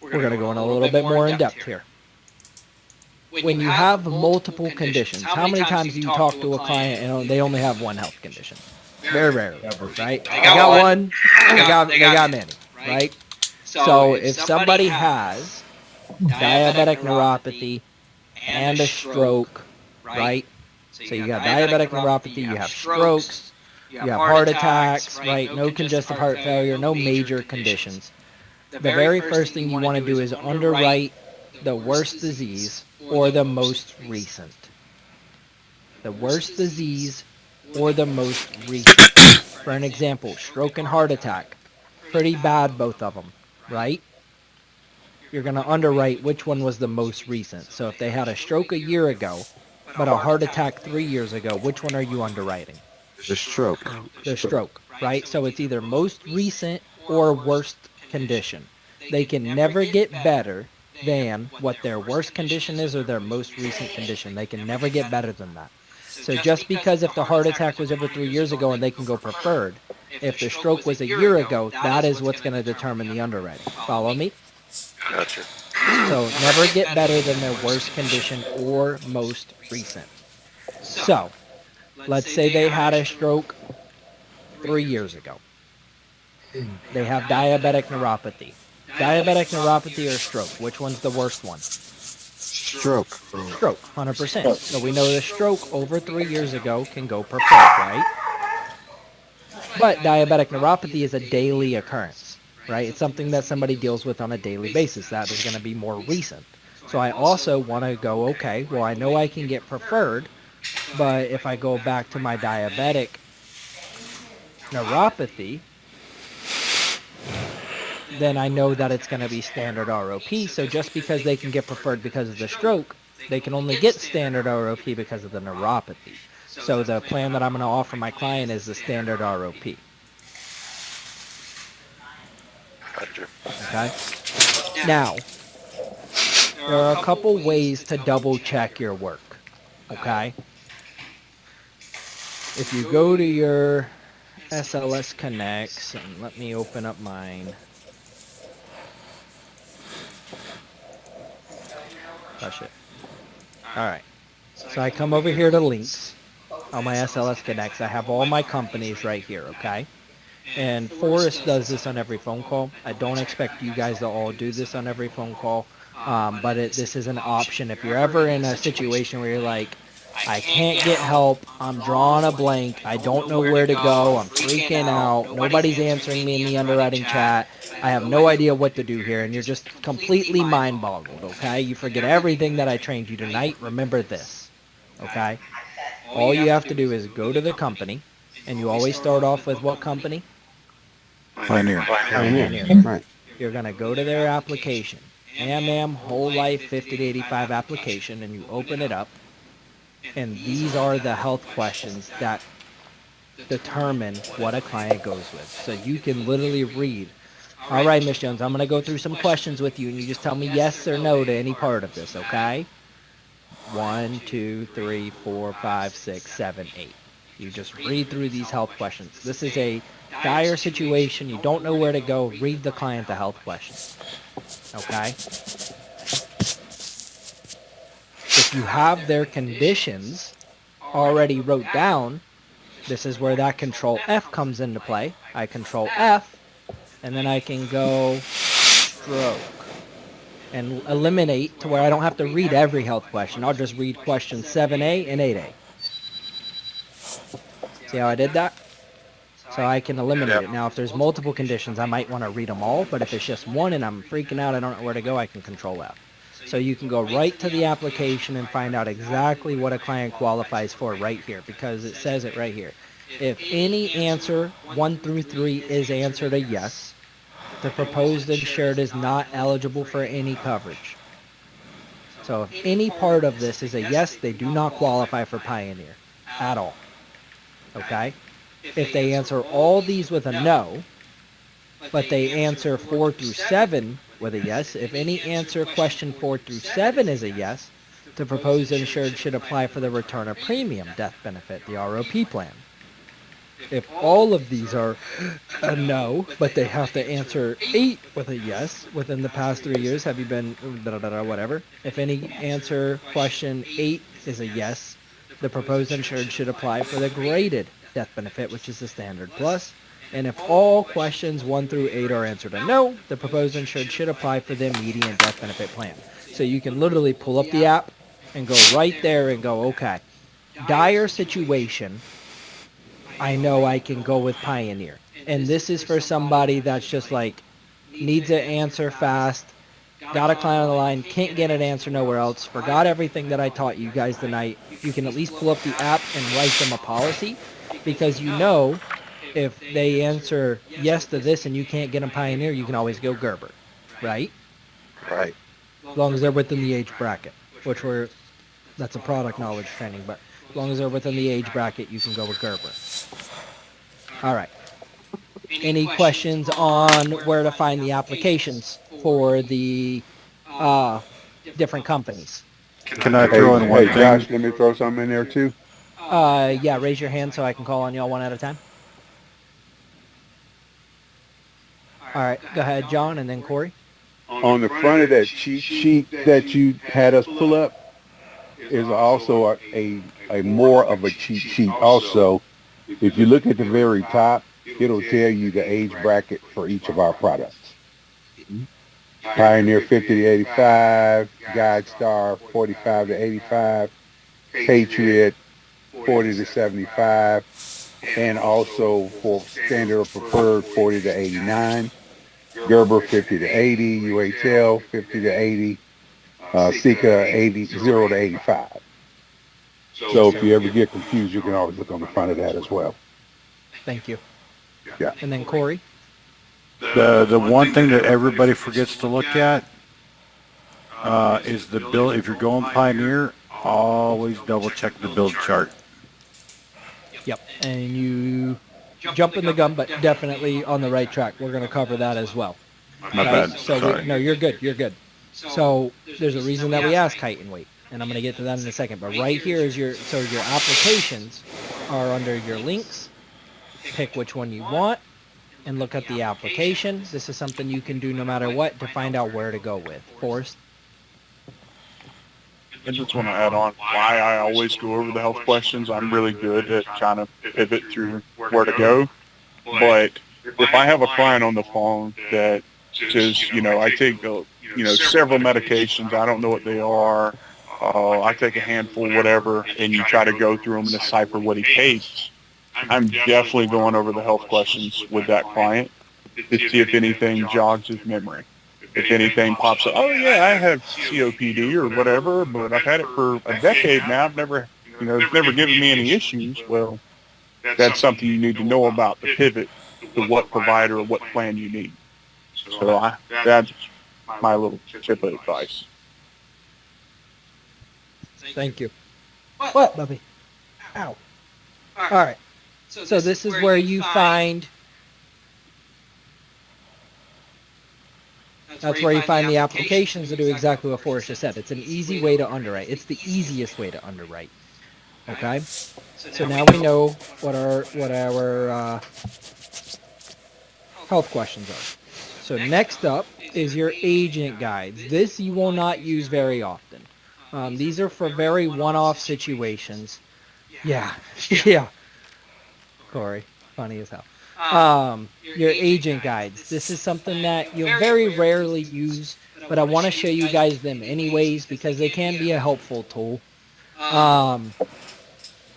We're going to go in a little bit more in depth here. When you have multiple conditions, how many times do you talk to a client and they only have one health condition? Very rarely, right? They got one, they got many, right? So if somebody has diabetic neuropathy and a stroke, right? So you got diabetic neuropathy, you have strokes, you have heart attacks, right? No congestive heart failure, no major conditions. The very first thing you want to do is underwrite the worst disease or the most recent. The worst disease or the most recent. For an example, stroke and heart attack. Pretty bad, both of them, right? You're going to underwrite which one was the most recent. So if they had a stroke a year ago, but a heart attack 3 years ago, which one are you underwriting? The stroke. The stroke, right? So it's either most recent or worst condition. They can never get better than what their worst condition is or their most recent condition. They can never get better than that. So just because if the heart attack was over 3 years ago and they can go preferred, if the stroke was a year ago, that is what's going to determine the underwriting. Follow me? Gotcha. So never get better than their worst condition or most recent. So let's say they had a stroke 3 years ago. They have diabetic neuropathy. Diabetic neuropathy or stroke, which one's the worst one? Stroke. Stroke, 100%. So we know the stroke over 3 years ago can go preferred, right? But diabetic neuropathy is a daily occurrence, right? It's something that somebody deals with on a daily basis. That is going to be more recent. So I also want to go, okay, well, I know I can get preferred, but if I go back to my diabetic neuropathy, then I know that it's going to be standard ROP. So just because they can get preferred because of the stroke, they can only get standard ROP because of the neuropathy. So the plan that I'm going to offer my client is the standard ROP. Gotcha. Okay? Now, there are a couple ways to double check your work. Okay? If you go to your SLS Connects, and let me open up mine. Touch it. Alright. So I come over here to links on my SLS Connects. I have all my companies right here, okay? And Forrest does this on every phone call. I don't expect you guys to all do this on every phone call, but this is an option. If you're ever in a situation where you're like, I can't get help, I'm drawing a blank, I don't know where to go, I'm freaking out, nobody's answering me in the underwriting chat, I have no idea what to do here, and you're just completely mind boggled, okay? You forget everything that I trained you tonight. Remember this, okay? All you have to do is go to the company, and you always start off with what company? Pioneer. Pioneer. Right. You're going to go to their application, AMAM Whole Life 50 to 85 application, and you open it up, and these are the health questions that determine what a client goes with. So you can literally read, all right, Miss Jones, I'm going to go through some questions with you, and you just tell me yes or no to any part of this, okay? 1, 2, 3, 4, 5, 6, 7, 8. You just read through these health questions. This is a dire situation. You don't know where to go. Read the client the health questions. Okay? If you have their conditions already wrote down, this is where that control F comes into play. I control F, and then I can go stroke and eliminate to where I don't have to read every health question. I'll just read questions 7A and 8A. See how I did that? So I can eliminate it. Now, if there's multiple conditions, I might want to read them all, but if it's just one and I'm freaking out, I don't know where to go, I can control F. So you can go right to the application and find out exactly what a client qualifies for right here, because it says it right here. If any answer 1 through 3 is answered a yes, the proposed insured is not eligible for any coverage. So if any part of this is a yes, they do not qualify for Pioneer at all. Okay? If they answer all these with a no, but they answer 4 through 7 with a yes, if any answer question 4 through 7 is a yes, the proposed insured should apply for the return of premium death benefit, the ROP plan. If all of these are a no, but they have to answer 8 with a yes within the past 3 years, have you been whatever. If any answer question 8 is a yes, the proposed insured should apply for the graded death benefit, which is the standard plus. And if all questions 1 through 8 are answered a no, the proposed insured should apply for the median death benefit plan. So you can literally pull up the app, and go right there and go, okay, dire situation, I know I can go with Pioneer. And this is for somebody that's just like needs an answer fast, got a client on the line, can't get an answer nowhere else, forgot everything that I taught you guys tonight. You can at least pull up the app and write them a policy, because you know if they answer yes to this and you can't get them Pioneer, you can always go Gerber, right? Right. As long as they're within the age bracket, which that's a product knowledge training, but as long as they're within the age bracket, you can go with Gerber. All right. Any questions on where to find the applications for the different companies? Can I throw in one Hey, thing? Josh, let me throw something in there too. Yeah, raise your hand so I can call on y'all one at a time. All right, go ahead, John, and then Corey. On the front of that cheat sheet that you had us pull up is also a more of a cheat sheet. Also, if you look at the very top, it'll tell you the age bracket for each of our products. Pioneer 50 to 85, Guide Star 45 to 85, Patriot 40 to 75, and also for standard or preferred 40 to 89, Gerber 50 to 80, UHL 50 to 80, Sika 0 to 85. So if you ever get confused, you can always look on the front of that as well. Thank you. Yeah. And then Corey. The one thing that everybody forgets to look at is the bill. If you're going Pioneer, always double check the build chart. Yep, and you jump in the gun, but definitely on the right track. We're going to cover that as well. My bad. So Sorry. no, you're good. You're good. So there's a reason that we ask height and weight, and I'm going to get to that in a second. But right here is your applications are under your links. Pick which one you want and look at the application. This is something you can do no matter what to find out where to go with. Forrest? I just want to add on why I always go over the health questions. I'm really good at trying to pivot through where to go. But if I have a client on the phone that says, I take, several medications, I don't know what they are, I take a handful, whatever, and you try to go through them and decipher what he takes, I'm definitely going over the health questions with that client to see if anything jogs his memory. If anything pops up, oh yeah, I have COPD or whatever, but I've had it for a decade now. I've never, it's never given me any issues. Well, that's something you need to know about to pivot to what provider or what plan you need. So that's my little tip of advice. Thank you. What, Bubby? Ow. All right. So this is where you find... That's where you find the applications to do exactly what Forrest just said. It's an easy way to underwrite. It's the easiest way to underwrite. Okay? So now we know what our health questions are. So next up is your agent guides. This you will not use very often. These are for very one-off situations. Yeah. Yeah. Corey, funny as hell. Your agent guides. This is something that you'll very rarely use, but I want to show you guys them anyways because they can be a helpful tool.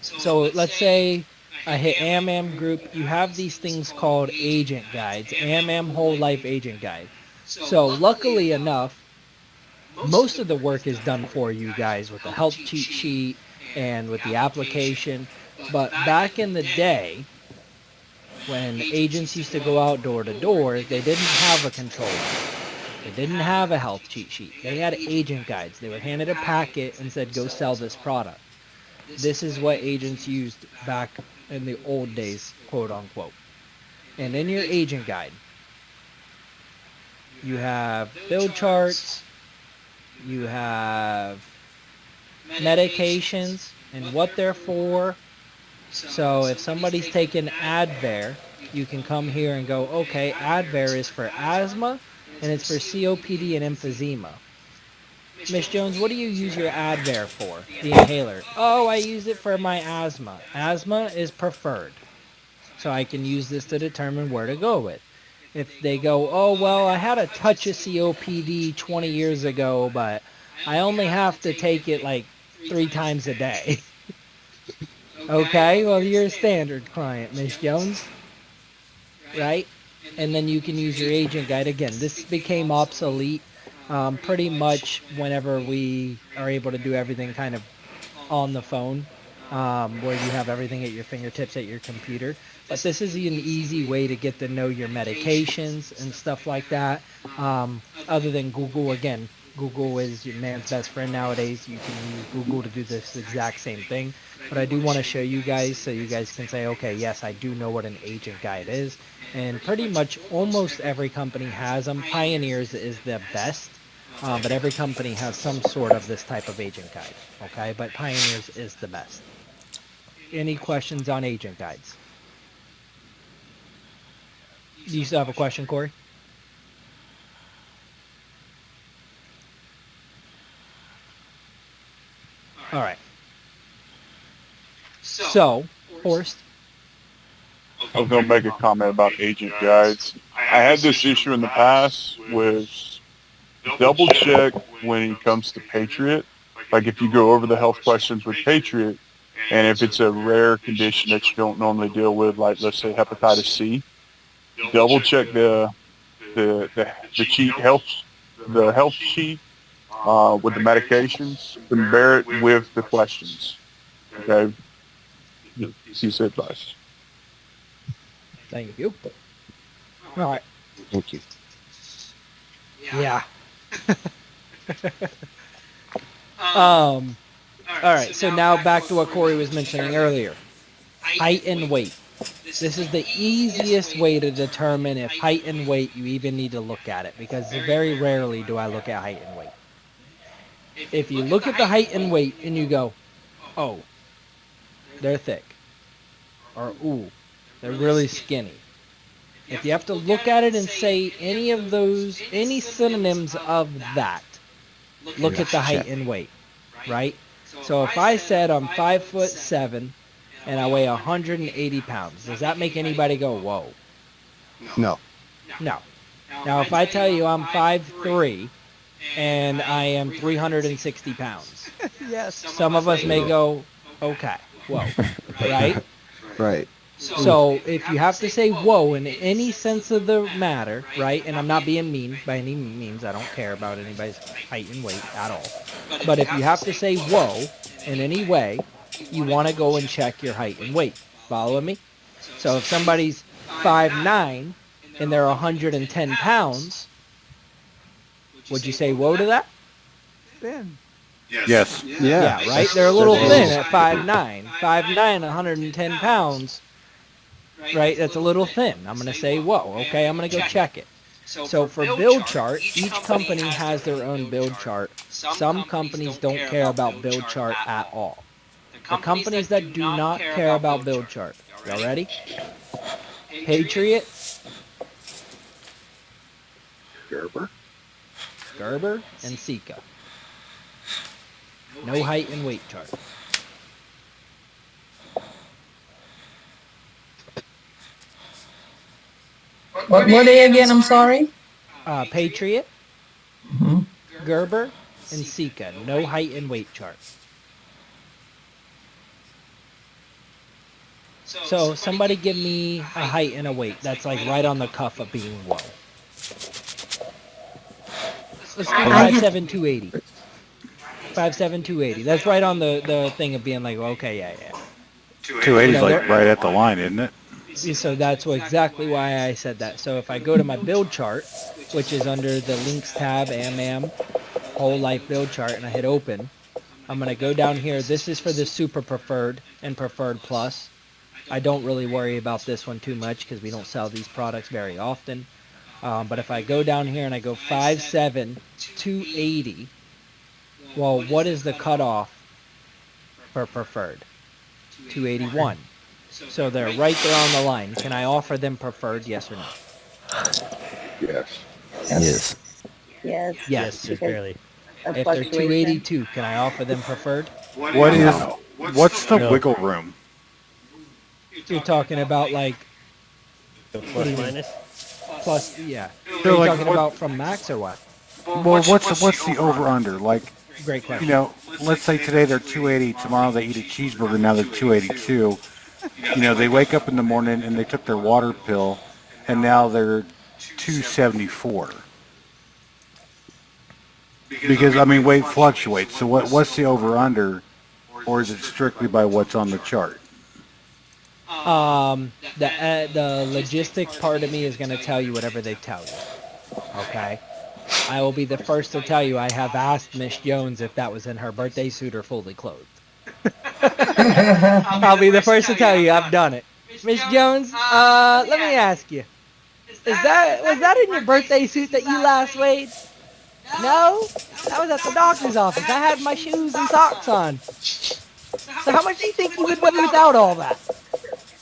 So let's say I hit AMAM group. You have these things called agent guides, AMAM whole life agent guide. So luckily enough, most of the work is done for you guys with the health cheat sheet and with the application. But back in the day, when agents used to go out door to door, they didn't have a control. They didn't have a health cheat sheet. They had agent guides. They were handed a packet and said, go sell this product. This is what agents used back in the old days, quote unquote. And in your agent guide, you have build charts, you have medications and what they're for. So if somebody's taking Advair, you can come here and go, okay, Advair is for asthma and it's for COPD and emphysema. Miss Jones, what do you use your Advair for? The inhaler. Oh, I use it for my asthma. Asthma is preferred. So I can use this to determine where to go with. If they go, oh, well, I had a touch of COPD 20 years ago, but I only have to take it like 3 times a day. Okay, well, you're a standard client, Miss Jones. Right? And then you can use your agent guide. Again, this became obsolete pretty much whenever we are able to do everything kind of on the phone, where you have everything at your fingertips at your computer. But this is an easy way to get to know your medications and stuff like that. Other than Google, again, Google is your man's best friend nowadays. You can use Google to do this exact same thing. But I do want to show you guys so you guys can say, okay, yes, I do know what an agent guide is. And pretty much almost every company has them. Pioneers is the best. But every company has some sort of this type of agent guide, okay? But Pioneers is the best. Any questions on agent guides? Do you still have a question, Corey? All right. So, Horst. I was going to make a comment about agent guides. I had this issue in the past with double check when it comes to Patriot. Like if you go over the health questions with Patriot, and if it's a rare condition that you don't normally deal with, like let's say hepatitis C, double check the cheat health, the health sheet with the medications, compare it with the questions. Okay, piece of advice. Thank you. All right. Thank you. Yeah. All right. So now back to what Corey was mentioning earlier. Height and weight. This is the easiest way to determine if height and weight you even need to look at it, because very rarely do I look at height and weight. If you look at the height and weight and you go, oh, they're thick, or ooh, they're really skinny. If you have to look at it and say any of those, any synonyms of that, look at the height and weight, right? So if I said I'm 5'7" and I weigh 180 pounds, does that make anybody go, whoa? No. No. Now if I tell you I'm 5'3" and I am 360 pounds, Yes. some of us may go, okay, whoa, right? Right. So if you have to say whoa in any sense of the matter, right? And I'm not being mean by any means. I don't care about anybody's height and weight at all. But if you have to say whoa in any way, you want to go and check your height and weight. Follow me? So if somebody's 5'9" and they're 110 pounds, would you say whoa to that? Thin. Yes. Yeah, right? They're a little thin at 5'9". 5'9", 110 pounds. Right, that's a little thin. I'm going to say, whoa, okay, I'm going to go check it. So for build chart, each company has their own build chart. Some companies don't care about build chart at all. The companies that do not care about build chart, y'all ready? Patriot, Gerber, and Sika. No height and weight chart. What were they again? I'm sorry. Patriot, Gerber, and Sika. No height and weight chart. So somebody give me a height and a weight that's like right on the cuff of being whoa. Let's do 5'7", 280. 5'7", 280. That's right on the thing of being like, okay, yeah. 280 is like right at the line, isn't it? So that's exactly why I said that. So if I go to my build chart, which is under the links tab, whole life build chart, and I hit open, I'm going to go down here. This is for the super preferred and preferred plus. I don't really worry about this one too much because we don't sell these products very often. But if I go down here and I go 5'7", 280, well, what is the cutoff for preferred? 281. So they're right there on the line. Can I offer them preferred, yes or no? Yes. Yes. Yes. Yes. Just barely. If they're 282, can I offer them preferred? What's the wiggle room? You're talking about like The plus minus. plus, yeah. So Are you like talking about from max or what? Well, what's the over under? Like Great question. You know, let's say today they're 280, tomorrow they eat a cheeseburger, now they're 282. You know, they wake up in the morning and they took their water pill, and now they're 274. Because I mean, weight fluctuates. So what's the over under, or is it strictly by what's on the chart? The logistic part of me is going to tell you whatever they tell you. Okay. I will be the first to tell you I have asked Miss Jones if that was in her birthday suit or fully clothed. I'll be the first to tell you I've done it. Miss Jones, let me ask you. Was that in your birthday suit that you last weighed? No, that was at the doctor's office. I had my shoes and socks on. So how much do you think you would weigh without all that?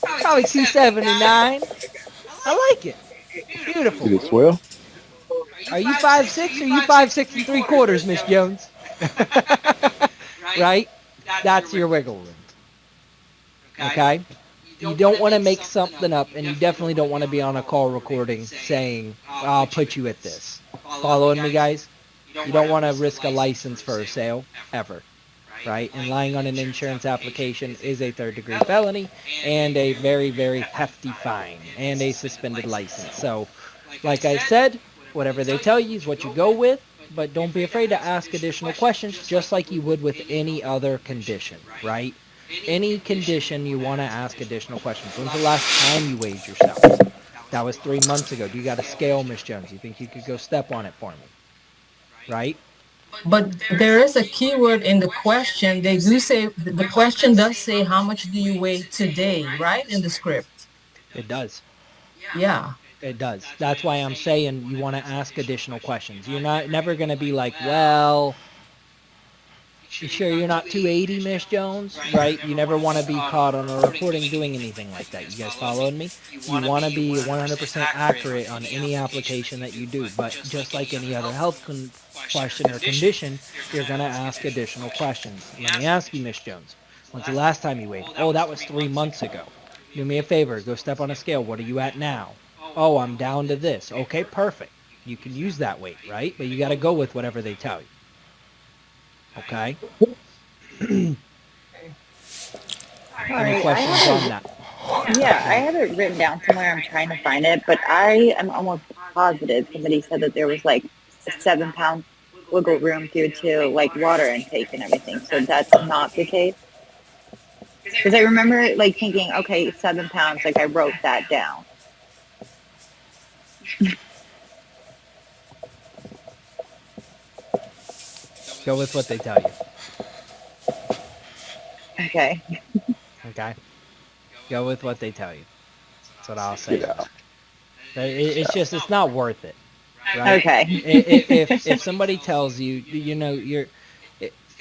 Probably 279. I like it. Beautiful. Did it swell? Are you 5'6" or are you 5'6 3/4, Miss Jones? Right? That's your wiggle room. Okay? You don't want to make something up, and you definitely don't want to be on a call recording saying, I'll put you at this. Following me, guys? You don't want to risk a license for a sale, ever. Right? And lying on an insurance application is a third-degree felony and a very, very hefty fine and a suspended license. So, like I said, whatever they tell you is what you go with, but don't be afraid to ask additional questions just like you would with any other condition, right? Any condition you want to ask additional questions. When's the last time you weighed yourself? That was 3 months ago. Do you got a scale, Miss Jones? You think you could go step on it for me? Right? But there is a keyword in the question. They do say, the question does say, how much do you weigh today, right? In the script. It does. Yeah. It does. That's why I'm saying you want to ask additional questions. You're never going to be like, well, you sure you're not 280, Miss Jones? Right? You never want to be caught on a recording doing anything like that. You guys following me? You want to be 100% accurate on any application that you do. But just like any other health question or condition, you're going to ask additional questions. Let me ask you, Miss Jones. When's the last time you weighed? Oh, that was 3 months ago. Do me a favor. Go step on a scale. What are you at now? Oh, I'm down to this. Okay, perfect. You can use that weight, right? But you got to go with whatever they tell you. Okay? Any Sorry, questions on that? yeah, I have it written down somewhere. I'm trying to find it, but I am almost positive somebody said that there was like a 7 pound wiggle room due to like water intake and everything. So that's not the case. Because I remember like thinking, okay, 7 pounds, like I wrote that down. Go with what they tell you. Okay. Okay? Go with what they tell you. That's what I'll say. Yeah. It's just, it's not worth it. Right? Okay. If somebody tells you, you know,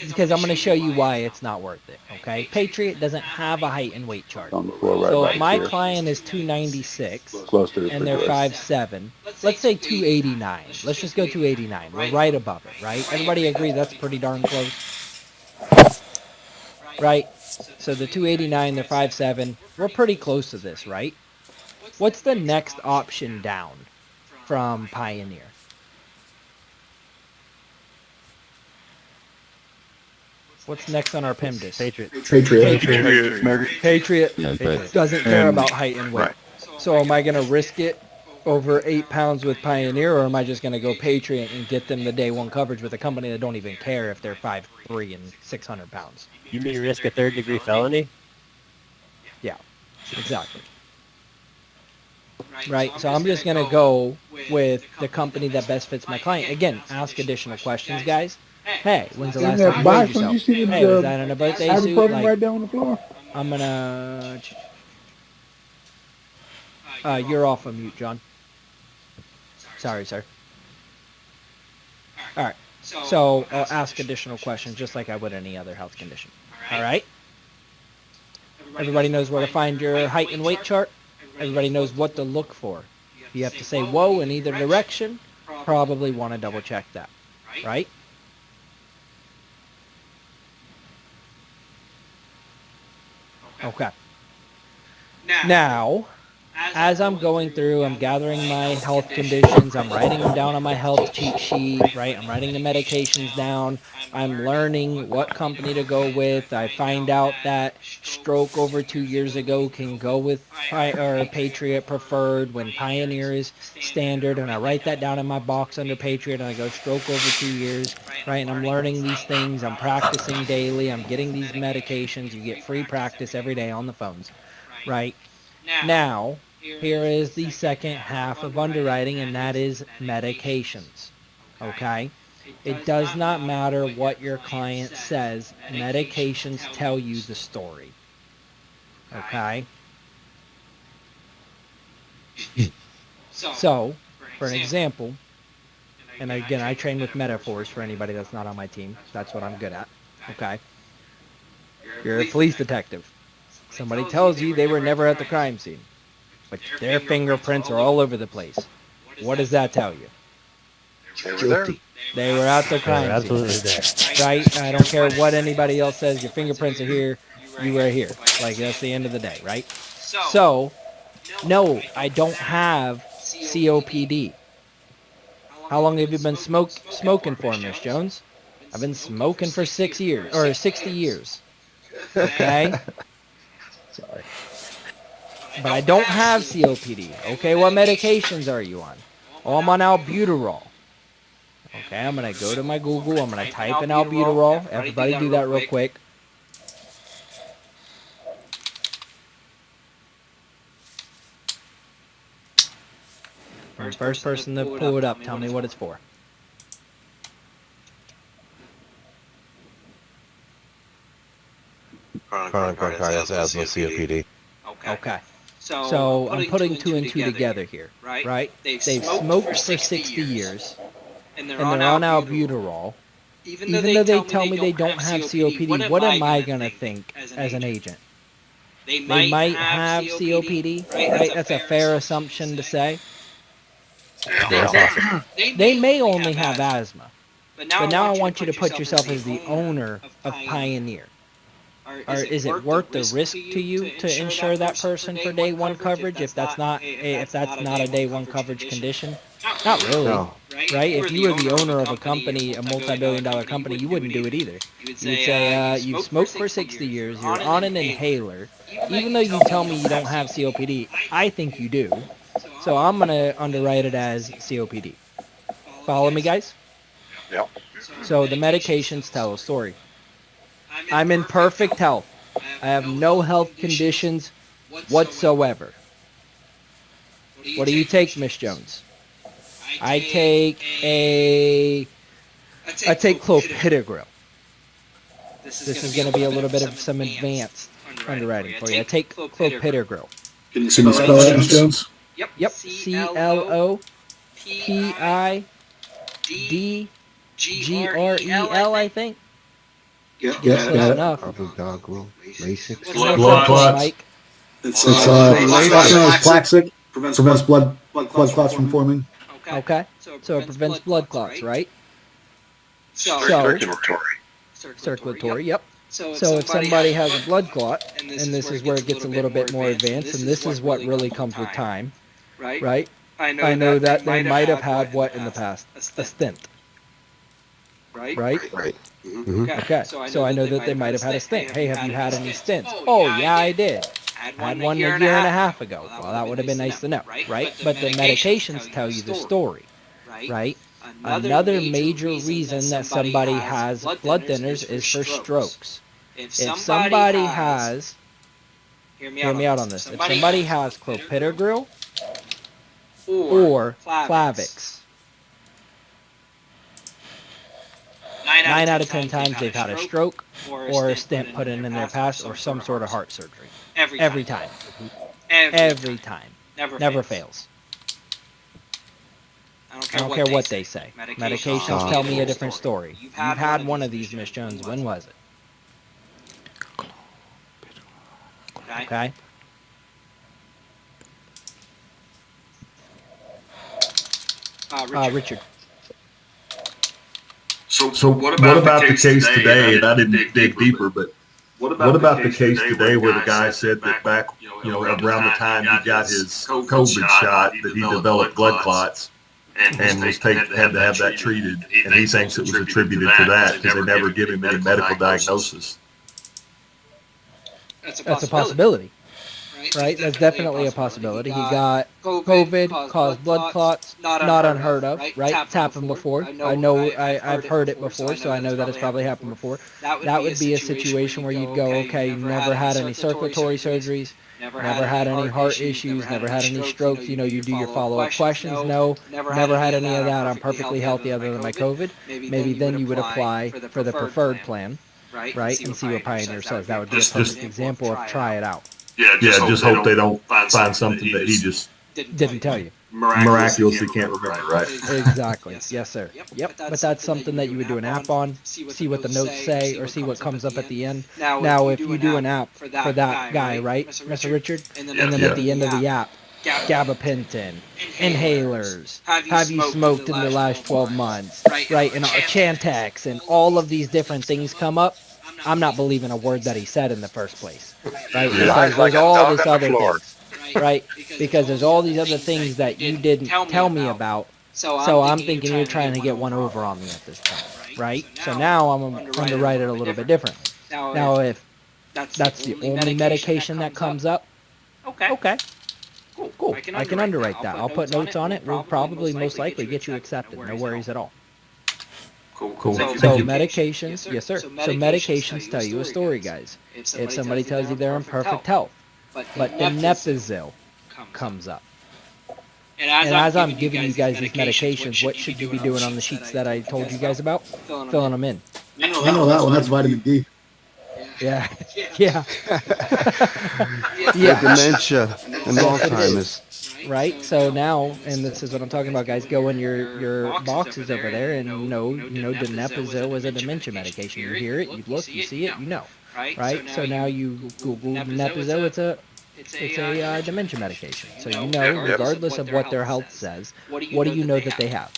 because I'm going to show you why it's not worth it. Okay? Patriot doesn't have a height and weight chart. On the floor right So back if my here. client is 296 Close to the and they're refrigerator. 5'7", let's say 289. Let's just go 289. We're right above it, right? Everybody agree that's pretty darn close? Right? So the 289, they're 5'7". We're pretty close to this, right? What's the next option down from Pioneer? What's next on our PIMDIS? Patriot. Patriot Yeah, doesn't care about height and weight. Right. So am I going to risk it over 8 pounds with Pioneer, or am I just going to go Patriot and get them the day one coverage with a company that don't even care if they're 5'3" and 600 pounds? You mean risk a third-degree felony? Yeah, exactly. Right, so I'm just going to go with the company that best fits my client. Again, ask additional questions, guys. Hey, when's the last time you weighed yourself? You see Hey, was that in a birthday suit? ibuprofen Like, right there on the floor? I'm gonna... you're off of mute, John. Sorry, sir. Alright, so I'll ask additional questions just like I would any other health condition. Alright? Everybody knows where to find your height and weight chart? Everybody knows what to look for. If you have to say whoa in either direction, probably want to double check that. Right? Okay. Now, as I'm going through, I'm gathering my health conditions. I'm writing them down on my health cheat sheet, right? I'm writing the medications down. I'm learning what company to go with. I find out that stroke over 2 years ago can go with Patriot Preferred when Pioneer is standard. And I write that down in my box under Patriot and I go stroke over 2 years, right? And I'm learning these things. I'm practicing daily. I'm getting these medications. You get free practice every day on the phones, right? Now, here is the second half of underwriting, and that is medications. Okay? It does not matter what your client says. Medications tell you the story. Okay? So, for an example, and again, I train with metaphors for anybody that's not on my team. That's what I'm good at. Okay? You're a police detective. Somebody tells you they were never at the crime scene, but their fingerprints are all over the place. What does that tell you? Guilty. They were at the crime scene, right? I don't care what anybody else says. Your fingerprints are here. You were here. Like, that's the end of the day, right? So, no, I don't have COPD. How long have you been smoking for, Miss Jones? I've been smoking for 6 years, or 60 years. Okay? Sorry. But I don't have COPD. Okay, what medications are you on? Oh, I'm on albuterol. Okay, I'm going to go to my Google. I'm going to type in albuterol. Everybody do that real quick. First person to pull it up, tell me what it's for. Chronic bronchitis, asthma, COPD. Okay. So I'm putting two and two together here, right? They've smoked for 60 years, and they're on albuterol. Even though they tell me they don't have COPD, what am I going to think as an agent? They might have COPD, right? That's a fair assumption to say. They may only have asthma. But now I want you to put yourself as the owner of Pioneer. Or is it worth the risk to you to insure that person for day one coverage if that's not a day one coverage condition? Not really, No. right? If you were the owner of a company, a multi-billion-dollar company, you wouldn't do it either. You would say, you've smoked for 60 years, you're on an inhaler. Even though you tell me you don't have COPD, I think you do. So I'm going to underwrite it as COPD. Follow me, guys? Yep. So the medications tell a story. I'm in perfect health. I have no health conditions whatsoever. What do you take, Miss Jones? I take clopidogrel. This is going to be a little bit of some advanced underwriting for you. I take clopidogrel. Can you spell that, Miss Jones? Yep. CLOPIDGREL, I think. Yeah, Close got enough. Carbodoglil, Lasix. Blood clots. It's Plaxic. Prevents blood clots from forming. Okay. So it prevents blood clots, right? Circulatory, yep. So if somebody has a blood clot, and this is where it gets a little bit more advanced, and this is what really comes with time, right? I know that they might have had what in the past? A stent. Right? Right. Mm-hmm. Okay, so I know that they might have had a stent. Hey, have you had any stents? Oh, yeah, I did. Had one a year and a half ago. Well, that would have been nice to know, right? But the medications tell you the story, right? Another major reason that somebody has blood thinners is for strokes. If somebody has, hear me out on this, if somebody has clopidogrel or Plavix, 9 out of 10 times they've had a stroke or a stent put in their past or some sort of heart surgery. Every time. Every time. Never fails. I don't care what they say. Medications tell me a different story. You've had one of these, Miss Jones. When was it? Okay. Richard. So what about the case today? And I didn't dig deeper, but What about the case today where the guy said that back, around the time he got his COVID shot, that he developed blood clots and had to have that treated, and he thinks it was attributed to that because they never give him any medical diagnosis. That's a possibility, right? That's definitely a possibility. He got COVID, caused blood clots, not unheard of, right? It's happened before. I know, I've heard it before, so I know that it's probably happened before. That would be a situation where you'd go, okay, you've never had any circulatory surgeries, never had any heart issues, never had any strokes. You do your follow-up questions. No, never had any of that. I'm perfectly healthy other than my COVID. Maybe then you would apply for the preferred plan, right? And see what Pioneer says. That would be a perfect example of try it out. Yeah, just hope they don't find something that he just didn't tell you. Miraculously can't remember, right? Exactly. Yes, sir. Yep. But that's something that you would do an app on, see what the notes say, or see what comes up at the end. Now, if you do an app for that guy, right, Mr. Richard, and then at the end of the app, gabapentin, inhalers, have you smoked in the last 12 months, right, and Chantix, and all of these different things come up, I'm not believing a word that he said in the first place, right? Because there's all this other things, right? Because there's all these other things that you didn't tell me about. So I'm thinking you're trying to get one over on me at this point, right? So now I'm underwrite it a little bit differently. Now, if that's the only medication that comes up, okay. Cool. I can underwrite that. I'll put notes on it. We'll probably most likely get you accepted. No worries at all. Cool. So medications, yes, sir. So medications tell you a story, guys. If somebody tells you they're in perfect health, but the Nepizil comes up. And as I'm giving you guys these medications, what should you be doing on the sheets that I told you guys about? Filling them in. I know that one. That's vitamin D. Yeah. Dementia and Alzheimer's. Right. So now, and this is what I'm talking about, guys. Go in your boxes over there, and Donepezil is a dementia medication. You hear it, you look, you see it, you know. Right. So now you Google Donepezil. It's a dementia medication. So you know, regardless of what their health says, what do you know that they have?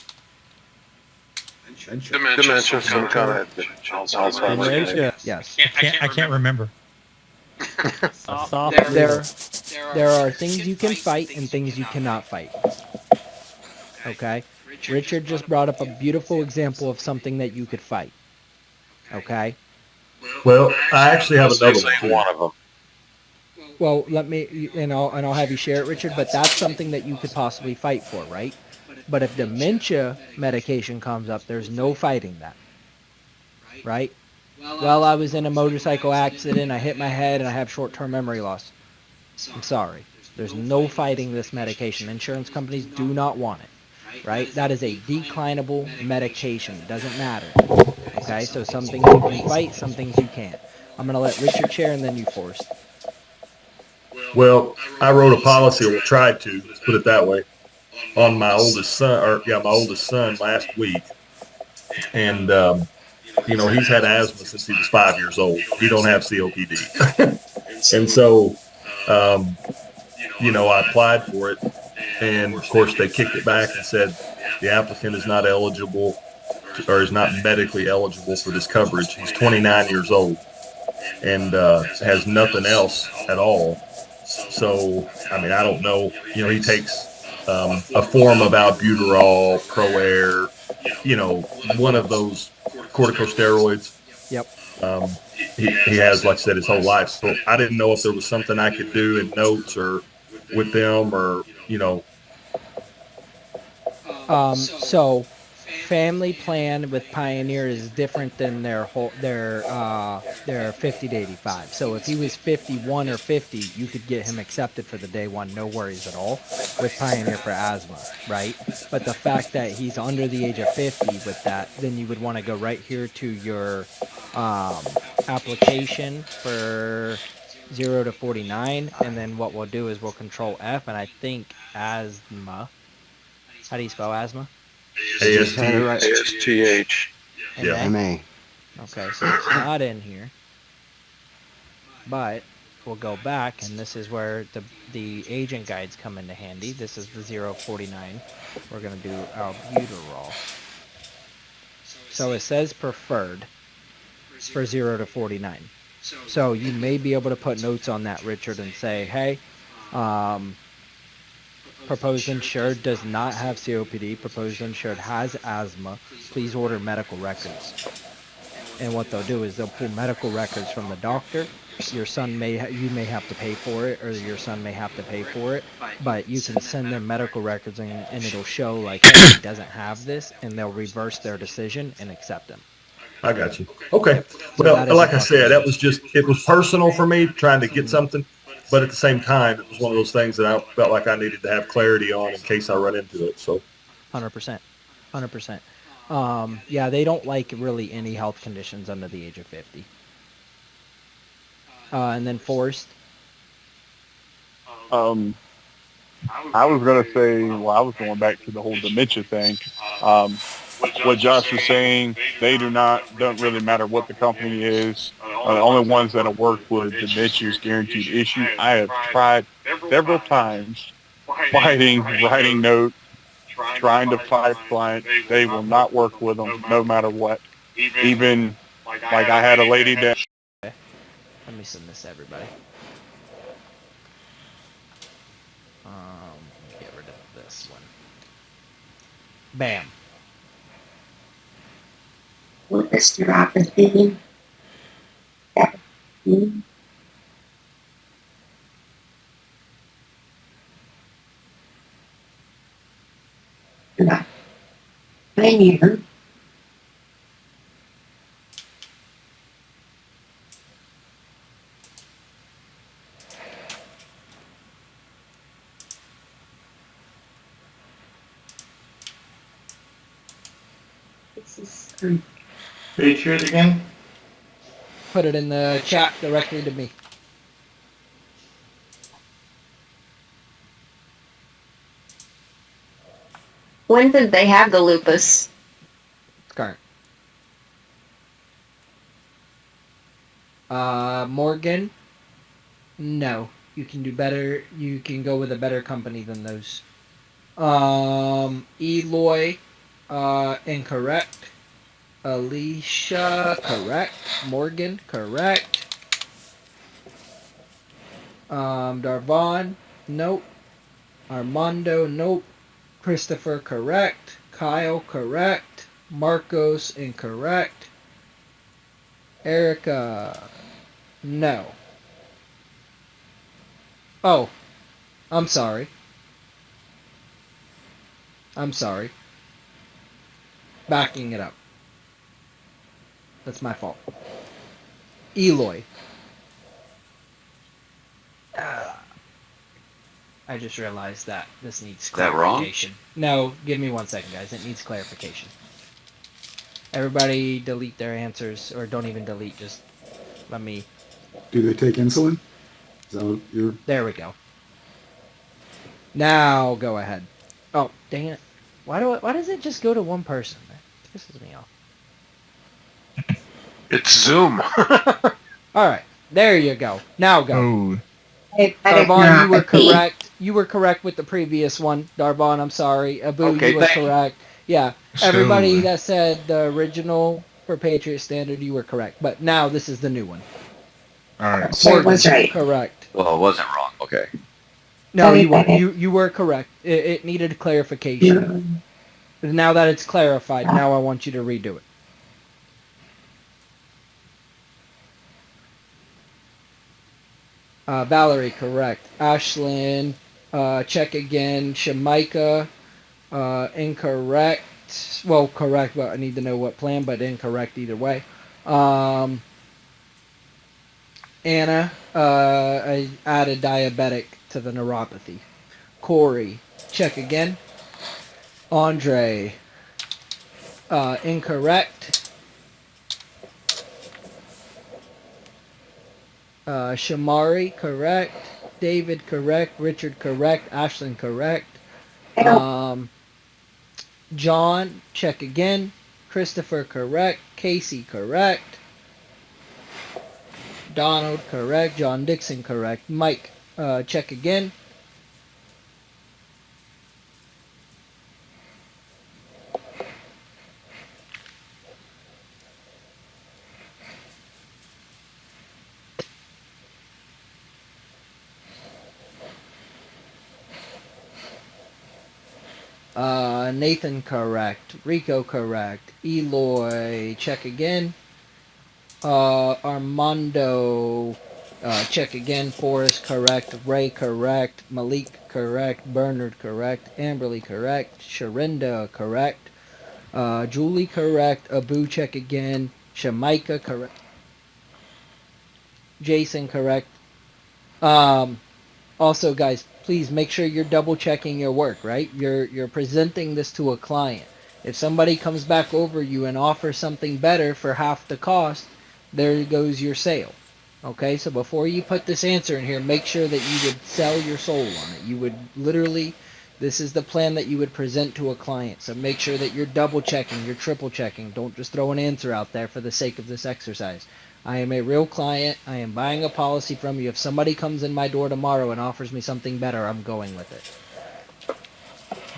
Dementia, some kind of Alzheimer's. Yes. I can't remember. There are things you can fight and things you cannot fight. Okay? Richard just brought up a beautiful example of something that you could fight. Okay? Well, I actually have another one of them. Well, let me, and I'll have you share it, Richard, but that's something that you could possibly fight for, right? But if dementia medication comes up, there's no fighting that. Right? Well, I was in a motorcycle accident, I hit my head, and I have short-term memory loss. I'm sorry. There's no fighting this medication. Insurance companies do not want it. Right? That is a declinable medication. It doesn't matter. Okay? So some things you can fight, some things you can't. I'm going to let Richard share, and then you, Forrest. Well, I wrote a policy, or tried to, let's put it that way, on my oldest son last week. And, he's had asthma since he was 5 years old. He don't have COPD. And so, I applied for it. And of course they kicked it back and said the applicant is not eligible or is not medically eligible for this coverage. He's 29 years old and has nothing else at all. So, I don't know. He takes a form of albuterol, ProAir, one of those corticosteroids. Yep. He has, like I said, his whole life. So I didn't know if there was something I could do in notes or with them or, So family plan with Pioneer is different than their 50 to 85. So if he was 51 or 50, you could get him accepted for the day one, no worries at all, with Pioneer for asthma, right? But the fact that he's under the age of 50 with that, then you would want to go right here to your application for 0 to 49, and then what we'll do is we'll control F, and I think asthma. How do you spell asthma? ASTH. Yeah. MA. Okay, so it's not in here. But we'll go back, and this is where the agent guides come into handy. This is the 049. We're going to do albuterol. So it says preferred for 0 to 49. So you may be able to put notes on that, Richard, and say, hey, proposed insured does not have COPD. Proposed insured has asthma. Please order medical records. And what they'll do is they'll pull medical records from the doctor. Your son you may have to pay for it, or your son may have to pay for it, but you can send them medical records and it'll show like, hey, he doesn't have this, and they'll reverse their decision and accept them. I got you. Okay. So Well, that is like a I said, that was possibility. just, it was personal for me trying to get something, but at the same time, it was one of those things that I felt like I needed to have clarity on in case I run into it. So 100%. 100%. Yeah, they don't like really any health conditions under the age of 50. And then Forrest. I was gonna say, well, I was going back to the whole dementia thing. What Josh was saying, don't really matter what the company is. The only ones that'll work with dementia is guaranteed issue. I have tried several times writing notes, trying to find clients. They will not work with them no matter what. Even like I had a lady that. Let me send this to everybody. Get rid of this one. Bam. Lupus neuropathy. I'm here. This is Patriot again? Put it in the chat directly to me. When did they have the lupus? It's current. Morgan? No. You can do better. You can go with a better company than those. Eloy, incorrect. Alicia, correct. Morgan, correct. Darvon, nope. Armando, nope. Christopher, correct. Kyle, correct. Marcos, incorrect. Erica, no. Oh, I'm sorry. Backing it up. That's my fault. Eloy. I just realized that this needs that wrong? clarification. No, give me 1 second, guys. It needs clarification. Everybody delete their answers, or don't even delete, just let me... Do they take insulin? Is that what you're... There we go. Now go ahead. Oh, dang it. Why does it just go to one person? That pisses me off. It's Zoom. Alright, there you go. Now go. Oh. Darvon, you were correct. You were correct with the previous one. Darvon, I'm sorry. Abu, Okay, you were thank you. correct. Yeah, everybody that said the original for Patriot Standard, you were correct. But now this is the new one. All right. So it was right. Correct. Well, it wasn't wrong. Okay. No, you were correct. It needed clarification. Now that it's clarified, now I want you to redo it. Valerie, correct. Ashlyn, check again. Shamika, incorrect. Well, correct, but I need to know what plan, but incorrect either way. Anna, I added diabetic to the neuropathy. Corey, check again. Andre, incorrect. Shamari, correct. David, correct. Richard, correct. Ashlyn, correct. John, check again. Christopher, correct. Casey, correct. Donald, correct. John Dixon, correct. Mike, check again. Nathan, correct. Rico, correct. Eloy, check again. Armando, check again. Forrest, correct. Ray, correct. Malik, correct. Bernard, correct. Amberly, correct. Sharinda, correct. Julie, correct. Abu, check again. Shamaika, correct. Jason, correct. Also, guys, please make sure you're double checking your work, right? You're presenting this to a client. If somebody comes back over you and offers something better for half the cost, there goes your sale. Okay, so before you put this answer in here, make sure that you would sell your soul on it. You would literally, this is the plan that you would present to a client. So make sure that you're double checking, you're triple checking. Don't just throw an answer out there for the sake of this exercise. I am a real client. I am buying a policy from you. If somebody comes in my door tomorrow and offers me something better, I'm going with it.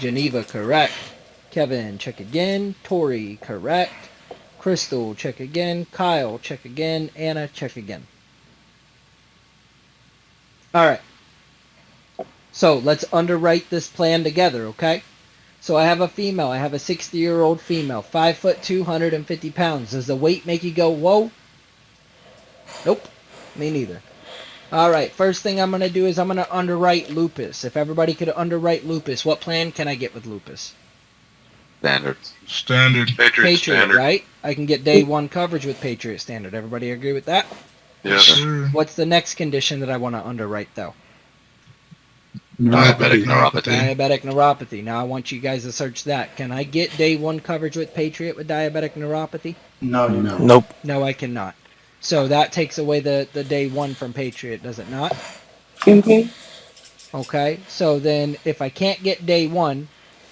Geneva, correct. Kevin, check again. Tori, correct. Crystal, check again. Kyle, check again. Anna, check again. All right. So let's underwrite this plan together, okay? So I have a female. I have a 60-year-old female, 5 foot 250 pounds. Does the weight make you go, whoa? Nope. Me neither. All right. First thing I'm going to do is I'm going to underwrite lupus. If everybody could underwrite lupus, what plan can I get with lupus? Standard. Patriot, Standard. right? I can get day one coverage with Patriot Standard. Everybody agree with that? Yes. What's the next condition that I want to underwrite, though? Diabetic neuropathy. Diabetic neuropathy. Now I want you guys to search that. Can I get day one coverage with Patriot with diabetic neuropathy? No. Nope. No, I cannot. So that takes away the day one from Patriot, does it not? Okay. Okay. So then if I can't get day one,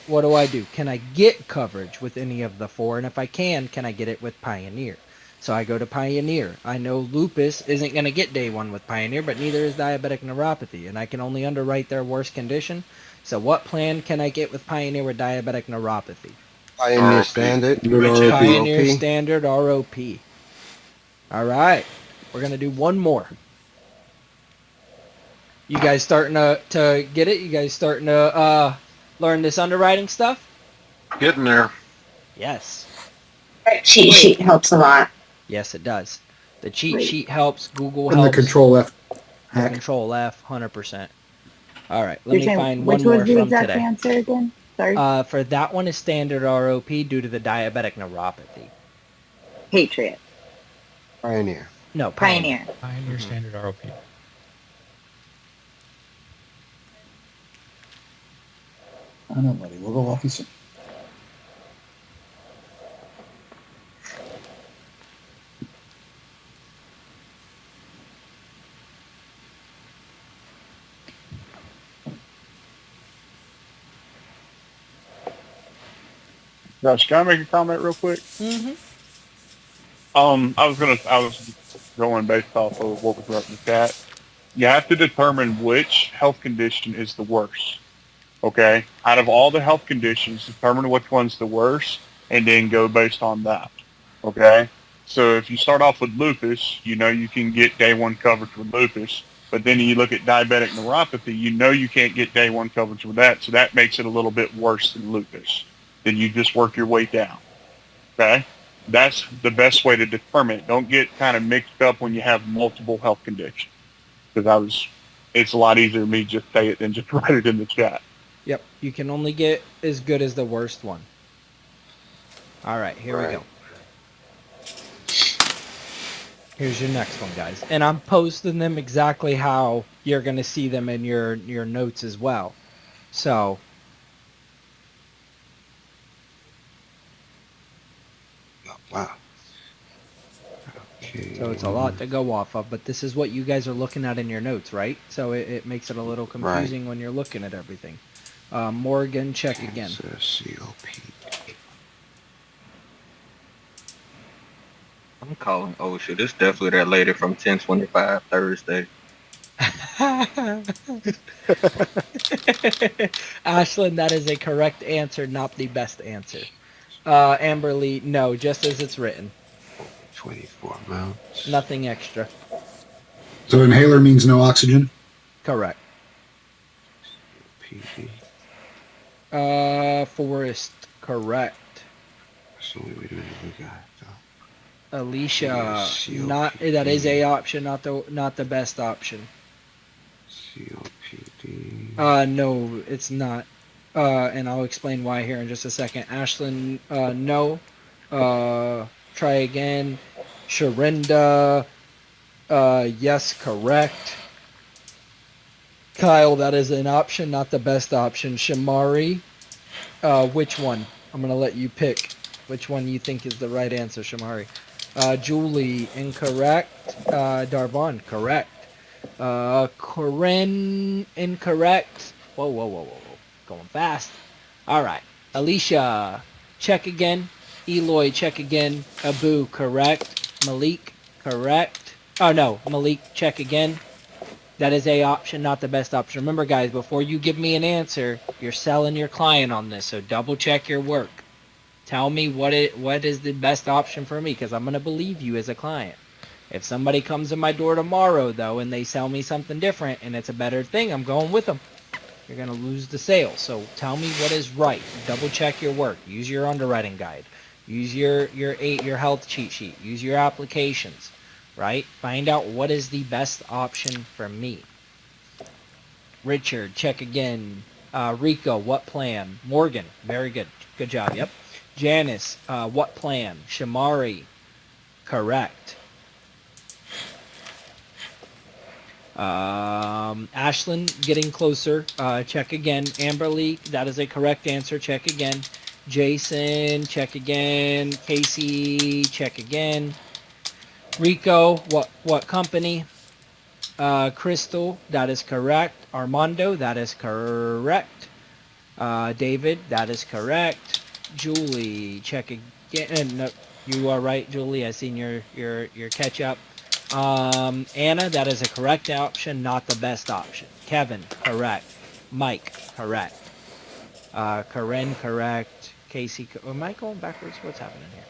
what do? Can I get coverage with any of the four? And if I can I get it with Pioneer? So I go to Pioneer. I know lupus isn't going to get day one with Pioneer, but neither is diabetic neuropathy, and I can only underwrite their worst condition. So what plan can I get with Pioneer with diabetic neuropathy? Pioneer Standard. Pioneer ROP. Standard ROP. All right. We're going to do one more. You guys starting to get it? You guys starting to learn this underwriting stuff? Getting there. Yes. That cheat sheet helps a lot. Yes, it does. The cheat sheet helps. Google And helps. the Control F The hack. Control F, 100%. All right, let me You're saying find one which more was the from exact today. answer again? Sorry. For that one is standard ROP due to the diabetic neuropathy. Patriot. Pioneer. No, Pioneer. Pioneer Standard ROP. I know, buddy. We'll go walking soon. Josh, can I make a comment real quick? Mm-hmm. I was going based off of what was wrote in the chat. You have to determine which health condition is the worst. Okay? Out of all the health conditions, determine which one's the worst, and then go based on that. Okay? So if you start off with lupus, you know you can get day one coverage with lupus, but then you look at diabetic neuropathy, you know you can't get day one coverage with that, so that makes it a little bit worse than lupus. Then you just work your way down. Okay? That's the best way to determine it. Don't get kind of mixed up when you have multiple health conditions. Because it's a lot easier for me to just say it than just write it in the chat. Yep, you can only get as good as the worst one. All right, here we go. Here's your next one, guys. And I'm posting them exactly how you're going to see them in your notes as well. So Wow. Okay. So it's a lot to go off of, but this is what you guys are looking at in your notes, right? So it makes it a little confusing when you're looking at everything. Morgan, check again. COP. I'm calling OSHA. This definitely that lady from 1025 Thursday. Ashlyn, that is a correct answer, not the best answer. Amberly, no, just as it's written. 24 mounts. Nothing extra. So inhaler means no oxygen? Correct. PD. Forrest, correct. So wait a minute, we got Alicia, not COPD. that is a option, not the best option. COPD. No, it's not. And I'll explain why here in just a second. Ashlyn, no. Try again. Sharinda, yes, correct. Kyle, that is an option, not the best option. Shamari, which one? I'm gonna let you pick which one you think is the right answer, Shamari. Julie, incorrect. Darvon, correct. Corinne, incorrect. Whoa, whoa, whoa, whoa, whoa. Going fast. All right. Alicia, check again. Eloy, check again. Abu, correct. Malik, correct. Oh, no. Malik, check again. That is a option, not the best option. Remember, guys, before you give me an answer, you're selling your client on this, so double check your work. Tell me what is the best option for me, because I'm going to believe you as a client. If somebody comes to my door tomorrow, though, and they sell me something different and it's a better thing, I'm going with them. You're going to lose the sale. So tell me what is right. Double check your work. Use your underwriting guide. Use your health cheat sheet. Use your applications, right? Find out what is the best option for me. Richard, check again. Rico, what plan? Morgan, very good. Good job, yep. Janice, what plan? Shamari, correct. Ashlyn, getting closer. Check again. Amberly, that is a correct answer. Check again. Jason, check again. Casey, check again. Rico, what company? Crystal, that is correct. Armando, that is correct. David, that is correct. Julie, check again. No, you are right, Julie. I seen your catch up. Anna, that is a correct option, not the best option. Kevin, correct. Mike, correct. Corinne, correct. Casey, am I going backwards? What's happening here?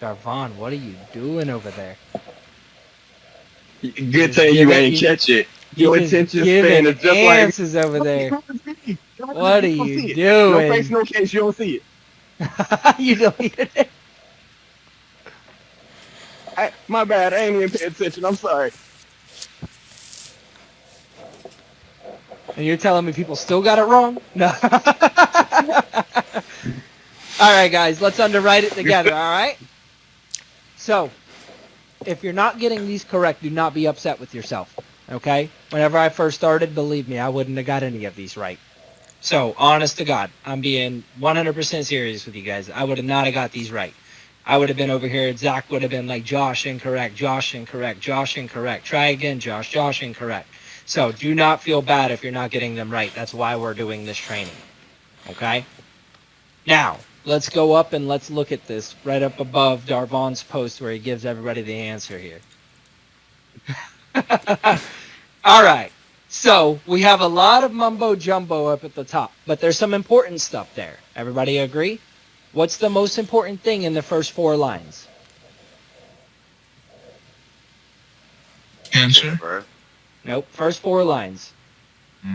Darvon, what are you doing over there? Good thing you ain't catch it. Your attention span is just like answers over there. What are you doing? No face, no case. You don't see it. You deleted it. My bad. I ain't even paying attention. I'm sorry. And you're telling me people still got it wrong? No. All right, guys, let's underwrite it together, all right? So, if you're not getting these correct, do not be upset with yourself, okay? Whenever I first started, believe me, I wouldn't have got any of these right. So, honest to God, I'm being 100% serious with you guys. I would have not have got these right. I would have been over here, Zach would have been like, Josh, incorrect, Josh, incorrect, Josh, incorrect. Try again, Josh, Josh, incorrect. So, do not feel bad if you're not getting them right. That's why we're doing this training, okay? Now, let's go up and let's look at this right up above Darvon's post where he gives everybody the answer here. All right. So we have a lot of mumbo jumbo up at the top, but there's some important stuff there. Everybody agree? What's the most important thing in the first 4 lines? Answer. Nope. First 4 lines.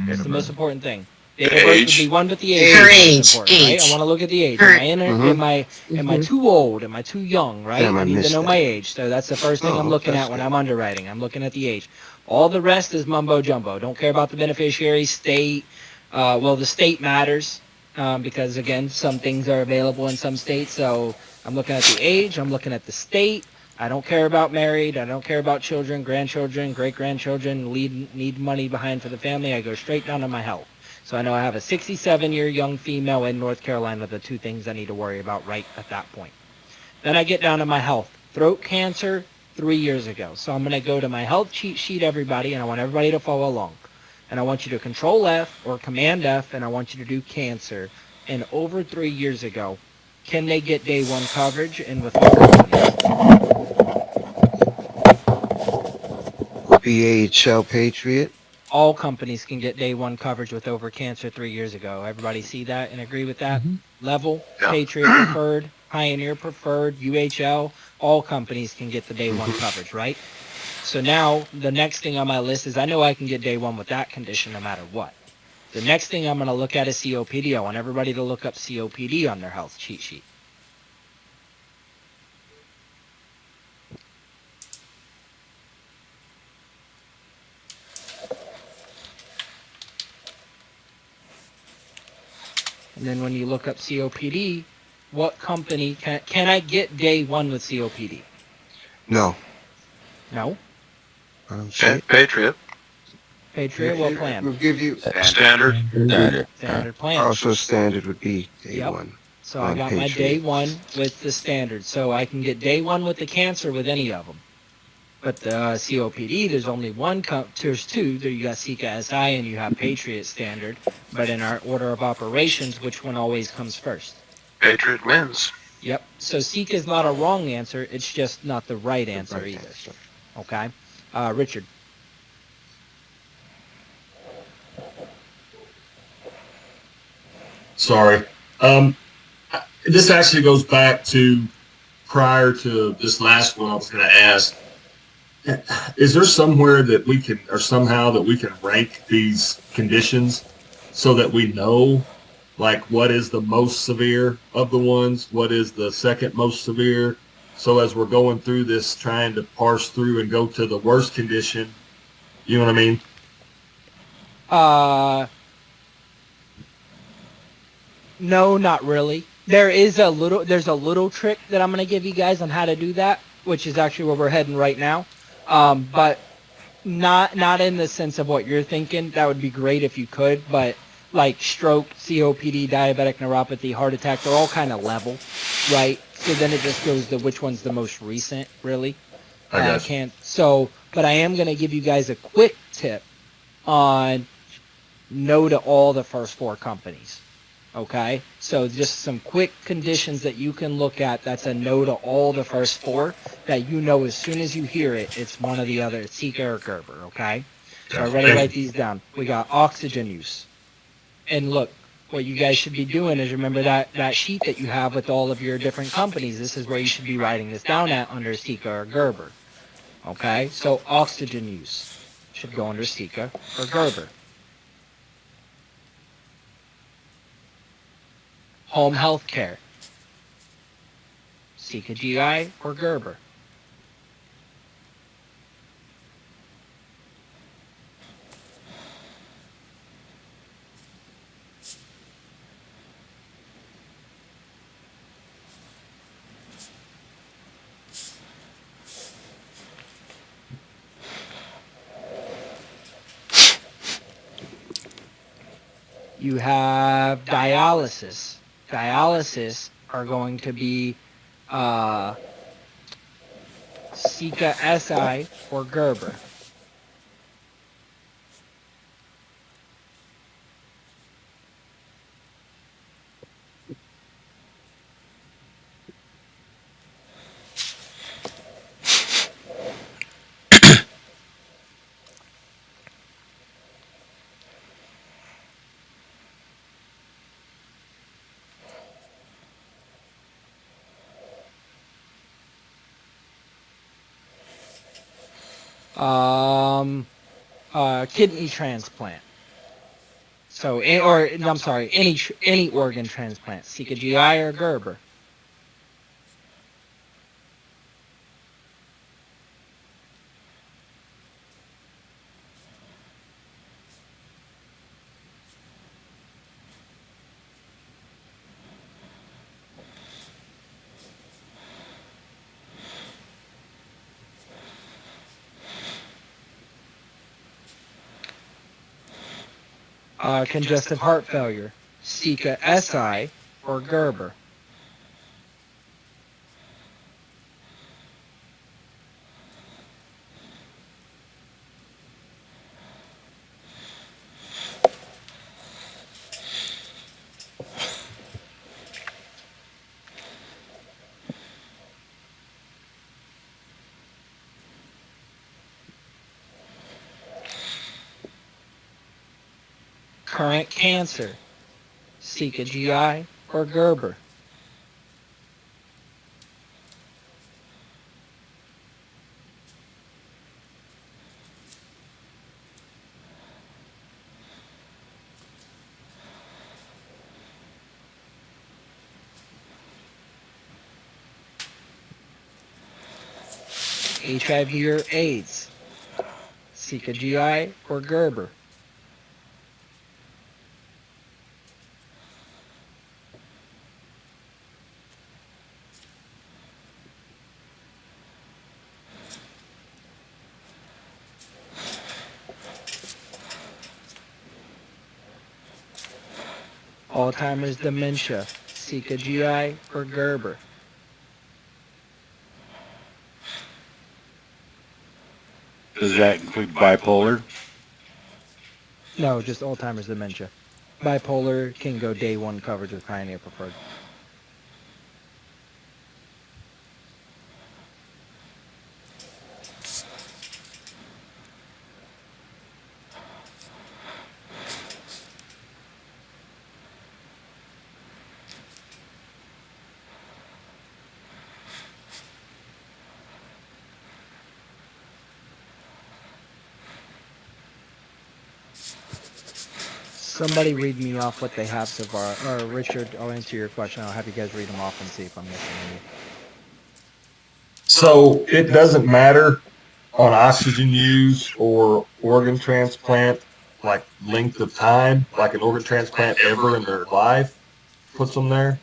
What's the most important thing? Date of birth would be one, but the Her age. age. Right? I want to look at the age. Am I too old? Am I too young? Right? Damn, I I need to missed know that. my age. So that's the first thing I'm looking at when I'm underwriting. I'm looking at the age. All the rest is mumbo jumbo. Don't care about the beneficiary, state. Well, the state matters because again, some things are available in some states. So I'm looking at the age. I'm looking at the state. I don't care about married. I don't care about children, grandchildren, great-grandchildren, need money behind for the family. I go straight down to my health. So I know I have a 67-year young female in North Carolina, the 2 things I need to worry about right at that point. Then I get down to my health. Throat cancer, 3 years ago. So I'm going to go to my health cheat sheet, everybody, and I want everybody to follow along. And I want you to Control F or Command F, and I want you to do cancer. And over 3 years ago, can they get day 1 coverage and with what premium? BHL Patriot. all companies can get day one coverage with over cancer 3 years ago. Everybody see that and agree with that? Level, Yeah. Patriot preferred, Pioneer preferred, UHL, all companies can get the day one Mhm. coverage, right? So now the next thing on my list is I know I can get day one with that condition no matter what. The next thing I'm going to look at is COPD. I want everybody to look up COPD on their health cheat sheet. And then when you look up COPD, what company can I get day one with COPD? No. No. Patriot. Patriot, what plan? We'll give you Standard. Standard plan. Also, standard would be day Yep. one. So I on got my day Patriot. one with the standard. So I can get day one with the cancer with any of them. But the COPD, there's only one. There's two. There you got Sika SI and you have Patriot standard. But in our order of operations, which one always comes first? Patriot wins. Yep. So Sika is not a wrong answer. It's just not the right answer either. Okay. Richard. Sorry. This actually goes back to prior to this last one I was going to ask. Is there somewhere that we can, or somehow that we can rank these conditions so that we know, like, what is the most severe of the ones? What is the second most severe? So as we're going through this, trying to parse through and go to the worst condition, you know what I mean? No, not really. There's a little trick that I'm going to give you guys on how to do that, which is actually where we're heading right now. But not in the sense of what you're thinking. That would be great if you could, but like stroke, COPD, diabetic neuropathy, heart attack, they're all kind of level, right? So then it just goes to which one's the most recent, really. I got you. But I am going to give you guys a quick tip on no to all the first four companies. Okay, so just some quick conditions that you can look at. That's a no to all the first four that you know as soon as you hear it, it's one or the other. It's Sika or Gerber. Okay, so everybody write these down. We got oxygen use, and look, what you guys should be doing is remember that sheet that you have with all of your different companies. This is where you should be writing this down at under Sika or Gerber. Okay, so oxygen use should go under Sika or Gerber. Home health care, Sika GI or Gerber. You have dialysis. Dialysis are going to be Sika SI or Gerber. Kidney transplant. So, I'm sorry, any organ transplant, Sika GI or Gerber. Congestive heart failure, Sika SI or Gerber. current cancer, Sika GI, or Gerber? HIV or AIDS, Sika GI, or Gerber? Alzheimer's dementia, Sika GI, or Gerber? Does that include bipolar? No, just Alzheimer's dementia. Bipolar can go day one coverage with Pioneer Preferred. Somebody read me off what they have so far. Or Richard, I'll answer your question. I'll have you guys read them off and see if I'm missing any. So it doesn't matter on oxygen use or organ transplant, like length of time, like an organ transplant ever in their life puts them there.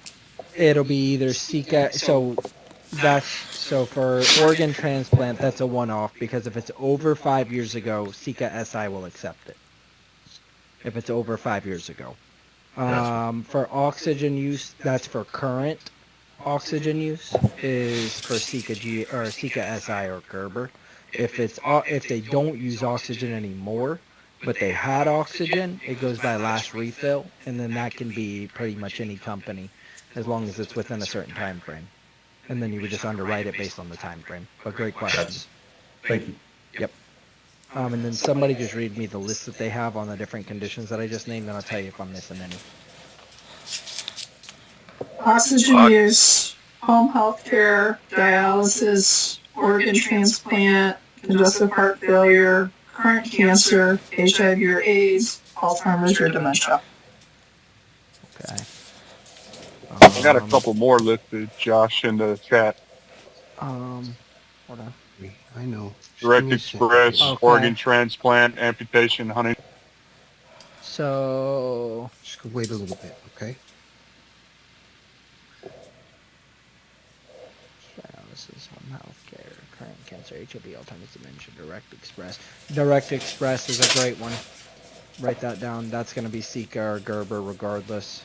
It'll be either Sika. So for organ transplant, that's a one-off because if it's over 5 years ago, Sika SI will accept it. If it's over 5 years ago. For oxygen use, that's for current oxygen use is for Sika G or Sika SI or Gerber. If they don't use oxygen anymore, but they had oxygen, it goes by last refill, and then that can be pretty much any company, as long as it's within a certain time frame. And then you would just underwrite it based on the time frame. But great questions. Thank you. Yep. And then somebody just read me the list that they have on the different conditions that I just named, and I'll tell you if I'm missing any. Oxygen use, home health care, dialysis, organ transplant, congestive heart failure, current cancer, HIV or AIDS, Alzheimer's or dementia. Okay. I got a couple more listed, Josh, in the chat. Hold on. I know. Direct Express, Okay. organ transplant, amputation, honey. So just wait a little bit, okay? Dialysis, home health care, current cancer, HIV, Alzheimer's, dementia, Direct Express. Direct Express is a great one. Write that down. That's going to be Sika or Gerber regardless.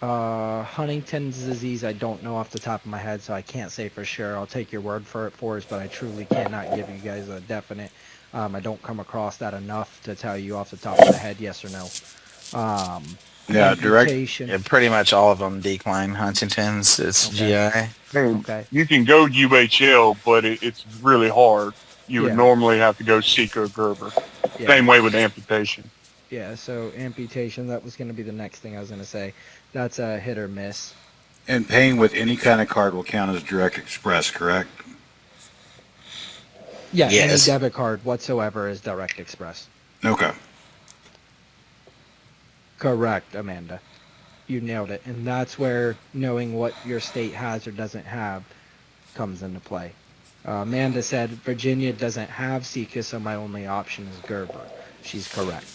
Huntington's disease, I don't know off the top of my head, so I can't say for sure. I'll take your word for it, but I truly cannot give you guys a definite. I don't come across that enough to tell you off the top of my head yes or no. Yeah, direct. Amputation. Yeah, pretty much all of them decline. Huntington's, it's GI. Okay. You can go UHL, but it's really hard. You would normally have to go Sika or Gerber. Same way with amputation. Yeah, so amputation, that was going to be the next thing I was going to say. That's a hit or miss. And paying with any kind of card will count as Direct Express, correct? Yeah, Yes. any debit card whatsoever is Direct Express. Okay. Correct, Amanda. You nailed it. And that's where knowing what your state has or doesn't have comes into play. Amanda said Virginia doesn't have Sika, so my only option is Gerber. She's correct.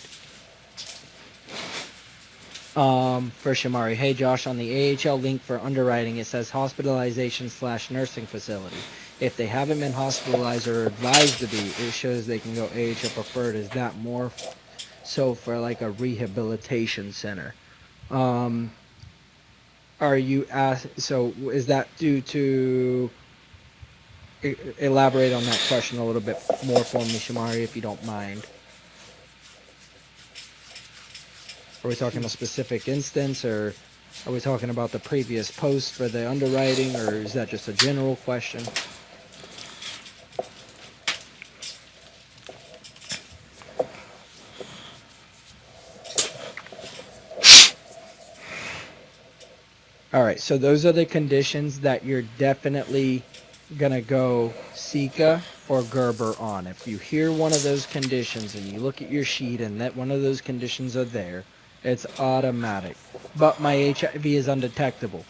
For Shamari, hey Josh, on the AHL link for underwriting, it says hospitalization/nursing facility. If they haven't been hospitalized or advised to be, it shows they can go AHL preferred. Is that more so for like a rehabilitation center? Are you so is that due to elaborate on that question a little bit more for me, Shamari, if you don't mind? Are we talking a specific instance, or are we talking about the previous post for the underwriting, or is that just a general question? All right, so those are the conditions that you're definitely gonna go Sika or Gerber on. If you hear one of those conditions and you look at your sheet and that one of those conditions are there, it's automatic. But my HIV is undetectable.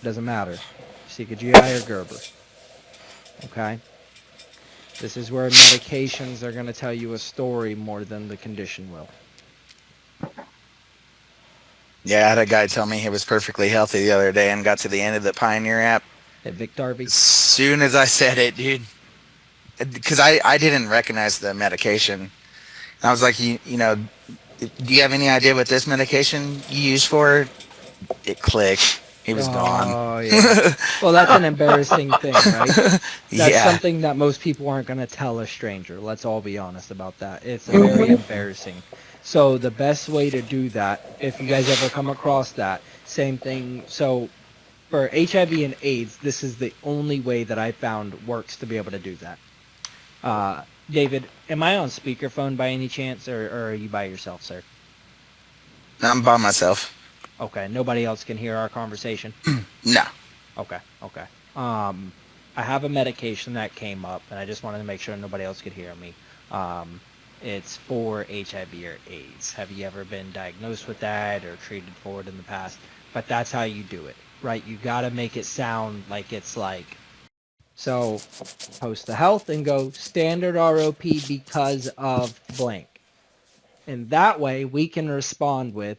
Doesn't matter. Sika GI or Gerber. Okay? This is where medications are gonna tell you a story more than the condition will. Yeah, I had a guy tell me he was perfectly healthy the other day and got to the end of the Pioneer app. Hey, Vic Darby. As soon as I said it, dude, because I didn't recognize the medication. And I was like, you know, do you have any idea what this medication you use for? It clicked. He was gone. Oh, yeah. Well, that's an embarrassing thing, right? That's Yeah. something that most people aren't going to tell a stranger. Let's all be honest about that. It's very embarrassing. So the best way to do that, if you guys ever come across that, same thing. So for HIV and AIDS, this is the only way that I found works to be able to do that. David, am I on speakerphone by any chance, or are you by yourself, sir? I'm by myself. Okay, nobody else can hear our conversation? No. Okay. I have a medication that came up, and I just wanted to make sure nobody else could hear me. It's for HIV or AIDS. Have you ever been diagnosed with that or treated for it in the past? But that's how you do it, right? You got to make it sound like it's like... So, post the health and go standard ROP because of blank. And that way, we can respond with,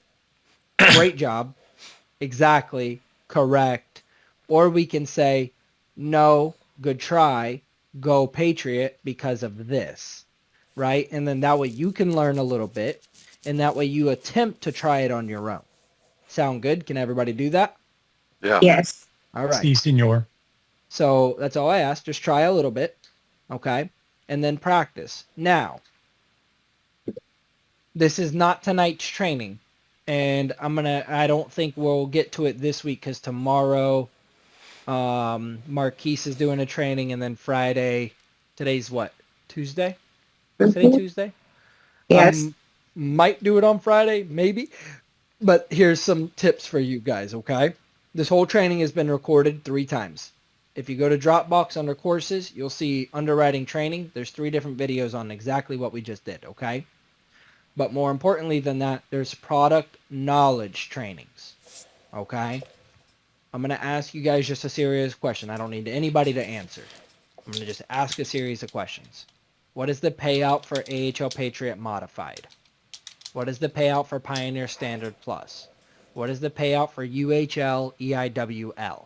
great job, exactly, correct, or we can say, no, good try, go Patriot because of this, right? And then that way you can learn a little bit, and that way you attempt to try it on your own. Sound good? Can everybody do that? Yeah. Yes. All right. Si, senor. So that's all I ask. Just try a little bit, okay? And then practice. Now, this is not tonight's training. And I don't think we'll get to it this week because tomorrow Marquise is doing a training, and then Friday, today's what? Tuesday? Is today Tuesday? Yes. Might do it on Friday, maybe. But here's some tips for you guys, okay? This whole training has been recorded 3 times. If you go to Dropbox under courses, you'll see underwriting training. There's 3 different videos on exactly what we just did, okay? But more importantly than that, there's product knowledge trainings, okay? I'm going to ask you guys just a serious question. I don't need anybody to answer. I'm going to just ask a series of questions. What is the payout for AHL Patriot Modified? What is the payout for Pioneer Standard Plus? What is the payout for UHL EIWL?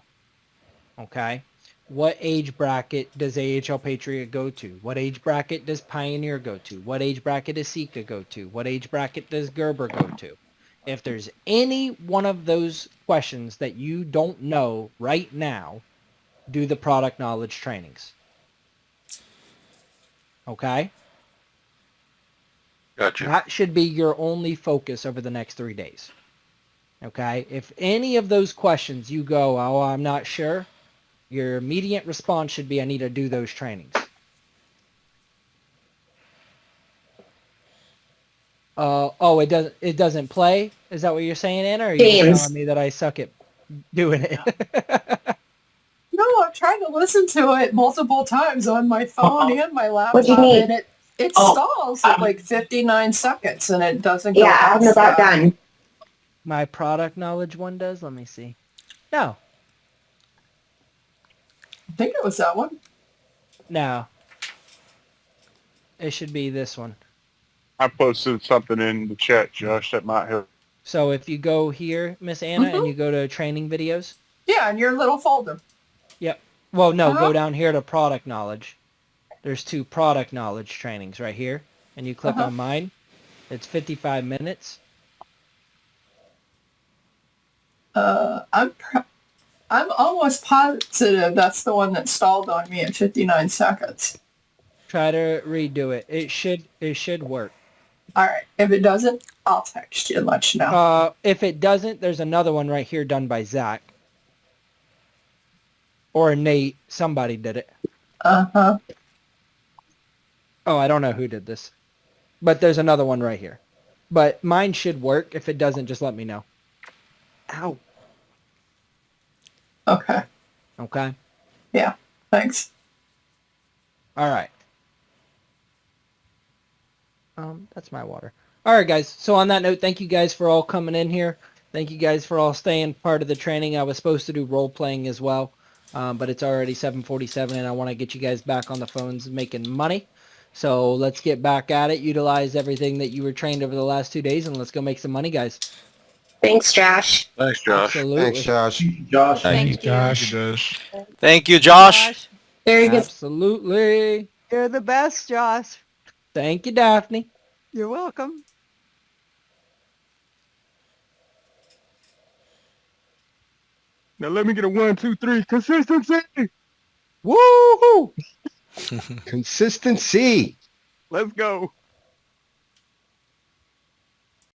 Okay? What age bracket does AHL Patriot go to? What age bracket does Pioneer go to? What age bracket does Sika go to? What age bracket does Gerber go to? If there's any one of those questions that you don't know right now, do the product knowledge trainings. Okay? Gotcha. That should be your only focus over the next 3 days. Okay? If any of those questions you go, oh, I'm not sure, your immediate response should be, I need to do those trainings. It doesn't play? Is that what you're saying, Anna? Or are you just telling me that I suck at doing it? No, I've tried to listen to it multiple times on my phone and my laptop, What do you need? and it stalls at like 59 seconds, and it doesn't go Yeah, I haven't past about that. done. My product knowledge one does? Let me see. No. I think it was that one. No. It should be this one. I posted something in the chat, Josh, that might help. So if you go here, Miss Anna, and you go to training videos. Yeah, in your little folder. Yep. Well, no, go down here to product knowledge. There's 2 product knowledge trainings right here. And you click on mine. It's 55 minutes. I'm almost positive that's the one that stalled on me at 59 seconds. Try to redo it. It should work. All right. If it doesn't, I'll text you and let you know. If it doesn't, there's another one right here done by Zach. Or Nate. Somebody did it. Uh-huh. Oh, I don't know who did this. But there's another one right here. But mine should work. If it doesn't, just let me know. Ow. Okay. Okay. Yeah. Thanks. All right. That's my water. All right, guys. So on that note, thank you guys for all coming in here. Thank you guys for all staying part of the training. I was supposed to do role playing as well, but it's already 7:47, and I want to get you guys back on the phones making money. So let's get back at it. Utilize everything that you were trained over the last 2 days, and let's go make some money, guys. Thanks, Josh. Thanks, Josh. Absolutely. Thanks, Josh. Josh. Thank you, Josh. Josh. Thank you, Josh. Very good. Absolutely. You're the best, Josh. Thank you, Daphne. You're welcome. Now let me get a 1, 2, 3 consistency. Woohoo! Consistency. Let's go.